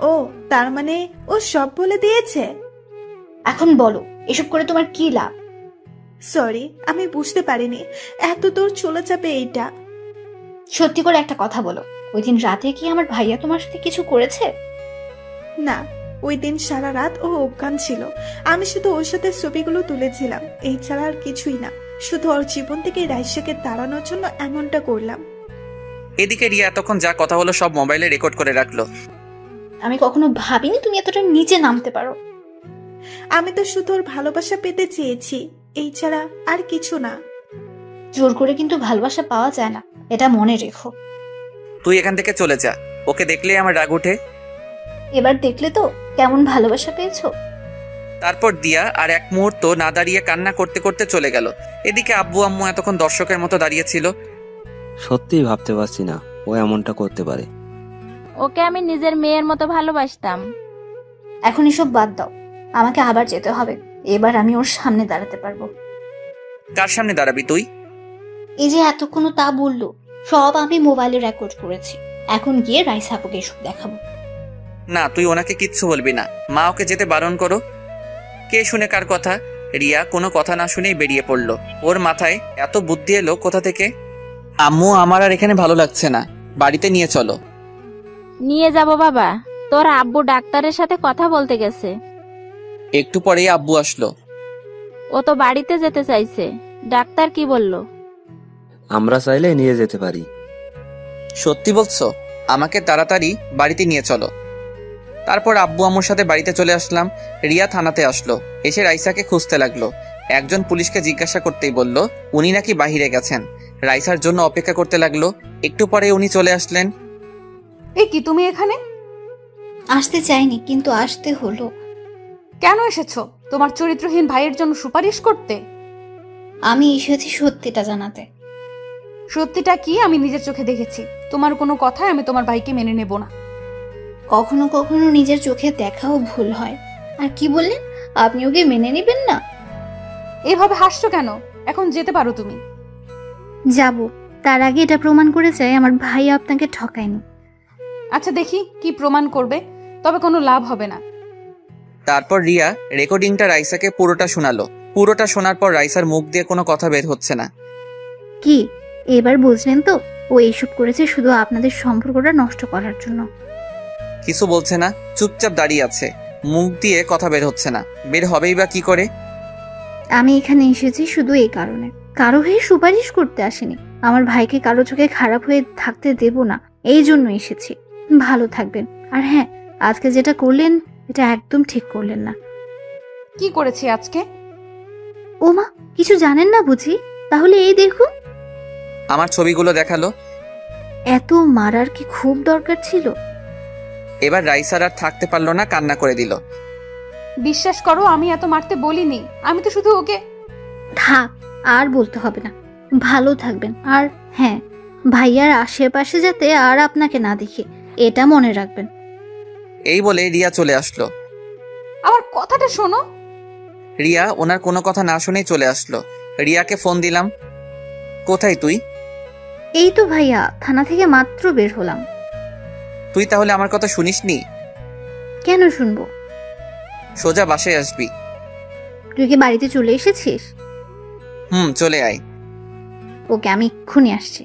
N: ও, তার মানে ও সব বলে দিয়েছে।
F: এখন বলো, এসব করে তোমার কি লাভ?
N: সরি, আমি বুঝতে পারিনি এত দূর চলে যাবে এইটা।
F: সত্যি করে একটা কথা বলো, ওই দিন রাতে কি আমার ভাইয়া তোমার সাথে কিছু করেছে?
N: না, ওই দিন সারা রাত ও অজ্ঞান ছিল। আমি শুধু ওর সাথে ছবিগুলো তুলেছিলাম, এই ছাড়া আর কিছুই না। শুধু ওর জীবন থেকে রাইসাকে তাড়ানোর জন্য এমনটা করলাম।
B: এদিকে রিয়া এতক্ষণ যা কথা হলো সব মোবাইলে রেকর্ড করে রাখলো।
F: আমি কখনো ভাবিনি তুমি এতটা নিচে নামতে পারো।
N: আমি তো শুধু ওর ভালোবাসা পেতে চেয়েছি, এই ছাড়া আর কিছু না।
F: জোর করে কিন্তু ভালোবাসা পাওয়া যায় না, এটা মনে রেখো।
B: তুই এখান থেকে চলে যা, ওকে দেখলেই আমার রাগ ওঠে।
F: এবার দেখলে তো কেমন ভালোবাসা পেয়েছো।
B: তারপর দিয়া আর এক মুহূর্ত না দাঁড়িয়ে কান্না করতে করতে চলে গেল। এদিকে আব্বু আম্মু এতক্ষণ দর্শকের মতো দাঁড়িয়েছিল।
C: সত্যিই ভাবতে পারছি না ও এমনটা করতে পারে।
E: ওকে আমি নিজের মেয়ের মতো ভালোবাসতাম।
F: এখন এসব বাদ দাও, আমাকে আবার যেতে হবে। এবার আমি ওর সামনে দাঁড়াতে পারবো।
B: কার সামনে দাঁড়াবি তুই?
F: এই যে এতক্ষণ তা বললো, সব আমি মোবাইলে রেকর্ড করেছি। এখন গিয়ে রাইসা আপুকে এসব দেখাবো।
B: না, তুই ওনাকে কিচ্ছু বলবি না, মা ওকে যেতে বারণ করো। কে শুনে কার কথা? রিয়া কোনো কথা না শুনেই বেরিয়ে পড়লো। ওর মাথায় এত বুদ্ধি এলো কোথা থেকে? আম্মু, আমার আর এখানে ভালো লাগছে না, বাড়িতে নিয়ে চলো।
E: নিয়ে যাব বাবা, তোর আব্বু ডাক্তারের সাথে কথা বলতে গেছে।
B: একটু পরেই আব্বু আসলো।
E: ও তো বাড়িতে যেতে চাইছে, ডাক্তার কি বললো?
C: আমরা চাইলে নিয়ে যেতে পারি।
B: সত্যি বলছো? আমাকে তাড়াতাড়ি বাড়িতে নিয়ে চলো। তারপর আব্বু আম্মুর সাথে বাড়িতে চলে আসলাম। রিয়া থানাতে আসলো, এসে রাইসাকে খুঁজতে লাগলো। একজন পুলিশকে জিজ্ঞাসা করতেই বলল উনি নাকি বাহিরে গেছেন। রাইসার জন্য অপেক্ষা করতে লাগলো। একটু পরে উনি চলে আসলেন।
A: এ কি, তুমি এখানে?
F: আসতে চাইনি, কিন্তু আসতে হলো।
A: কেন এসেছো? তোমার চরিত্রহীন ভাইয়ের জন্য সুপারিশ করতে?
F: আমি এসেছি সত্যিটা জানাতে।
A: সত্যিটা কি আমি নিজের চোখে দেখেছি। তোমার কোনো কথায় আমি তোমার ভাইকে মেনে নেব না।
F: কখনো কখনো নিজের চোখে দেখাও ভুল হয়। আর কি বললেন, আপনি ওকে মেনে নেবেন না?
A: এভাবে হাসছো কেন? এখন যেতে পারো তুমি।
F: যাব, তার আগে এটা প্রমাণ করে চাই আমার ভাই আপনাকে ঠকায়নি।
A: আচ্ছা দেখি কি প্রমাণ করবে, তবে কোনো লাভ হবে না।
B: তারপর রিয়া রেকর্ডিংটা রাইসাকে পুরোটা শোনালো। পুরোটা শোনার পর রাইসার মুখ দিয়ে কোনো কথা বের হচ্ছে না।
F: কি এবার বুঝলেন তো, ও এইসব করেছে শুধু আপনাদের সম্পর্কটা নষ্ট করার জন্য।
B: কিছু বলছে না, চুপচাপ দাঁড়িয়ে আছে, মুখ দিয়ে কথা বের হচ্ছে না। বের হবেই বা কি করে?
F: আমি এখানে এসেছি শুধু এই কারণে, কারো হয়ে সুপারিশ করতে আসিনি। আমার ভাইকে কারো চোখে খারাপ হয়ে থাকতে দেব না, এই জন্য এসেছি। ভালো থাকবেন। আর হ্যাঁ, আজকে যেটা করলেন এটা একদম ঠিক করলেন না।
A: কি করেছি আজকে?
F: ওমা, কিছু জানেন না বুঝি? তাহলে এই দেখুন।
B: আমার ছবিগুলো দেখালো।
F: এত মারার কি খুব দরকার ছিল?
B: এবার রাইসার আর থাকতে পারলো না, কান্না করে দিল।
A: বিশ্বাস করো, আমি এত মারতে বলিনি, আমি তো শুধু ওকে।
F: থাক, আর বলতে হবে না। ভালো থাকবেন। আর হ্যাঁ, ভাইয়ার আশেপাশে যাতে আর আপনাকে না দেখে, এটা মনে রাখবেন।
B: এই বলে রিয়া চলে আসলো।
A: আমার কথাটা শোনো।
B: রিয়া ওনার কোনো কথা না শুনেই চলে আসলো। রিয়াকে ফোন দিলাম। কোথায় তুই?
F: এই তো ভাইয়া, থানা থেকে মাত্র বের হলাম।
B: তুই তাহলে আমার কথা শুনিসনি?
F: কেন শুনবো?
B: সোজা বাসায় আসবি।
F: তুই কি বাড়িতে চলে এসেছিস?
B: চলে আয়।
F: ওকে, আমি এক্ষুনি আসছি।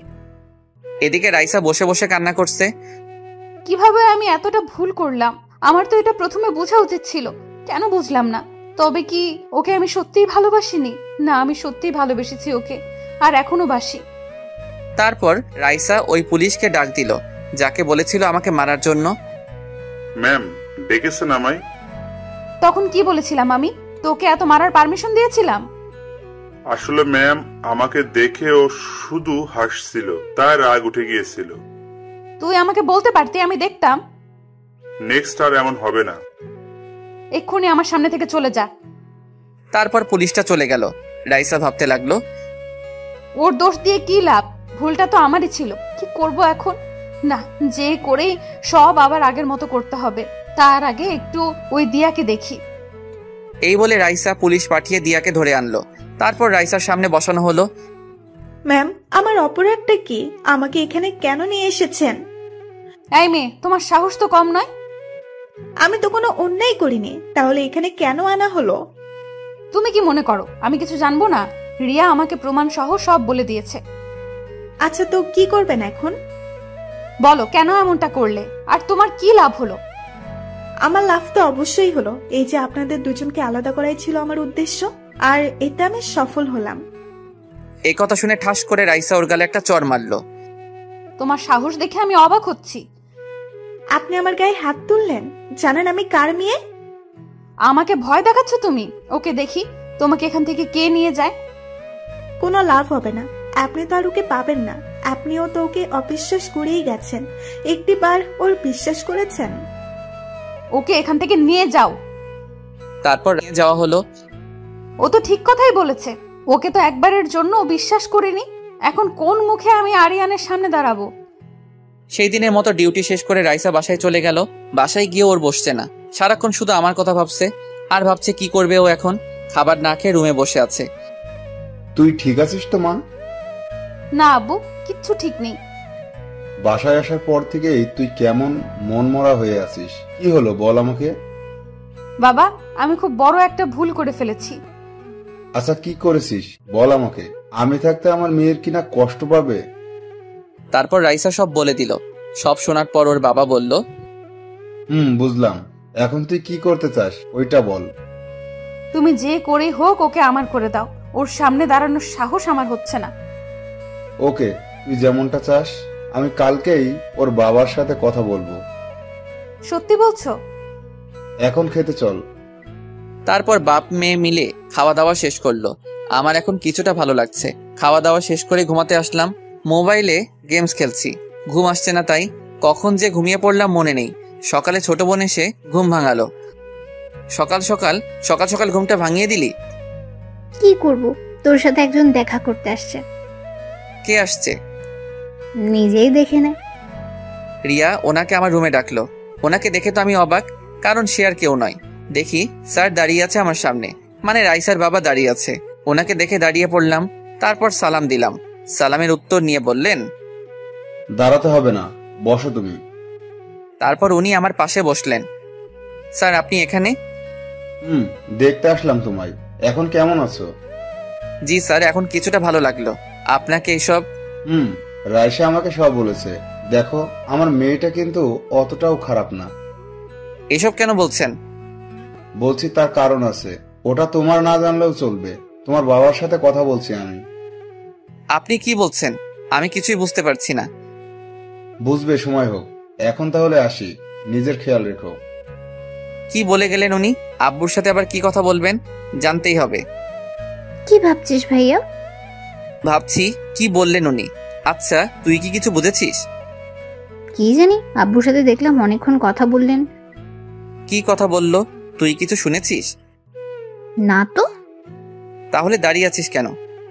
B: এদিকে রাইসা বসে বসে কান্না করছে।
A: কিভাবে আমি এতটা ভুল করলাম? আমার তো এটা প্রথমে বোঝা উচিত ছিল, কেন বুঝলাম না? তবে কি ওকে আমি সত্যিই ভালোবাসিনি? না, আমি সত্যিই ভালোবেসেছি ওকে, আর এখনো বাসি।
B: তারপর রাইসা ওই পুলিশকে ডাক দিল যাকে বলেছিল আমাকে মারার জন্য।
K: ম্যাম, ডেকেছেন আমায়?
A: তখন কি বলেছিলাম আমি? তোকে এত মারার পারমিশন দিয়েছিলাম?
K: আসলে ম্যাম, আমাকে দেখে ও শুধু হাসছিল, তাই রাগ উঠে গিয়েছিল।
A: তুই আমাকে বলতে পারতি, আমি দেখতাম।
K: নেক্সট আর এমন হবে না।
A: এক্ষুনি আমার সামনে থেকে চলে যা।
B: তারপর পুলিশটা চলে গেল। রাইসা ভাবতে লাগলো,
A: ওর দোষ দিয়ে কি লাভ? ভুলটা তো আমারই ছিল। কি করব এখন? না, যে করেই সব আবার আগের মতো করতে হবে। তার আগে একটু ওই দিয়াকে দেখি।
B: এই বলে রাইসা পুলিশ পাঠিয়ে দিয়াকে ধরে আনলো। তারপর রাইসার সামনে বসানো হলো।
N: ম্যাম, আমার অপরাধটা কি? আমাকে এখানে কেন নিয়ে এসেছেন?
A: এই মেয়ে, তোমার সাহস তো কম নয়।
N: আমি তো কোনো অন্যায় করিনি, তাহলে এখানে কেন আনা হলো?
A: তুমি কি মনে করো আমি কিছু জানবো না? রিয়া আমাকে প্রমাণ সহ সব বলে দিয়েছে।
N: আচ্ছা, তো কি করবেন এখন?
A: বলো, কেন এমনটা করলে? আর তোমার কি লাভ হলো?
N: আমার লাভ তো অবশ্যই হলো। এই যে আপনাদের দুজনকে আলাদা করাই ছিল আমার উদ্দেশ্য, আর এতে আমি সফল হলাম।
B: এই কথা শুনে ঠাস করে রাইসা ওর গালে একটা চড় মারলো।
A: তোমার সাহস দেখে আমি অবাক হচ্ছি।
N: আপনি আমার গায়ে হাত তুললেন? জানেন আমি কার মেয়ে?
A: আমাকে ভয় দেখাচ্ছ তুমি? ওকে দেখি, তোমাকে এখান থেকে কে নিয়ে যায়।
N: কোনো লাভ হবে না, আপনি তো আর ওকে পাবেন না। আপনিও তো ওকে অবিশ্বাস করেই গেছেন। একটিবার ওর বিশ্বাস করেছেন।
A: ওকে এখান থেকে নিয়ে যাও।
B: তারপর নিয়ে যাওয়া হলো।
A: ও তো ঠিক কথাই বলেছে, ওকে তো একবারের জন্য বিশ্বাস করিনি। এখন কোন মুখে আমি আরিয়ানের সামনে দাঁড়াবো?
B: সেই দিনের মতো ডিউটি শেষ করে রাইসা বাসায় চলে গেল। বাসায় গিয়ে ওর বসছে না, সারাক্ষণ শুধু আমার কথা ভাবছে। আর ভাবছে কি করবে ও এখন। খাবার না খেয়ে রুমে বসে আছে।
M: তুই ঠিক আছিস তো মা?
A: না আব্বু, কিচ্ছু ঠিক নেই।
M: বাসায় আসার পর থেকেই তুই কেমন মনমরা হয়ে আছিস, কি হলো বল আমাকে।
A: বাবা, আমি খুব বড় একটা ভুল করে ফেলেছি।
M: আচ্ছা, কি করেছিস বল আমাকে। আমি থাকতে আমার মেয়ের কিনা কষ্ট পাবে।
B: তারপর রাইসা সব বলে দিল। সব শোনার পর ওর বাবা বলল,
M: বুঝলাম। এখন তুই কি করতে চাস ওইটা বল।
A: তুমি যে করেই হোক ওকে আমার করে দাও। ওর সামনে দাঁড়ানোর সাহস আমার হচ্ছে না।
M: ওকে, তুই যেমনটা চাস। আমি কালকেই ওর বাবার সাথে কথা বলবো।
A: সত্যি বলছো?
M: এখন খেতে চল।
B: তারপর বাপ মেয়ে মিলে খাওয়া দাওয়া শেষ করলো। আমার এখন কিছুটা ভালো লাগছে। খাওয়া দাওয়া শেষ করে ঘুমাতে আসলাম। মোবাইলে গেমস খেলছি, ঘুম আসছে না, তাই কখন যে ঘুমিয়ে পড়লাম মনে নেই। সকালে ছোট বোন এসে ঘুম ভাঙালো। সকাল সকাল ঘুমটা ভাঙিয়ে দিলি।
F: কি করব, তোর সাথে একজন দেখা করতে আসছে।
B: কে আসছে?
F: নিজেই দেখে নে।
B: রিয়া ওনাকে আমার রুমে ডাকলো। ওনাকে দেখে তো আমি অবাক, কারণ সে আর কেউ নয়। দেখি স্যার দাঁড়িয়ে আছে আমার সামনে, মানে রাইসার বাবা দাঁড়িয়ে আছে। ওনাকে দেখে দাঁড়িয়ে পড়লাম, তারপর সালাম দিলাম। সালামের উত্তর নিয়ে বললেন,
M: দাঁড়াতে হবে না, বসো তুমি।
B: তারপর উনি আমার পাশে বসলেন। স্যার, আপনি এখানে?
M: দেখতে আসলাম তোমায়। এখন কেমন আছো?
B: জি স্যার, এখন কিছুটা ভালো লাগলো। আপনাকে এসব?
M: রাইসা আমাকে সব বলেছে। দেখো, আমার মেয়েটা কিন্তু অতটাও খারাপ না।
B: এসব কেন বলছেন?
M: বলছি তার কারণ আছে, ওটা তোমার না জানলেও চলবে। তোমার বাবার সাথে কথা বলছি আমি।
B: আপনি কি বলছেন? আমি কিছুই বুঝতে পারছি না।
M: বুঝবে, সময় হোক। এখন তাহলে আসি, নিজের খেয়াল রেখো।
B: কি বলে গেলেন উনি? আব্বুর সাথে আবার কি কথা বলবেন? জানতেই হবে।
F: কি ভাবছিস ভাইয়া?
B: ভাবছি কি বললেন উনি। আচ্ছা, তুই কি কিছু বুঝেছিস?
F: কি জানি, আব্বুর সাথে দেখলাম অনেকক্ষণ কথা বললেন।
B: কি কথা বললো? তুই কিছু শুনেছিস?
F: না তো।
B: তাহলে দাঁড়িয়ে আছিস কেন?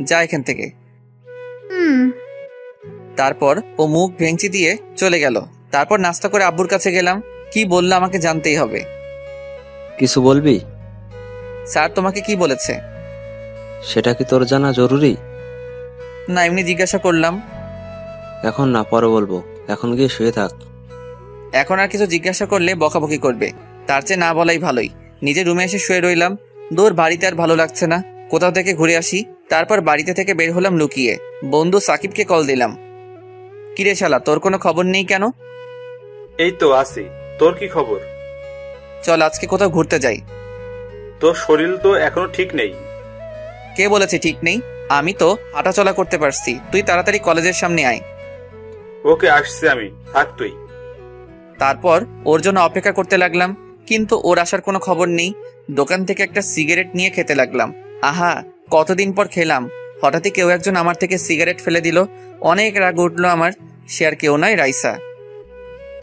B: যা এখান থেকে। তারপর ও মুখ ভেঙচি দিয়ে চলে গেল। তারপর নাস্তা করে আব্বুর কাছে গেলাম। কি বললো আমাকে জানতেই হবে।
C: কিছু বলবি?
B: স্যার তোমাকে কি বলেছে?
C: সেটা কি তোর জানা জরুরি?
B: না, এমনি জিজ্ঞাসা করলাম।
C: এখন না, পরে বলবো। এখন গিয়ে শুয়ে থাক।
B: এখন আর কিছু জিজ্ঞাসা করলে বকাবকি করবে, তার চেয়ে না বলাই ভালোই। নিজের রুমে এসে শুয়ে রইলাম। দূর বাড়িতে আর ভালো লাগছে না, কোথাও থেকে ঘুরে আসি। তারপর বাড়িতে থেকে বের হলাম লুকিয়ে। বন্ধু সাকিবকে কল দিলাম। কিরে শালা, তোর কোনো খবর নেই কেন?
G: এই তো আছি। তোর কি খবর?
B: চল আজকে কোথাও ঘুরতে যাই।
G: তোর শরীর তো এখনো ঠিক নেই।
B: কে বলেছে ঠিক নেই? আমি তো হাঁটাচলা করতে পারছি। তুই তাড়াতাড়ি কলেজের সামনে আয়।
G: ওকে, আসছি আমি, থাক তুই।
B: তারপর ওর জন্য অপেক্ষা করতে লাগলাম, কিন্তু ওর আসার কোনো খবর নেই। দোকান থেকে একটা সিগারেট নিয়ে খেতে লাগলাম। আহা, কতদিন পর খেলাম। হঠাৎই কেউ একজন আমার থেকে সিগারেট ফেলে দিল। অনেক রাগ উঠলো আমার। সে আর কেউ নয়, রাইসা।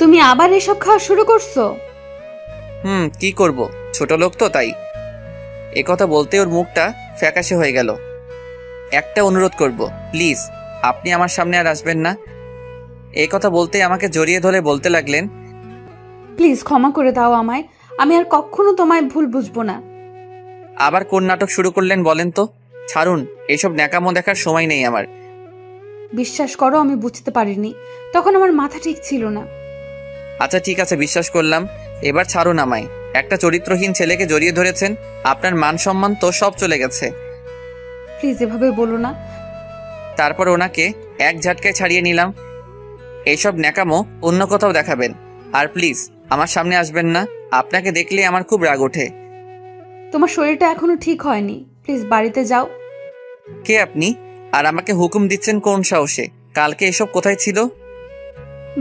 A: তুমি আবার এসব খাওয়া শুরু করছো?
B: কি করব, ছোট লোক তো তাই। একথা বলতে ওর মুখটা ফ্যাকাশে হয়ে গেল। একটা অনুরোধ করব, প্লিজ আপনি আমার সামনে আর আসবেন না। এই কথা বলতে আমাকে জড়িয়ে ধরে বলতে লাগলেন,
A: প্লিজ ক্ষমা করে দাও আমায়। আমি আর কখনো তোমায় ভুল বুঝবো না।
B: আবার কোন নাটক শুরু করলেন বলেন তো? ছাড়ুন, এসব ন্যাকামো দেখার সময় নেই আমার।
A: বিশ্বাস করো, আমি বুঝতে পারিনি, তখন আমার মাথা ঠিক ছিল না।
B: আচ্ছা ঠিক আছে, বিশ্বাস করলাম। এবার ছাড়ুন আমায়। একটা চরিত্রহীন ছেলেকে জড়িয়ে ধরেছেন, আপনার মান সম্মান তো সব চলে গেছে।
A: প্লিজ এভাবে বলো না।
B: তারপর ওনাকে এক ঝাটকায় ছাড়িয়ে নিলাম। এইসব ন্যাকামো অন্য কোথাও দেখাবেন, আর প্লিজ আমার সামনে আসবেন না। আপনাকে দেখলে আমার খুব রাগ ওঠে।
A: তোমার শরীরটা এখনো ঠিক হয়নি, প্লিজ বাড়িতে যাও।
B: কে আপনি? আর আমাকে হুকুম দিচ্ছেন কোন সাহসে? কালকে এসব কোথায় ছিল?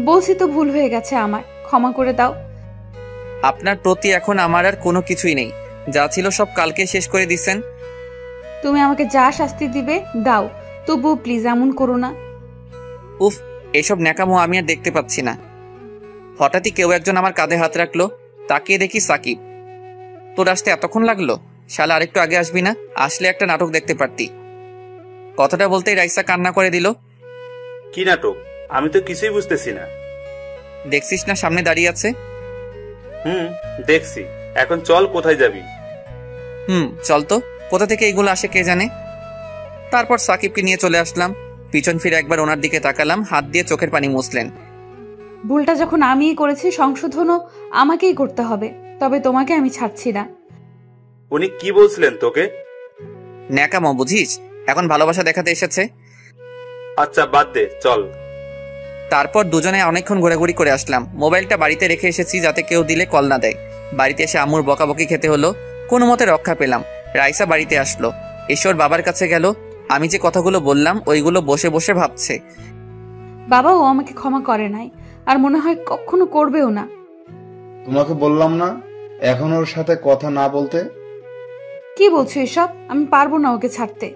A: বলছি তো ভুল হয়ে গেছে আমার, ক্ষমা করে দাও।
B: আপনার প্রতি এখন আমার আর কোনো কিছুই নেই। যা ছিল সব কালকে শেষ করে দিচ্ছেন।
A: তুমি আমাকে যা শাস্তি দিবে দাও, তবুও প্লিজ এমন করো না।
B: উফ, এসব ন্যাকামো আমি আর দেখতে পাচ্ছি না। হঠাৎই কেউ একজন আমার কাঁধে হাত রাখলো। তাকিয়ে দেখি সাকিব। তোর আসতে এতক্ষণ লাগলো? শালা, আরেকটু আগে আসবি না? আসলে একটা নাটক দেখতে পারতি। কথাটা বলতেই রাইসা কান্না করে দিল।
G: কি নাটক? আমি তো কিছুই বুঝতেছি না।
B: দেখছিস না সামনে দাঁড়িয়ে আছে?
G: দেখছি। এখন চল, কোথায় যাবি?
B: চল তো। কোথা থেকে এইগুলো আসে কে জানে। তারপর সাকিবকে নিয়ে চলে আসলাম। পিছন ফিরে একবার ওনার দিকে তাকালাম, হাত দিয়ে চোখের পানি মুছলেন।
A: ভুলটা যখন আমিই করেছি, সংশোধনও আমাকেই করতে হবে, তবে তোমাকে আমি ছাড়ছি না।
G: উনি কি বলছিলেন তোকে?
B: ন্যাকামো বুঝিস? এখন ভালোবাসা দেখাতে এসেছে।
G: আচ্ছা বাদ দে, চল।
B: তারপর দুজনে অনেকক্ষণ ঘোরাঘুরি করে আসলাম। মোবাইলটা বাড়িতে রেখে এসেছি যাতে কেউ দিলে কল না দেয়। বাড়িতে এসে আম্মুর বকাবকি খেতে হলো। কোনো মতে রক্ষা পেলাম। রাইসা বাড়িতে আসলো, এসে ওর বাবার কাছে গেল। আমি যে কথাগুলো বললাম ওইগুলো বসে বসে ভাবছে।
A: বাবা ও আমাকে ক্ষমা করে নাই, আর মনে হয় কখনো করবেও না।
M: তোমাকে বললাম না এখন ওর সাথে কথা না বলতে?
A: কি বলছো এসব? আমি পারবো না ওকে ছাড়তে।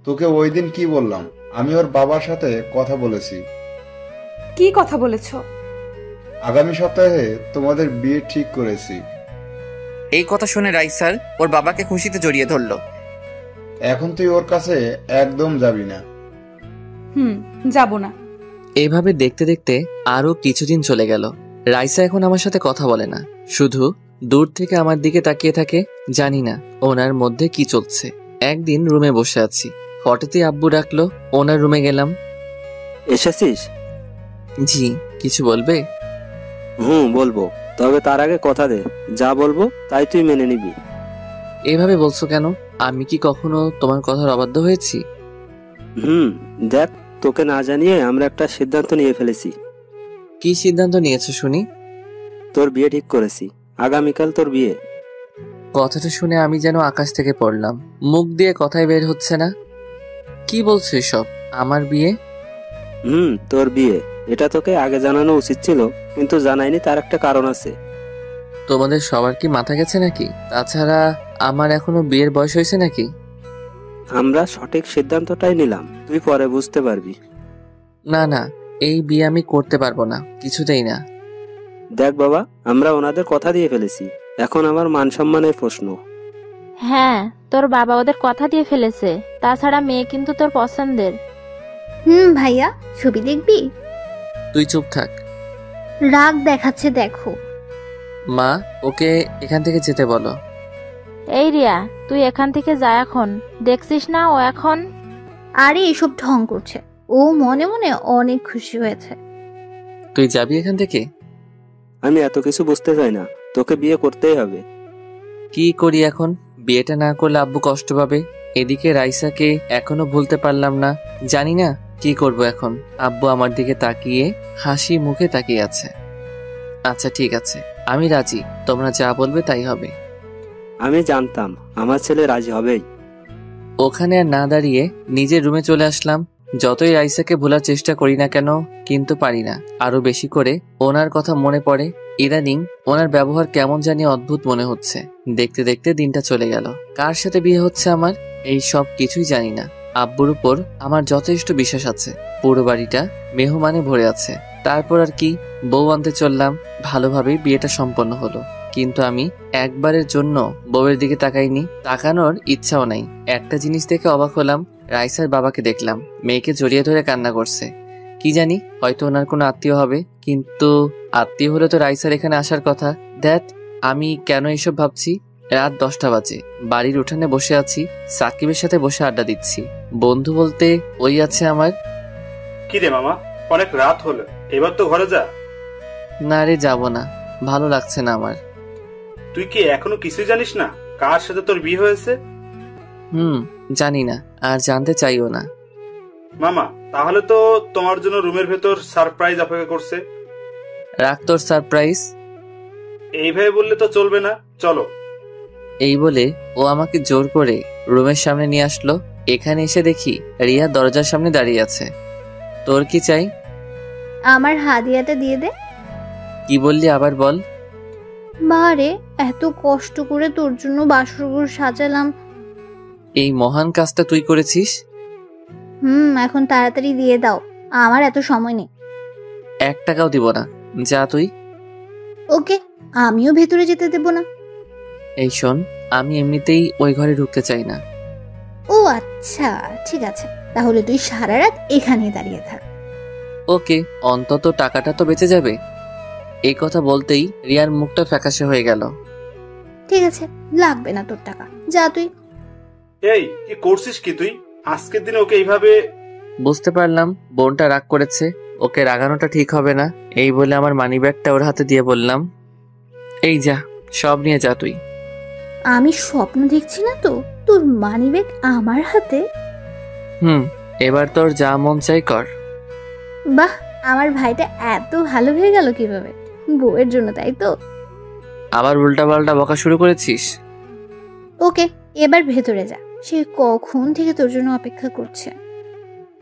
M: তোকে ওই দিন কি বললাম? আমি ওর বাবার সাথে কথা বলেছি।
A: কি কথা বলেছো?
M: আগামী সপ্তাহে তোমাদের বিয়ে ঠিক করেছি।
B: এই কথা শুনে রাইসার ওর বাবাকে খুশিতে জড়িয়ে ধরলো।
M: এখন তুই ওর কাছে একদম যাবি না।
A: যাব না।
B: এইভাবে দেখতে দেখতে আরো কিছুদিন চলে গেল। রাইসা এখন আমার সাথে কথা বলে না, শুধু দূর থেকে আমার দিকে তাকিয়ে থাকে। জানি না ওনার মধ্যে কি চলছে। একদিন রুমে বসে আছি, হঠাৎই আব্বু ডাকলো, ওনার রুমে গেলাম।
C: এসেছিস?
B: জি, কিছু বলবে?
C: বলবো, তবে তার আগে কথা দে, যা বলবো তাই তুই মেনে নিবি।
B: এভাবে বলছো কেন? আমি কি কখনো তোমার কথার অবাধ্য হয়েছি?
C: দেখ, তোকে না জানিয়ে আমরা একটা সিদ্ধান্ত নিয়ে ফেলেছি।
B: কি সিদ্ধান্ত নিয়েছো শুনি?
C: তোর বিয়ে ঠিক করেছি, আগামীকাল তোর বিয়ে।
B: কথাটা শুনে আমি যেন আকাশ থেকে পড়লাম, মুখ দিয়ে কথাই বের হচ্ছে না। কি বলছো এসব? আমার বিয়ে?
C: তোর বিয়ে। এটা তোকে আগে জানানো উচিত ছিল, কিন্তু জানাইনি, তার একটা কারণ আছে।
B: তোমাদের সবার কি মাথা গেছে নাকি? তাছাড়া আমার এখনো বিয়ের বয়স হয়েছে নাকি?
C: আমরা সঠিক সিদ্ধান্তটাই নিলাম, তুই পরে বুঝতে পারবি।
B: না না, এই বিয়ে আমি করতে পারবো না, কিছুতেই না।
C: দেখ বাবা, আমরা ওনাদের কথা দিয়ে ফেলেছি, এখন আমার মান সম্মানের প্রশ্ন।
E: হ্যাঁ, তোর বাবা ওদের কথা দিয়ে ফেলেছে। তাছাড়া মেয়ে কিন্তু তোর পছন্দের।
F: ভাইয়া, ছবি দেখবি?
B: তুই চুপ থাক।
F: রাগ দেখাচ্ছে দেখো।
B: মা, ওকে এখান থেকে যেতে বলো।
E: এই রিয়া, তুই এখান থেকে যা এখন। দেখছিস না ও এখন?
F: আরে এসব ঢং করছে, ও মনে মনে অনেক খুশি হয়েছে।
B: তুই যাবি এখান থেকে?
C: আমি এত কিছু বুঝতে চাই না, তোকে বিয়ে করতেই হবে।
B: কি করি এখন? বিয়েটা না করলে আব্বু কষ্ট পাবে। এদিকে রাইসাকে এখনো ভুলতে পারলাম না, জানি না কি করব এখন। আব্বু আমার দিকে তাকিয়ে হাসি মুখে তাকিয়ে আছে। আচ্ছা ঠিক আছে, আমি রাজি, তোমরা যা বলবে তাই হবে।
C: আমি জানতাম আমার ছেলে রাজি হবেই।
B: ওখানে আর না দাঁড়িয়ে নিজের রুমে চলে আসলাম। যতই রাইসাকে ভোলার চেষ্টা করি না কেন, কিন্তু পারি না। আরো বেশি করে ওনার কথা মনে পড়ে। ইদানিং ওনার ব্যবহার কেমন জানি অদ্ভুত মনে হচ্ছে। দেখতে দেখতে দিনটা চলে গেল। কার সাথে বিয়ে হচ্ছে আমার, এই সব কিছুই জানি না। আব্বুর উপর আমার যথেষ্ট বিশ্বাস আছে। পুরো বাড়িটা মেহমানে ভরে আছে। তারপর আর কি, বউ আনতে চললাম। ভালোভাবেই বিয়েটা সম্পন্ন হলো, কিন্তু আমি একবারের জন্য বউয়ের দিকে তাকাইনি, তাকানোর ইচ্ছাও নাই। একটা জিনিস দেখে অবাক হলাম, রাইসার বাবাকে দেখলাম মেয়েকে জড়িয়ে ধরে কান্না করছে। কি জানি, হয়তো ওনার কোনো আত্মীয় হবে, কিন্তু আত্মীয় হলে তো রাইসার এখানে আসার কথা। দ্যাট, আমি কেন এসব ভাবছি? রাত 10টা বাজে, বাড়ির উঠানে বসে আছি, সাকিবের সাথে বসে আড্ডা দিচ্ছি। বন্ধু বলতে ওই আছে আমার।
G: কি রে মামা, অনেক রাত হলো, এবার তো ঘরে যা।
B: না রে, যাবো না, ভালো লাগছে না আমার।
G: তুই কি এখনো কিছুই জানিস না কার সাথে তোর বিয়ে হয়েছে?
B: জানি না, আর জানতে চাইও না।
G: মামা, তাহলে তো তোমার জন্য রুমের ভেতর সারপ্রাইজ অপেক্ষা করছে।
B: রাখ তোর সারপ্রাইজ।
G: এইভাবে বললে তো চলবে না, চলো।
B: এই বলে ও আমাকে জোর করে রুমের সামনে নিয়ে আসলো। এখানে এসে দেখি রিয়া দরজার সামনে দাঁড়িয়ে আছে। তোর কি চাই?
F: আমার হাদিয়াটা দিয়ে দে।
B: কি বললি আবার বল।
F: বারে, এত কষ্ট করে তোর জন্য বাসরঘর সাজালাম।
B: এই মহান কাজটা তুই করেছিস?
F: এখন তাড়াতাড়ি দিয়ে দাও, আমার এত সময় নেই।
B: 1 টাকাও দিব না, যা তুই।
F: ওকে, আমিও ভেতরে যেতে দেব না।
B: এই শোন, আমি এমনিতেই ওই ঘরে ঢুকতে চাই না।
F: ও আচ্ছা, ঠিক আছে, তাহলে তুই সারা রাত এখানেই দাঁড়িয়ে থাক।
B: ওকে, অন্তত টাকাটা তো বেঁচে যাবে। এই কথা বলতেই রিয়ার মুখটা ফ্যাকাশে হয়ে গেল।
F: ঠিক আছে, লাগবে না তোর টাকা, যা তুই।
G: এই কি করছিস কি তুই? আজকের দিনে ওকে এইভাবে?
B: বুঝতে পারলাম বোনটা রাগ করেছে, ওকে রাগানোটা ঠিক হবে না। এই বলে আমার মানি ব্যাগটা ওর হাতে দিয়ে বললাম, এই যা, সব নিয়ে যা তুই।
F: আমি স্বপ্ন দেখছি না তো, তোর মানি ব্যাগ আমার হাতে?
B: এবার তোর যা মন চাই কর।
F: বাহ, আমার ভাইটা এত ভালো হয়ে গেল কিভাবে? বউয়ের জন্য, তাই তো?
B: আবার উল্টা পাল্টা বকা শুরু করেছিস?
F: ওকে, এবার ভেতরে যা, সে কখন থেকে তোর জন্য অপেক্ষা করছে।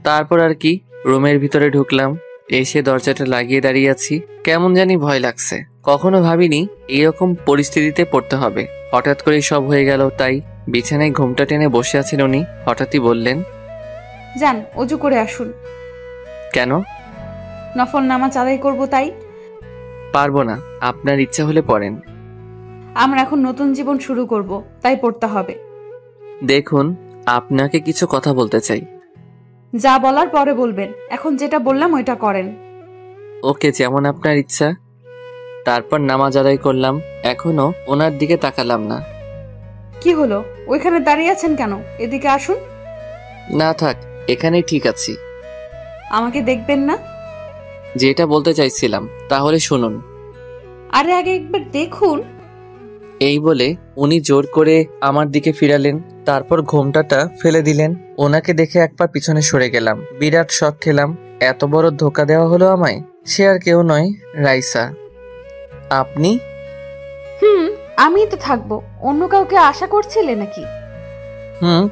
B: তারপর আর কি, রুমের ভিতরে ঢুকলাম। এসে দরজাটা লাগিয়ে দাঁড়িয়ে আছি, কেমন জানি ভয় লাগছে। কখনো ভাবিনি এইরকম পরিস্থিতিতে পড়তে হবে। হঠাৎ করে সব হয়ে গেল। তাই বিছানায় ঘুমটা টেনে বসে আছেন উনি, হঠাৎই বললেন,
A: যান অজু করে আসুন।
B: কেন?
A: নফল নামাজ আদায় করব তাই।
B: পারবো না, আপনার ইচ্ছা হলে পড়েন।
A: আমরা এখন নতুন জীবন শুরু করব, তাই পড়তে হবে।
B: দেখুন, আপনাকে কিছু কথা বলতে চাই।
A: যা বলার পরে বলবেন, এখন যেটা বললাম ওইটা করেন।
B: ওকে, যেমন আপনার ইচ্ছা। তারপর নামাজ আদায় করলাম। এখনো ওনার দিকে তাকালাম না।
A: কি হলো, ওইখানে দাঁড়িয়ে আছেন কেন? এদিকে আসুন।
B: না থাক, এখানেই ঠিক আছি।
A: আমাকে দেখবেন না?
B: যেটা বলতে চাইছিলাম তাহলে শুনুন।
A: আরে আগে একবার দেখুন।
B: এই বলে উনি জোর করে আমার দিকে ফিরালেন, তারপর ঘোমটাটা ফেলে দিলেন। ওনাকে দেখে এক পা পিছনে সরে গেলাম। বিরাট শক খেলাম, এত বড় ধোকা দেওয়া হলো আমায়। সে আর কেউ নয়, রাইসা। আপনি?
A: আমি তো থাকবো, অন্য কাউকে আশা করছিলে নাকি?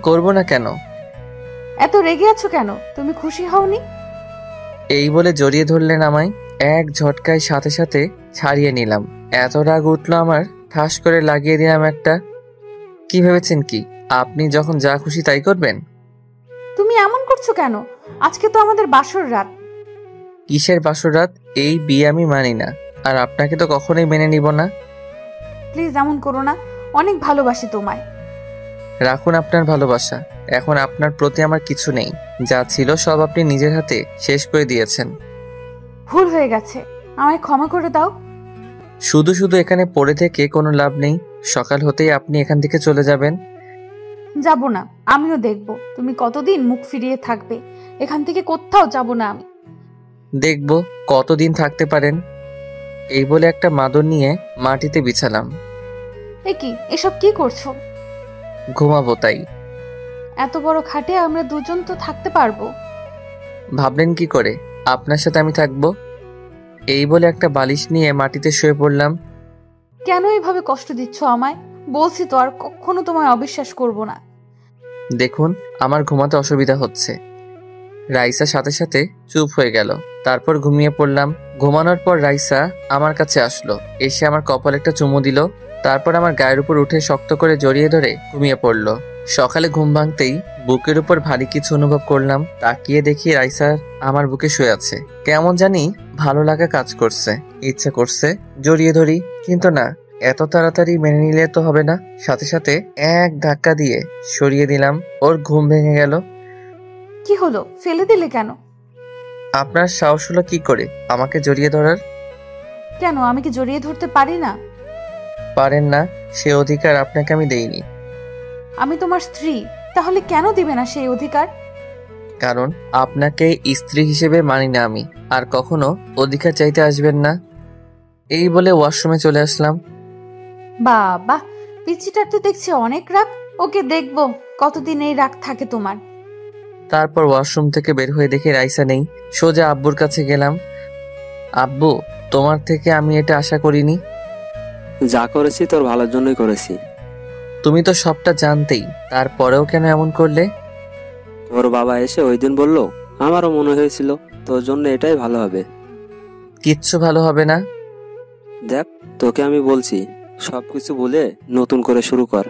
B: করবো না কেন?
A: এত রেগে আছো কেন? তুমি খুশি হওনি?
B: এই বলে জড়িয়ে ধরলেন আমায়। এক ঝটকায় সাথে সাথে ছাড়িয়ে নিলাম। এত রাগ উঠলো আমার, ঠাস করে লাগিয়ে দিলাম একটা। কি ভেবেছেন কি আপনি যখন যা খুশি তাই করবেন?
A: তুমি এমন করছো কেন? আজকে তো আমাদের বাসর রাত।
B: কিসের বাসর রাত? এই বিয়ে আমি মানি না, আর আপনাকে তো কখনোই মেনে নিব না।
A: প্লিজ এমন করো না, অনেক ভালোবাসি তোমায়।
B: রাখুন আপনার ভালোবাসা, এখন আপনার প্রতি আমার কিছু নেই। যা ছিল সব আপনি নিজের হাতে শেষ করে দিয়েছেন।
A: ভুল হয়ে গেছে, আমায় ক্ষমা করে দাও।
B: শুধু শুধু এখানে পড়ে থেকে কোনো লাভ নেই। সকাল হতেই আপনি এখান থেকে চলে যাবেন।
A: যাব না, আমিও দেখব তুমি কতদিন মুখ ফিরিয়ে থাকবে। এখান থেকে কোথাও যাব না আমি।
B: দেখব কতদিন থাকতে পারেন। এই বলে একটা মাদুর নিয়ে মাটিতে বিছালাম।
A: কি এসব কি করছো?
B: ঘুমাবো তাই।
A: এত বড় খাটে আমরা দুজন তো থাকতে পারবো।
B: ভাবলেন কি করে আপনার সাথে আমি থাকবো? এই বলে একটা বালিশ নিয়ে মাটিতে শুয়ে পড়লাম।
A: কেন এইভাবে কষ্ট দিচ্ছ আমায়? বলছি তো আর কখনো তোমায় অবিশ্বাস করব না।
B: দেখুন আমার ঘুমাতে অসুবিধা হচ্ছে। রাইসা সাথে সাথে চুপ হয়ে গেল। তারপর ঘুমিয়ে পড়লাম। ঘুমানোর পর রাইসা আমার কাছে আসলো, এসে আমার কপালে একটা চুমু দিল। তারপর আমার গায়ের উপর উঠে শক্ত করে জড়িয়ে ধরে ঘুমিয়ে পড়লো। সকালে ঘুম ভাঙতেই বুকের উপর ভারী কিছু অনুভব করলাম। তাকিয়ে দেখি রাইসা আমার বুকে শুয়ে আছে। কেমন জানি ভালো লাগা কাজ করছে, ইচ্ছা করছে জড়িয়ে ধরি, কিন্তু না, এত তাড়াতাড়ি মেনে নিলে তো হবে না। সাথে সাথে এক ধাক্কা দিয়ে সরিয়ে দিলাম। ওর ঘুম ভেঙে গেল।
A: কি হলো, ফেলে দিলে কেন?
B: আপনার সাহস হলো কি করে আমাকে জড়িয়ে ধরার?
A: কেন, আমি কি জড়িয়ে ধরতে পারি না?
B: পারেন না, সে অধিকার আপনাকে আমি দেইনি।
A: আমি তোমার স্ত্রী, তাহলে কেন দিবে না সেই অধিকার?
B: কারণ আপনাকে স্ত্রী হিসেবে মানি না আমি, আর কখনো অধিকার চাইতে আসবেন না। এই বলে ওয়াশরুমে চলে আসলাম।
A: বাবা, পিচ্চিটার তো দেখছি অনেক রাগ। ওকে দেখবো কতদিন এই রাগ থাকে তোমার।
B: তারপর ওয়াশরুম থেকে বের হয়ে দেখি রাইসা নেই। সোজা আব্বুর কাছে গেলাম। আব্বু, তোমার থেকে আমি এটা আশা করিনি।
C: যা করেছি তোর ভালোর জন্যই করেছি।
B: তুমি তো সবটা জানতেই, তারপরেও কেন এমন করলে?
C: তোর বাবা এসে ওই দিন বলল, আমারও মনে হয়েছিল তোর জন্য এটাই ভালো হবে।
B: কিচ্ছু ভালো হবে না।
C: দেখ, তোকে আমি বলছি, সবকিছু বলে নতুন করে শুরু কর।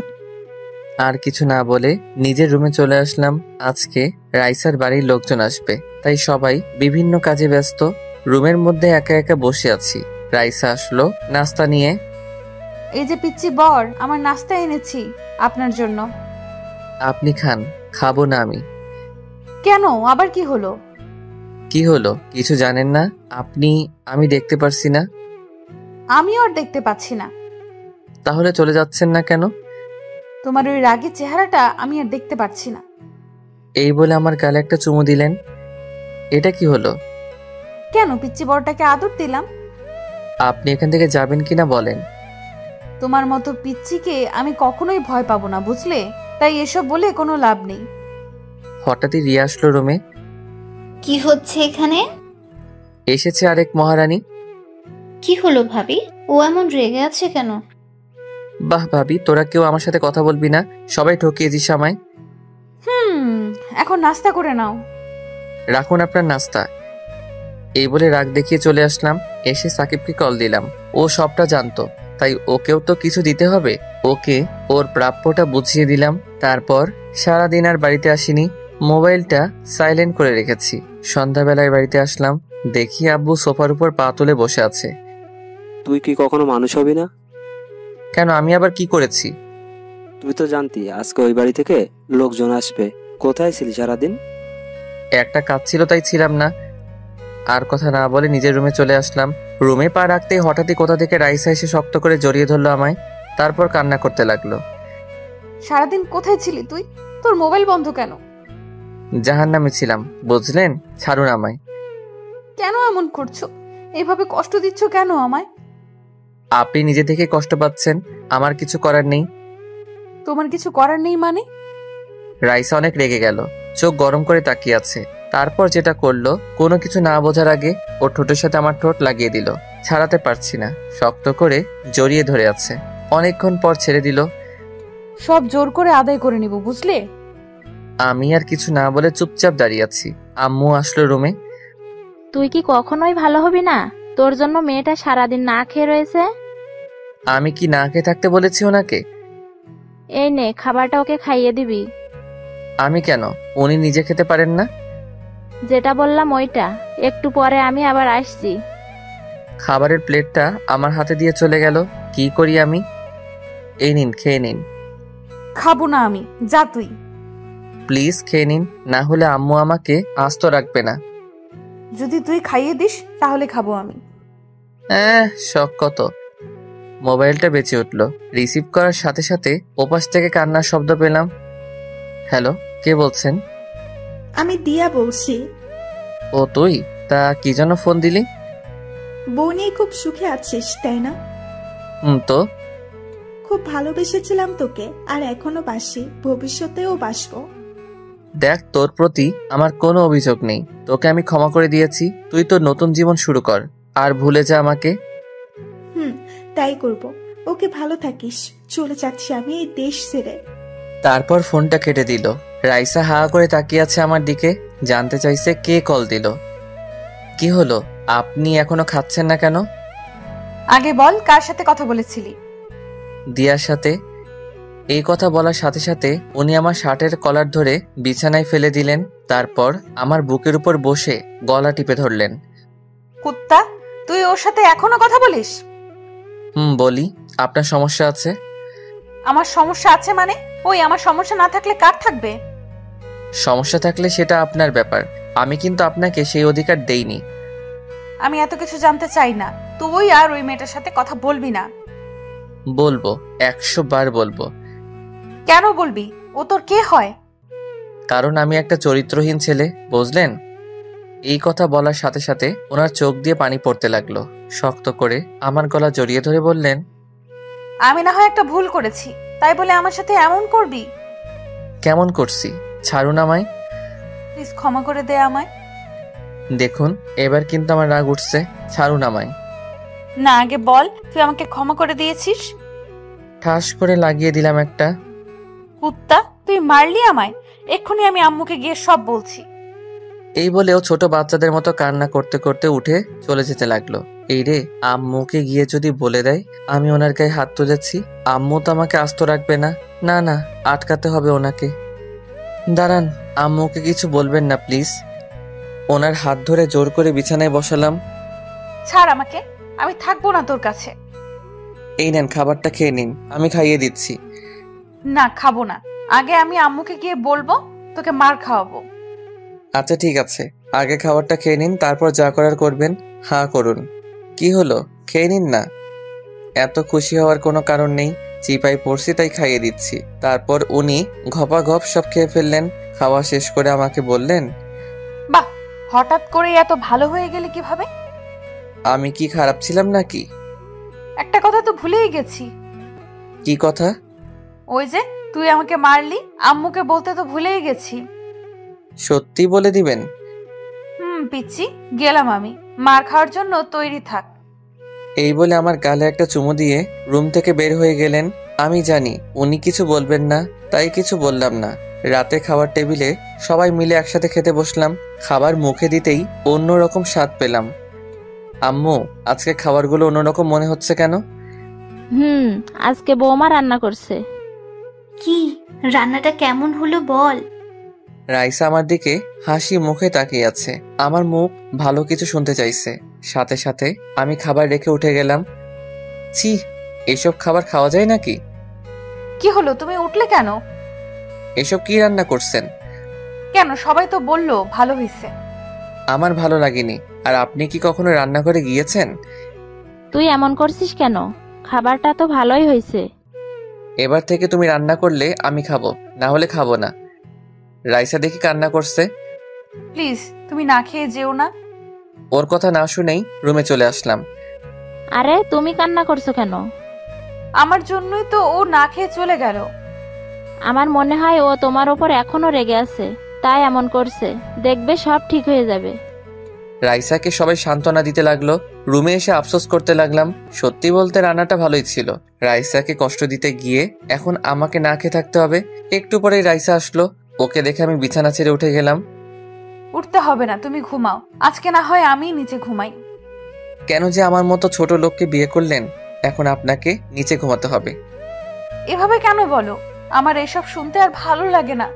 B: আর কিছু না বলে নিজের রুমে চলে আসলাম। আজকে রাইসার বাড়ির লোকজন আসবে, তাই সবাই বিভিন্ন কাজে ব্যস্ত। রুমের মধ্যে একা একা বসে আছি। রাইসা আসলো নাস্তা নিয়ে।
A: এই যে পিচ্চি বর, আমার নাস্তা এনেছি আপনার জন্য।
B: আপনি খান। খাবো না আমি।
A: কেন, আবার কি হলো?
B: কি হলো কিছু জানেন না আপনি? আমি দেখতে পারছি না।
A: আমিও আর দেখতে পাচ্ছি না।
B: তাহলে চলে যাচ্ছেন না কেন?
A: তোমার ওই রাগের চেহারাটা আমি আর দেখতে পাচ্ছি না।
B: এই বলে আমার গালে একটা চুমু দিলেন। এটা কি হলো?
A: কেন, পিচ্চি বরটাকে আদর দিলাম।
B: আপনি এখান থেকে যাবেন কিনা বলেন।
A: তোমার মতো পিচ্চিকে আমি কখনোই ভয় পাবো না, বুঝলে? তাই এসব বলে কোনো লাভ নেই।
B: হঠাৎই রিয়া আসলো রুমে।
F: কি হচ্ছে এখানে?
B: এসেছে আরেক মহারানী।
F: কি হলো ভাবি, ও এমন রেগে আছে কেন?
B: বাহ ভাবি, তোরা কেউ আমার সাথে কথা বলবি না, সবাই ঠকিয়ে দিস আমায়।
A: এখন নাস্তা করে নাও।
B: রাখুন আপনার নাস্তা। এই বলে রাগ দেখিয়ে চলে আসলাম। এসে সাকিবকে কল দিলাম। ও সবটা জানতো, তাই ওকেও তো কিছু দিতে হবে। ওকে ওর প্রাপ্যটা বুঝিয়ে দিলাম। তারপর সারাদিন আর বাড়িতে আসিনি, মোবাইলটা সাইলেন্ট করে রেখেছি। সন্ধ্যাবেলায় বাড়িতে আসলাম, দেখি আব্বু সোফার উপর পা তুলে বসে আছে।
C: তুই কি কখনো মানুষ হবি না?
B: কেন, আমি আবার কি করেছি?
C: তুই তো জানতি আজকে ওই বাড়ি থেকে লোকজন আসবে। কোথায় ছিলি সারাদিন?
B: একটা কাজ ছিল তাই ছিলাম না। আর কথা না বলে নিজের রুমে চলে আসলাম। রুমে পা রাখতেই হঠাৎই কোথা থেকে রাইসা এসে শক্ত করে জড়িয়ে ধরলো আমায়। তারপর কান্না করতে লাগলো।
A: সারাদিন কোথায় ছিলি তুই? তোর মোবাইল বন্ধ কেন?
B: জাহান্নামে ছিলাম, বুঝলেন? ছাড়ুন আমায়।
A: কেন এমন করছো? এভাবে কষ্ট দিচ্ছ কেন আমায়?
B: আপনি নিজে থেকে কষ্ট পাচ্ছেন, আমার কিছু করার নেই।
A: তোমার কিছু করার নেই মানে?
B: রাইসা অনেক রেগে গেল, চোখ গরম করে তাকিয়ে আছে। তারপর যেটা করলো, কোনো কিছু না বোঝার আগে ওর ঠোঁটের সাথে আমার ঠোঁট লাগিয়ে দিল। ছাড়াতে পারছি না, শক্ত করে জড়িয়ে ধরে আছে। অনেকক্ষণ পর ছেড়ে দিল।
A: সব জোর করে আদায় করে নিব, বুঝলে?
B: আমি আর কিছু না বলে চুপচাপ দাঁড়িয়ে আছি। আম্মু আসলো রুমে।
E: তুই কি কখনোই ভালো হবি না? তোর জন্য মেয়েটা সারাদিন না খেয়ে রয়েছে।
B: আমি কি না খেয়ে থাকতে বলেছি ওনাকে?
E: এই নে, খাবারটা ওকে খাইয়ে দিবি।
B: আমি কেন? উনি নিজে খেতে পারেন না?
E: যেটা বললাম ওইটা। একটু পরে আমি আবার আসছি।
B: খাবারের প্লেটটা আমার হাতে দিয়ে চলে গেল। কি করি আমি? এই নিন, খেয়ে নিন।
A: খাবো না আমি, যা তুই।
B: প্লিজ খেয়ে নিন, না হলে আম্মু আমাকে আস্ত রাখবে না।
A: যদি তুই খাইয়ে দিস তাহলে খাবো আমি।
B: শখ কত। মোবাইলটা বেঁচে উঠল। রিসিভ করার সাথে সাথে ওপাশ থেকে কান্নার শব্দ পেলাম। হ্যালো, কে বলছেন?
N: আমি দিয়া বলছি।
B: ও তুই? তা কি জন্য ফোন দিলি?
N: বউ নিয়ে খুব সুখে আছিস তাই না?
B: তো
N: খুব ভালোবেসেছিলাম তোকে, আর এখনো বাসি, ভবিষ্যতেও বাসবো।
B: দেখ, তোর প্রতি আমার কোনো অভিযোগ নেই। তোকে আমি ক্ষমা করে দিয়েছি। তুই তোর নতুন জীবন শুরু কর, আর ভুলে যা আমাকে।
N: তাই করব। ওকে, ভালো থাকিস। চলে যাচ্ছি আমি এই দেশ ছেড়ে।
B: তারপর ফোনটা কেটে দিল। রাইসা হা করে তাকিয়ে আছে আমার দিকে, জানতে চাইছে কে কল দিল। কি হলো, আপনি এখনো খাচ্ছেন না কেন?
A: আগে বল, কার সাথে কথা বলেছিলি?
B: দিয়ার সাথে। এই কথা বলার সাথে সাথে উনি আমার শার্টের কলার ধরে বিছানায় ফেলে দিলেন। তারপর আমার বুকের উপর বসে গলা টিপে ধরলেন।
A: কুত্তা, তুই ওর সাথে এখনো কথা বলিস?
B: বলি। আপনার সমস্যা আছে?
A: আমার সমস্যা আছে মানে? ওই, আমার সমস্যা না থাকলে কার থাকবে?
B: সমস্যা থাকলে সেটা আপনার ব্যাপার, আমি কিন্তু আপনাকে সেই অধিকার দেইনি।
A: আমি এত কিছু জানতে চাই না। তুই আর ওই মেয়েটার সাথে কথা বলবি না।
B: বলবো, 100 বার বলবো।
A: কেন বলবি? ও তোর কে হয়?
B: কারণ আমি একটা চরিত্রহীন ছেলে, বুঝলেন? এই কথা বলার সাথে সাথে ওনার চোখ দিয়ে পানি পড়তে লাগলো। শক্ত করে আমার গলা জড়িয়ে ধরে বললেন,
A: আমি না হয় একটা ভুল করেছি, তাই বলে আমার সাথে এমন করবি?
B: কেমন করছি? ছাড়ুন আমায়।
A: প্লিজ ক্ষমা করে দে আমায়।
B: দেখুন, এবার কিন্তু আমার রাগ উঠছে। ছাড়ুন আমায়।
A: না, আগে বল তুই আমাকে ক্ষমা করে দিয়েছিস।
B: ঠাস করে লাগিয়ে দিলাম একটা।
A: কুত্তা, তুই মারলি আমায়। এক্ষুনি আমি আম্মুকে গিয়ে সব বলছি।
B: এই বলেও ছোট বাচ্চাদের মতো কান্না করতে করতে উঠে চলে যেতে লাগলো। এই রে, আম্মুকে গিয়ে যদি বলে দেয় আমি ওনার গায়ে হাত তুলেছি, আম্মু তো আমাকে আস্ত রাখবে না। না না, আটকাতে হবে ওনাকে। দাঁড়ান, আম্মুকে কিছু বলবেন না প্লিজ। ওনার হাত ধরে জোর করে বিছানায় বসালাম।
A: ছাড় আমাকে, আমি থাকবো না তোর কাছে।
B: এই নেন, খাবারটা খেয়ে নিন, আমি খাইয়ে দিচ্ছি।
A: না, খাবো না। আগে আমি আম্মুকে গিয়ে বলবো, তোকে মার খাওয়াবো।
B: আচ্ছা ঠিক আছে, আগে খাবারটা খেয়ে নিন, তারপর যা করার করবেন। হ্যাঁ করুন। কি হলো, খেয়ে নিন না। এত খুশি হওয়ার কোনো কারণ নেই, চিপাই পড়ছি তাই খাইয়ে দিচ্ছি। তারপর উনি ঘপাঘপ সব খেয়ে ফেললেন। খাওয়া শেষ করে আমাকে বললেন,
A: বাহ, হঠাৎ করে এত ভালো হয়ে গেলে কিভাবে?
B: আমি কি খারাপ ছিলাম নাকি?
A: একটা কথা তো ভুলেই গেছি।
B: কি কথা?
A: ওই যে তুই আমাকে মারলি, আম্মুকে বলতে তো ভুলেই গেছি।
B: সত্যি বলে দিবেন?
A: পিচ্ছি, গেলাম আমি। মার খাওয়ার জন্য তৈরি থাক।
B: এই বলে আমার গালে একটা চুমু দিয়ে রুম থেকে বের হয়ে গেলেন। আমি জানি উনি কিছু বলবেন না, তাই কিছু বললাম না। রাতে খাবার টেবিলে সবাই মিলে একসাথে খেতে বসলাম। খাবার মুখে দিতেই অন্যরকম স্বাদ পেলাম। আম্মু, আজকে খাবারগুলো অন্যরকম মনে হচ্ছে কেন?
E: আজকে বৌমা রান্না করছে।
F: কি রান্নাটা কেমন হলো বল?
B: রাইসা আমার দিকে হাসি মুখে তাকিয়ে আছে। আমার মুখ ভালো কিছু শুনতে চাইছে। সাথে সাথে আমি খাবার রেখে উঠে গেলাম। ছি, এসব খাবার খাওয়া যায় নাকি?
A: কি হলো, তুমি উঠলে কেন?
B: এসব কি রান্না করছেন?
A: কেন, সবাই তো বললো ভালো হয়েছে।
B: আমার ভালো লাগেনি। আর আপনি কি কখনো রান্নাঘরে গিয়েছেন?
E: তুই এমন করছিস কেন? খাবারটা তো ভালোই হয়েছে।
B: এবার থেকে তুমি রান্না করলে আমি খাবো, না হলে খাবো না। রাইসা দেখি কান্না করছে।
A: প্লিজ তুমি না খেয়ে যেও না।
B: ওর কথা না শুনেই রুমে চলে আসলাম।
E: আরে তুমি কান্না করছো কেন?
A: আমার জন্যই তো ও না খেয়ে চলে গেল।
E: আমার মনে হয় ও তোমার ওপর এখনো রেগে আছে, তাই এমন করছে। দেখবে সব ঠিক হয়ে যাবে।
B: রাইসাকে সবাই সান্ত্বনা দিতে লাগলো। রুমে এসে আফসোস করতে লাগলাম। সত্যি বলতে রান্নাটা ভালোই ছিল। রাইসাকে কষ্ট দিতে গিয়ে এখন আমাকে না খেয়ে থাকতে হবে। একটু পরেই রাইসা আসলো। ওকে দেখে আমি বিছানা ছেড়ে উঠে গেলাম।
A: উঠতে হবে না, তুমি ঘুমাও। আজকে না হয় আমি নিচে ঘুমাই।
B: কেন যে আমার মতো ছোট লোককে বিয়ে করলেন? এখন আপনাকে নিচে ঘুমাতে হবে।
A: এভাবে কেন বলো? আমার এসব শুনতে আর ভালো লাগে না।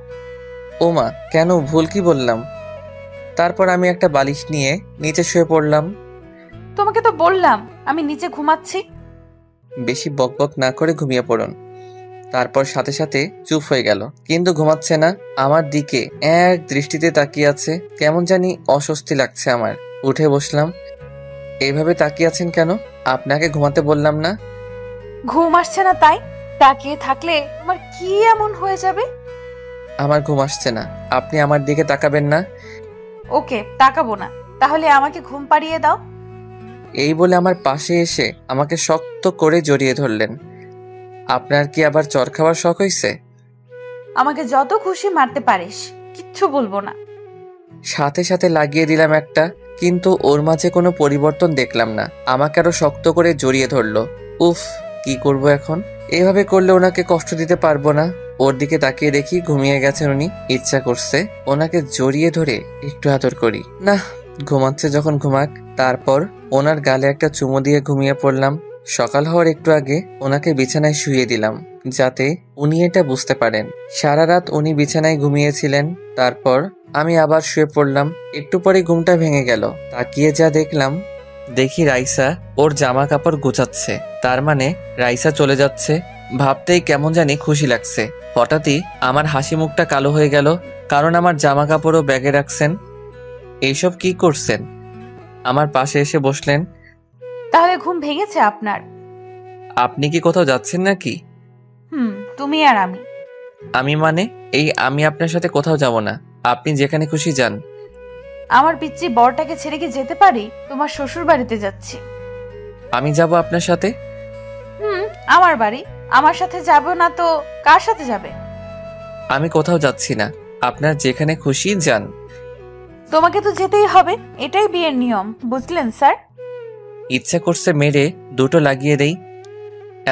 B: ওমা, কেন, ভুল কি বললাম? তারপর আমি একটা বালিশ নিয়ে নিচে শুয়ে পড়লাম।
A: তোমাকে তো বললাম আমি নিচে ঘুমাচ্ছি।
B: বেশি বকবক না করে ঘুমিয়ে পড়ুন। তারপর সাথে সাথে চুপ হয়ে গেল, কিন্তু ঘুমাচ্ছে না। আমার দিকে এক দৃষ্টিতে তাকিয়ে আছে। কেমন জানি অস্বস্তি লাগছে আমার। উঠে বসলাম। এইভাবে তাকিয়ে আছেন কেন? আপনাকে ঘুমাতে বললাম না?
A: ঘুম আসছে না তাই? তাকিয়ে থাকলে আমার কি এমন হয়ে যাবে?
B: আমার ঘুম আসছে না, আপনি আমার দিকে তাকাবেন না।
A: ওকে, তাকাবো না। তাহলে আমাকে ঘুম পাড়িয়ে দাও।
B: এই বলে আমার পাশে এসে আমাকে শক্ত করে জড়িয়ে ধরলেন। আপনার কি আবার চর খাওয়ার শখ হয়েছে?
A: আমাকে যত খুশি মারতে পারিস, কিচ্ছু বলবো না।
B: সাথে সাথে লাগিয়ে দিলাম একটা, কিন্তু ওর মাঝে কোনো পরিবর্তন দেখলাম না। আমাকে আরো শক্ত করে জড়িয়ে ধরলো। উফ, কি করব এখন? এভাবে করলে ওনাকে কষ্ট দিতে পারবো না। ওর দিকে তাকিয়ে দেখি ঘুমিয়ে গেছেন উনি। ইচ্ছা করছে ওনাকে জড়িয়ে ধরে একটু আদর করি। না, ঘুমাচ্ছে যখন ঘুমাক। তারপর ওনার গালে একটা চুমু দিয়ে ঘুমিয়ে পড়লাম। সকাল হওয়ার একটু আগে ওনাকে বিছানায় শুইয়ে দিলাম, যাতে উনি এটা বুঝতে পারেন। সারা রাত উনি বিছানায় ঘুমিয়েছিলেন। তারপর আমি আবার শুয়ে পড়লাম। একটু পরে ঘুমটা ভেঙে গেল। তাকিয়ে যা দেখি রাইসা ওর জামা কাপড় গোছাচ্ছে। তার মানে রাইসা চলে যাচ্ছে। ভাবতেই কেমন জানি খুশি লাগছে। হঠাৎই আমার হাসি মুখটা কালো হয়ে গেল, কারণ আমার জামা কাপড়ও ব্যাগে রাখছেন। এইসব কি করছেন? আমার পাশে এসে বসলেন।
A: তাহলে ঘুম ভেঙেছে আপনার?
B: আপনি কি কোথাও যাচ্ছেন নাকি?
A: তুমি আর আমি।
B: আমি মানে? আমি আপনার সাথে কোথাও যাব না। আপনি যেখানে খুশি যান।
A: আমার পিচ্চি বরটাকে ছেড়ে কি যেতে পারি? তোমার শ্বশুর বাড়িতে যাচ্ছি।
B: আমি যাব আপনার সাথে?
A: আমার বাড়ি। আমার সাথে যাব না তো কার সাথে যাবে?
B: আমি কোথাও যাচ্ছি না, আপনার যেখানে খুশি যান।
A: তোমাকে তো যেতেই হবে, এটাই বিয়ের নিয়ম, বুঝলেন স্যার?
B: ইচ্ছা করছে মেরে দুটো লাগিয়ে দেই।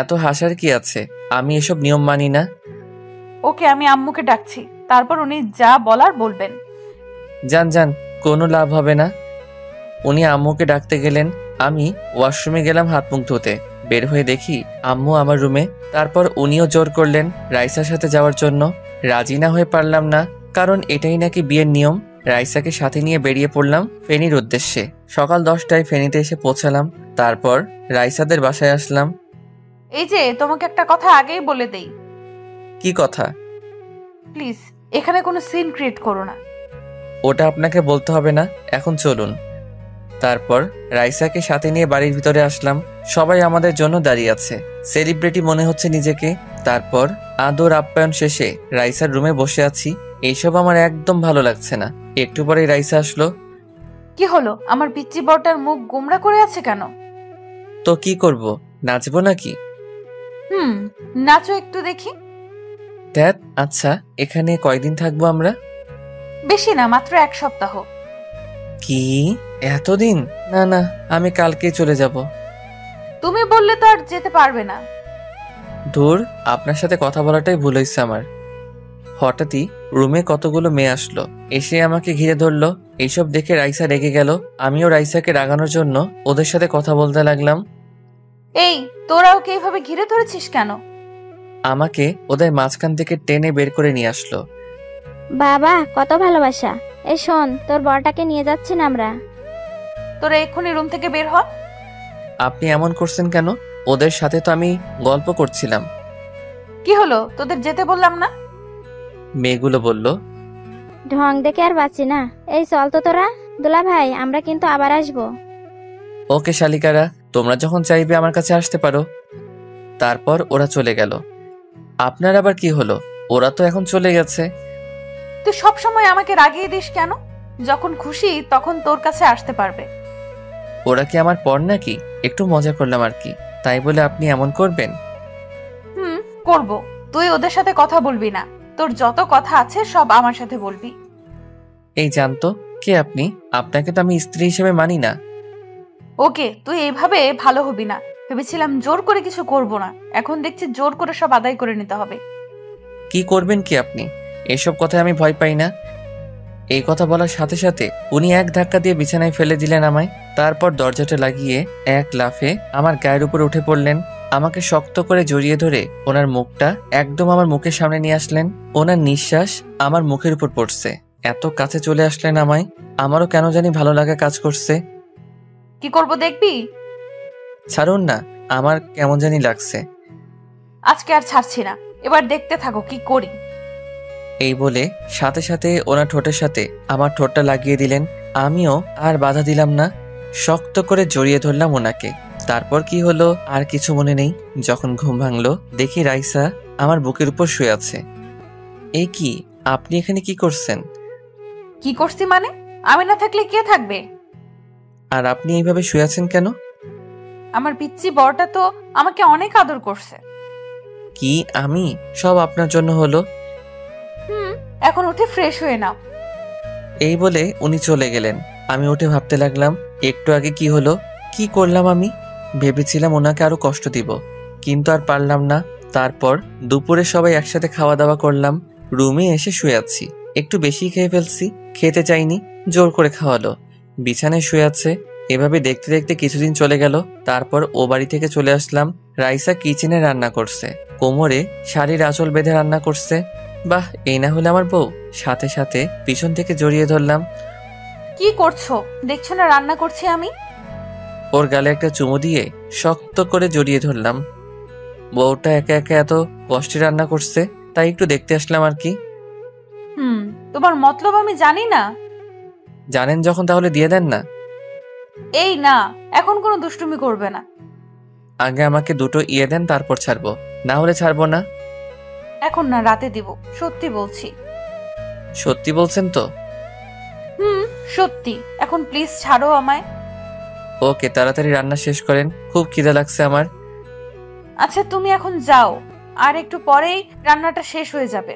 B: এত হাসার কি আছে? আমি এসব নিয়ম মানি না।
A: ওকে, আমি আম্মুকে ডাকছি, তারপর উনি যা বলার বলবেন।
B: যান যান, কোনো লাভ হবে না। উনি আম্মুকে ডাকতে গেলেন। আমি ওয়াশরুমে গেলাম হাত মুখ ধুতে। বের হয়ে দেখি আম্মু আমার রুমে। তারপর উনিও জোর করলেন রাইসার সাথে যাওয়ার জন্য। রাজি না হয়ে পারলাম না, কারণ এটাই নাকি বিয়ের নিয়ম। রাইসাকে সাথে নিয়ে বেরিয়ে পড়লাম ফেনীর উদ্দেশ্যে। সকাল 10টায় ফেনীতে এসে পৌঁছালাম। তারপর রাইসাদের বাসায় আসলাম।
A: এই যে, তোমাকে একটা কথা আগেই বলে দেই।
B: কি কথা?
A: প্লিজ এখানে কোনো সিন ক্রিয়েট করো না।
B: ওটা আপনাকে বলতে হবে না, এখন চলুন। তারপর রাইসাকে সাথে নিয়ে বাড়ির ভিতরে আসলাম। সবাই আমাদের জন্য দাঁড়িয়ে আছে, সেলিব্রিটি মনে হচ্ছে নিজেকে। তারপর আদর আপ্যায়ন শেষে রাইসার রুমে বসে আছি। এইসব আমার একদম ভালো লাগছে না। একটু পরে রাইসা আসলো।
A: কি হলো? আমার পিচ্চি বরটার মুখ গোমড়া করে আছে কেন?
B: তো কি করব, নাচবো নাকি?
A: নাচো একটু দেখি।
B: ধ্যাত, আচ্ছা এখানে কয়দিন থাকবো আমরা?
A: বেশি না, মাত্র 1 সপ্তাহ।
B: কি এতদিন? না না, আমি কালকেই চলে যাব।
A: তুমি বললে তো আর যেতে পারবে না।
B: ধুর, আপনার সাথে কথা বলাটাই ভুল হয়েছে আমার। হঠাৎই রুমে কতগুলো মেয়ে আসলো, এসে আমাকে ঘিরে ধরলো। এইসব দেখে রাইসা রেগে গেল। আমিও রাইসাকে রাগানোর জন্য ওদের সাথে কথা বলতে লাগলাম।
A: এই, তোরা ওকে এইভাবে ঘিরে ধরেছিস কেন?
B: আমাকে ওদের মাঝখান থেকে টেনে বের করে নিয়ে আসলো।
E: বাবা, কত ভালোবাসা। এই শোন, তোর বরটাকে নিয়ে যাচ্ছি না আমরা।
A: তোরা এক্ষুনি রুম থেকে বের হ।
B: আপনি এমন করছেন কেন? ওদের সাথে তো আমি গল্প করছিলাম।
A: কি হলো? তোদের যেতে বললাম না?
B: মেয়েগুলো বলল।
E: ঢং দেখে আর বাঁচি না। এই চল তো তোরা। দুলা ভাই, আমরা কিন্তু আবার আসবো।
B: ওকে শালিকারা, তোমরা যখন চাইবে আমার কাছে আসতে পারো। তারপর ওরা চলে গেল। আপনার আবার কি হলো? ওরা তো এখন চলে গেছে।
A: তুই সব সময় আমাকে রাগিয়ে দিস কেন? যখন খুশি তখন তোর কাছে আসতে পারবে।
B: ওরা কি আমার পর নাকি? একটু মজা করলাম আর কি, তাই বলে আপনি এমন করবেন?
A: করব। তুই ওদের সাথে কথা বলবি না, তোর যত কথা আছে সব আমার সাথে বলবি।
B: এই জানতো কে আপনি? আপনাকে তো আমি স্ত্রী হিসেবে মানি না।
A: ওকে, তুই এইভাবে ভালো হবি না। ভেবেছিলাম জোর করে কিছু করব না, এখন দেখছি জোর করে সব আদায় করে নিতে হবে।
B: কি করবেন কি আপনি? এসব কথায় আমি ভয় পাই না। এই কথা বলার সাথে সাথে উনি এক ধাক্কা দিয়ে বিছানায় ফেলে দিলেন আমায়। তারপর দরজাটা লাগিয়ে এক লাফে আমার গায়ের উপর উঠে পড়লেন। আমাকে শক্ত করে জড়িয়ে ধরে ওনার মুখটা একদম আমার মুখের সামনে নিয়ে আসলেন। ওনার নিঃশ্বাস আমার মুখের উপর পড়ছে। এত কাছে চলে আসলেন আমায়, আমারও কেন জানি ভালো লাগা কাজ করছে।
A: কি করব দেখবি?
B: ছাড়ুন না, আমার কেমন জানি লাগছে।
A: আজকে আর ছাড়ছি না, এবার দেখতে থাকো কি করি।
B: এই বলে সাথে সাথে ওনার ঠোঁটের সাথে আমার ঠোঁটটা লাগিয়ে দিলেন। আমিও আর বাধা দিলাম না, শক্ত করে জড়িয়ে ধরলাম ওনাকে। তারপর কি হলো আর কিছু মনে নেই। যখন ঘুম ভাঙলো দেখি রাইসা আমার বুকের উপর শুয়ে আছে। এই কি, আপনি এখানে কি করছেন?
A: কি করছি মানে? আমি না থাকলে কে থাকবে?
B: আর আপনি এইভাবে শুয়ে আছেন কেন?
A: আমার পিচ্চি বড়টা তো আমাকে অনেক আদর করছে।
B: কি আমি? সব আপনার জন্য হলো।
A: এখন উঠে ফ্রেশ হয়ে নাও।
B: এই বলে উনি চলে গেলেন। আমি উঠে ভাবতে লাগলাম একটু আগে কি হলো, কি করলাম আমি। ভেবেছিলাম ওনাকে আরো কষ্ট দিব, কিন্তু আর পারলাম না। তারপর দুপুরে সবাই একসাথে খাওয়া দাওয়া করলাম। রুমে এসে শুয়ে আছি, একটু বেশি খেয়ে ফেলছি। খেতে চাইনি, জোর করে খাওয়ালো। বিছানায় শুয়ে আছে। এভাবে দেখতে দেখতে কিছুদিন চলে গেল। তারপর ও বাড়ি থেকে চলে আসলাম। রাইসা কিচেনে রান্না করছে, কোমরে শাড়ির আঁচল বেঁধে রান্না করছে। বাহ, এই না হলে আমার বউ। সাথে সাথে পিছন থেকে জড়িয়ে ধরলাম।
A: কি করছো? দেখছো না রান্না করছি আমি।
B: ওর গালে একটা চুমু দিয়ে শক্ত করে জড়িয়ে ধরলাম। বউটা একা একা এত কষ্টে রান্না করছে, তাই একটু দেখতে আসলাম আর কি।
A: তোমার মতলব আমি জানি না।
B: জানেন যখন তাহলে দিয়ে দেন না।
A: এই না, এখন কোনো দুষ্টুমি করবে না।
B: আগে আমাকে দুটো ইয়ে দেন, তারপর ছাড়বো, না হলে ছাড়বো না।
A: এখন না, রাতে দিব, সত্যি বলছি।
B: সত্যি বলছেন তো?
A: সত্যি। এখন প্লিজ ছাড়ো আমায়।
B: ওকে, তাড়াতাড়ি রান্না শেষ করেন, খুব খিদে লাগছে আমার।
A: আচ্ছা তুমি এখন যাও, আর একটু পরেই রান্নাটা শেষ হয়ে যাবে।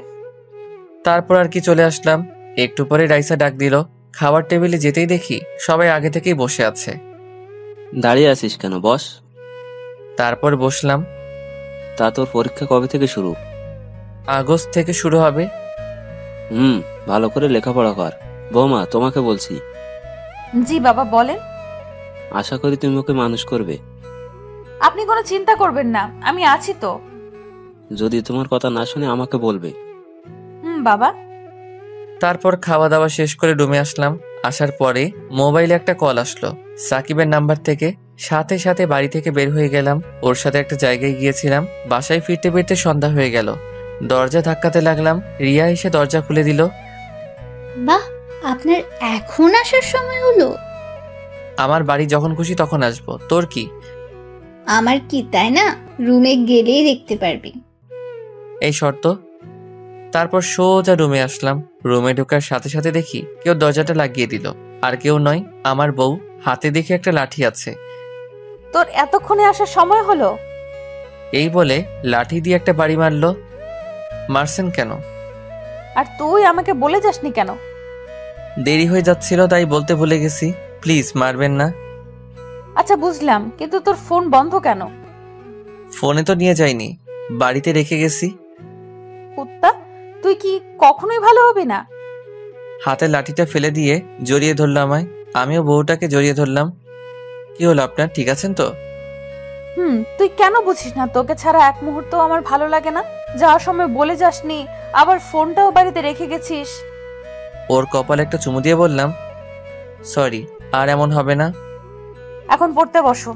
B: তারপর আর কি চলে আসলাম। একটু পরে রাইসা ডাক দিল। খাবার টেবিলে যেতেই দেখি সবাই আগে থেকেই বসে আছে।
C: দাঁড়িয়ে আছিস কেন, বস।
B: তারপর বসলাম।
C: তা তোর পরীক্ষা কবে থেকে শুরু?
B: আগস্ট থেকে শুরু হবে।
C: ভালো করে লেখাপড়া কর। বৌমা, তোমাকে বলছি।
A: জি বাবা, বলেন।
C: আশা করি তুমি ওকে মানুষ করবে।
A: আপনি কোনো চিন্তা করবেন না, আমি আছি তো।
C: যদি তোমার কথা না শুনে আমাকে বলবে।
A: বাবা।
B: তারপর খাওয়া দাওয়া শেষ করে রুমে আসলাম। আসার পরে মোবাইলে একটা কল আসলো সাকিবের নাম্বার থেকে। সাথে সাথে বাড়ি থেকে বের হয়ে গেলাম। ওর সাথে একটা জায়গায় গিয়েছিলাম। বাসায় ফিরতে ফিরতে সন্ধ্যা হয়ে গেল। দরজা ধাক্কাতে লাগলাম। রিয়া এসে দরজা খুলে দিল।
F: বাহ, আপনার এখন আসার সময় হলো?
B: আমার বাড়ি যখন খুশি তখন আসবো, তোর কি?
F: আমার কি, তাই না? রুমে গেলেই দেখতে পারবি।
B: এই শর্ত। তারপর সোজা রুমে আসলাম। রুমে ঢোকার সাথে সাথে দেখি কেউ দরজাটা লাগিয়ে দিল। আর কেউ নয়, আমার বউ। হাতে দেখি একটা লাঠি আছে।
A: তোর এতক্ষণে আসার সময় হলো?
B: এই বলে লাঠি দিয়ে একটা বাড়ি মারলো। মারছেন কেন?
A: আর তুই আমাকে বলে যাসনি কেন?
B: দেরি হয়ে যাচ্ছিল তাই বলতে ভুলে গেছি। প্লিজ মারবেন না।
A: আচ্ছা বুঝলাম, কিন্তু তোর ফোন বন্ধ কেন?
B: ফোনে তো নিয়ে যাইনি, বাড়িতে রেখে গেছি।
A: কুত্তা, তুই কি কখনোই ভালো হবি না?
B: হাতে লাঠিটা ফেলে দিয়ে জড়িয়ে ধরলো আমায়। আমিও বউটাকে জড়িয়ে ধরলাম। কি হলো আপনার, ঠিক আছেন তো?
A: তুই কেন বুঝিস না তোকে ছাড়া এক মুহূর্ত আমার ভালো লাগে না? যাওয়ার সময় বলে যাসনি, আবার ফোনটাও বাড়িতে রেখে গেছিস।
B: ওর কপালে একটা চুমু দিয়ে বললাম, সরি, আর এমন হবে না।
A: এখন পড়তে বসো।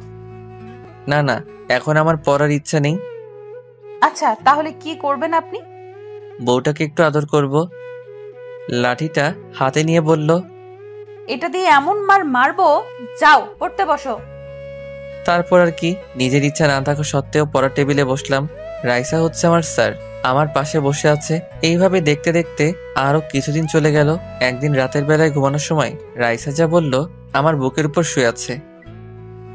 B: না না, এখন আমার পড়ার ইচ্ছা নেই।
A: আচ্ছা তাহলে কি করবেন আপনি?
B: বউটাকে একটু আদর করব। লাঠিটা হাতে নিয়ে বলল,
A: এটা দিয়ে এমন মারবো, যাও পড়তে বসো।
B: তারপর আর কি, নিজের ইচ্ছা না থাকা সত্ত্বেও পড়ার টেবিলে বসলাম। রাইসা হচ্ছে আমার স্যার, আমার পাশে বসে আছে। এইভাবে দেখতে দেখতে আরো কিছুদিন চলে গেল। একদিন রাতের বেলায় ঘুমানোর সময় রাইসা যা বলল আমার বুকের উপর শুয়ে আছে।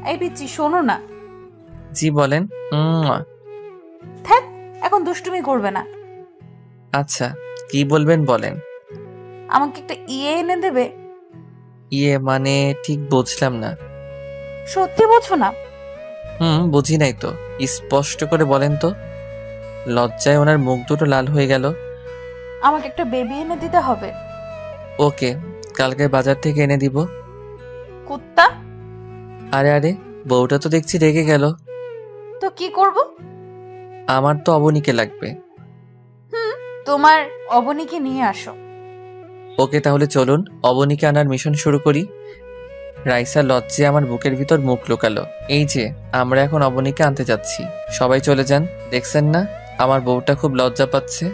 A: এই পিচ্ছি শোনো না।
B: জি বলেন।
A: থাক, এখন দুষ্টুমি করবে না।
B: আচ্ছা কি বলবেন বলেন।
A: আমাকে একটা ইয়ে এনে দেবে?
B: ইয়ে মানে ঠিক বুঝলাম না।
A: সত্যি বোঝো না?
B: বুঝি নাই তো, স্পষ্ট করে বলেন তো। লজ্জায় ওনার মুখ দুটো লাল হয়ে গেল।
A: আমাকে একটা বেবি এনে দিতে হবে।
B: ওকে, কালকে বাজার থেকে এনে দিব।
A: কুত্তা!
B: আরে আরে, বউটা তো দেখছি রেগে গেল।
A: তো কি করব?
B: আমার তো অবনীকে লাগবে।
A: তোমার অবনীকে নিয়ে আসো।
B: ওকে তাহলে চলুন অবনীকে আনার মিশন শুরু করি। রাইসা লজ্জে আমার বুকের ভিতর মুখ লুকালো। এই যে আমরা এখন অবনীকে আনতে যাচ্ছি, সবাই চলে যান। দেখছেন না আমার বউটা খুব লজ্জা পাচ্ছে।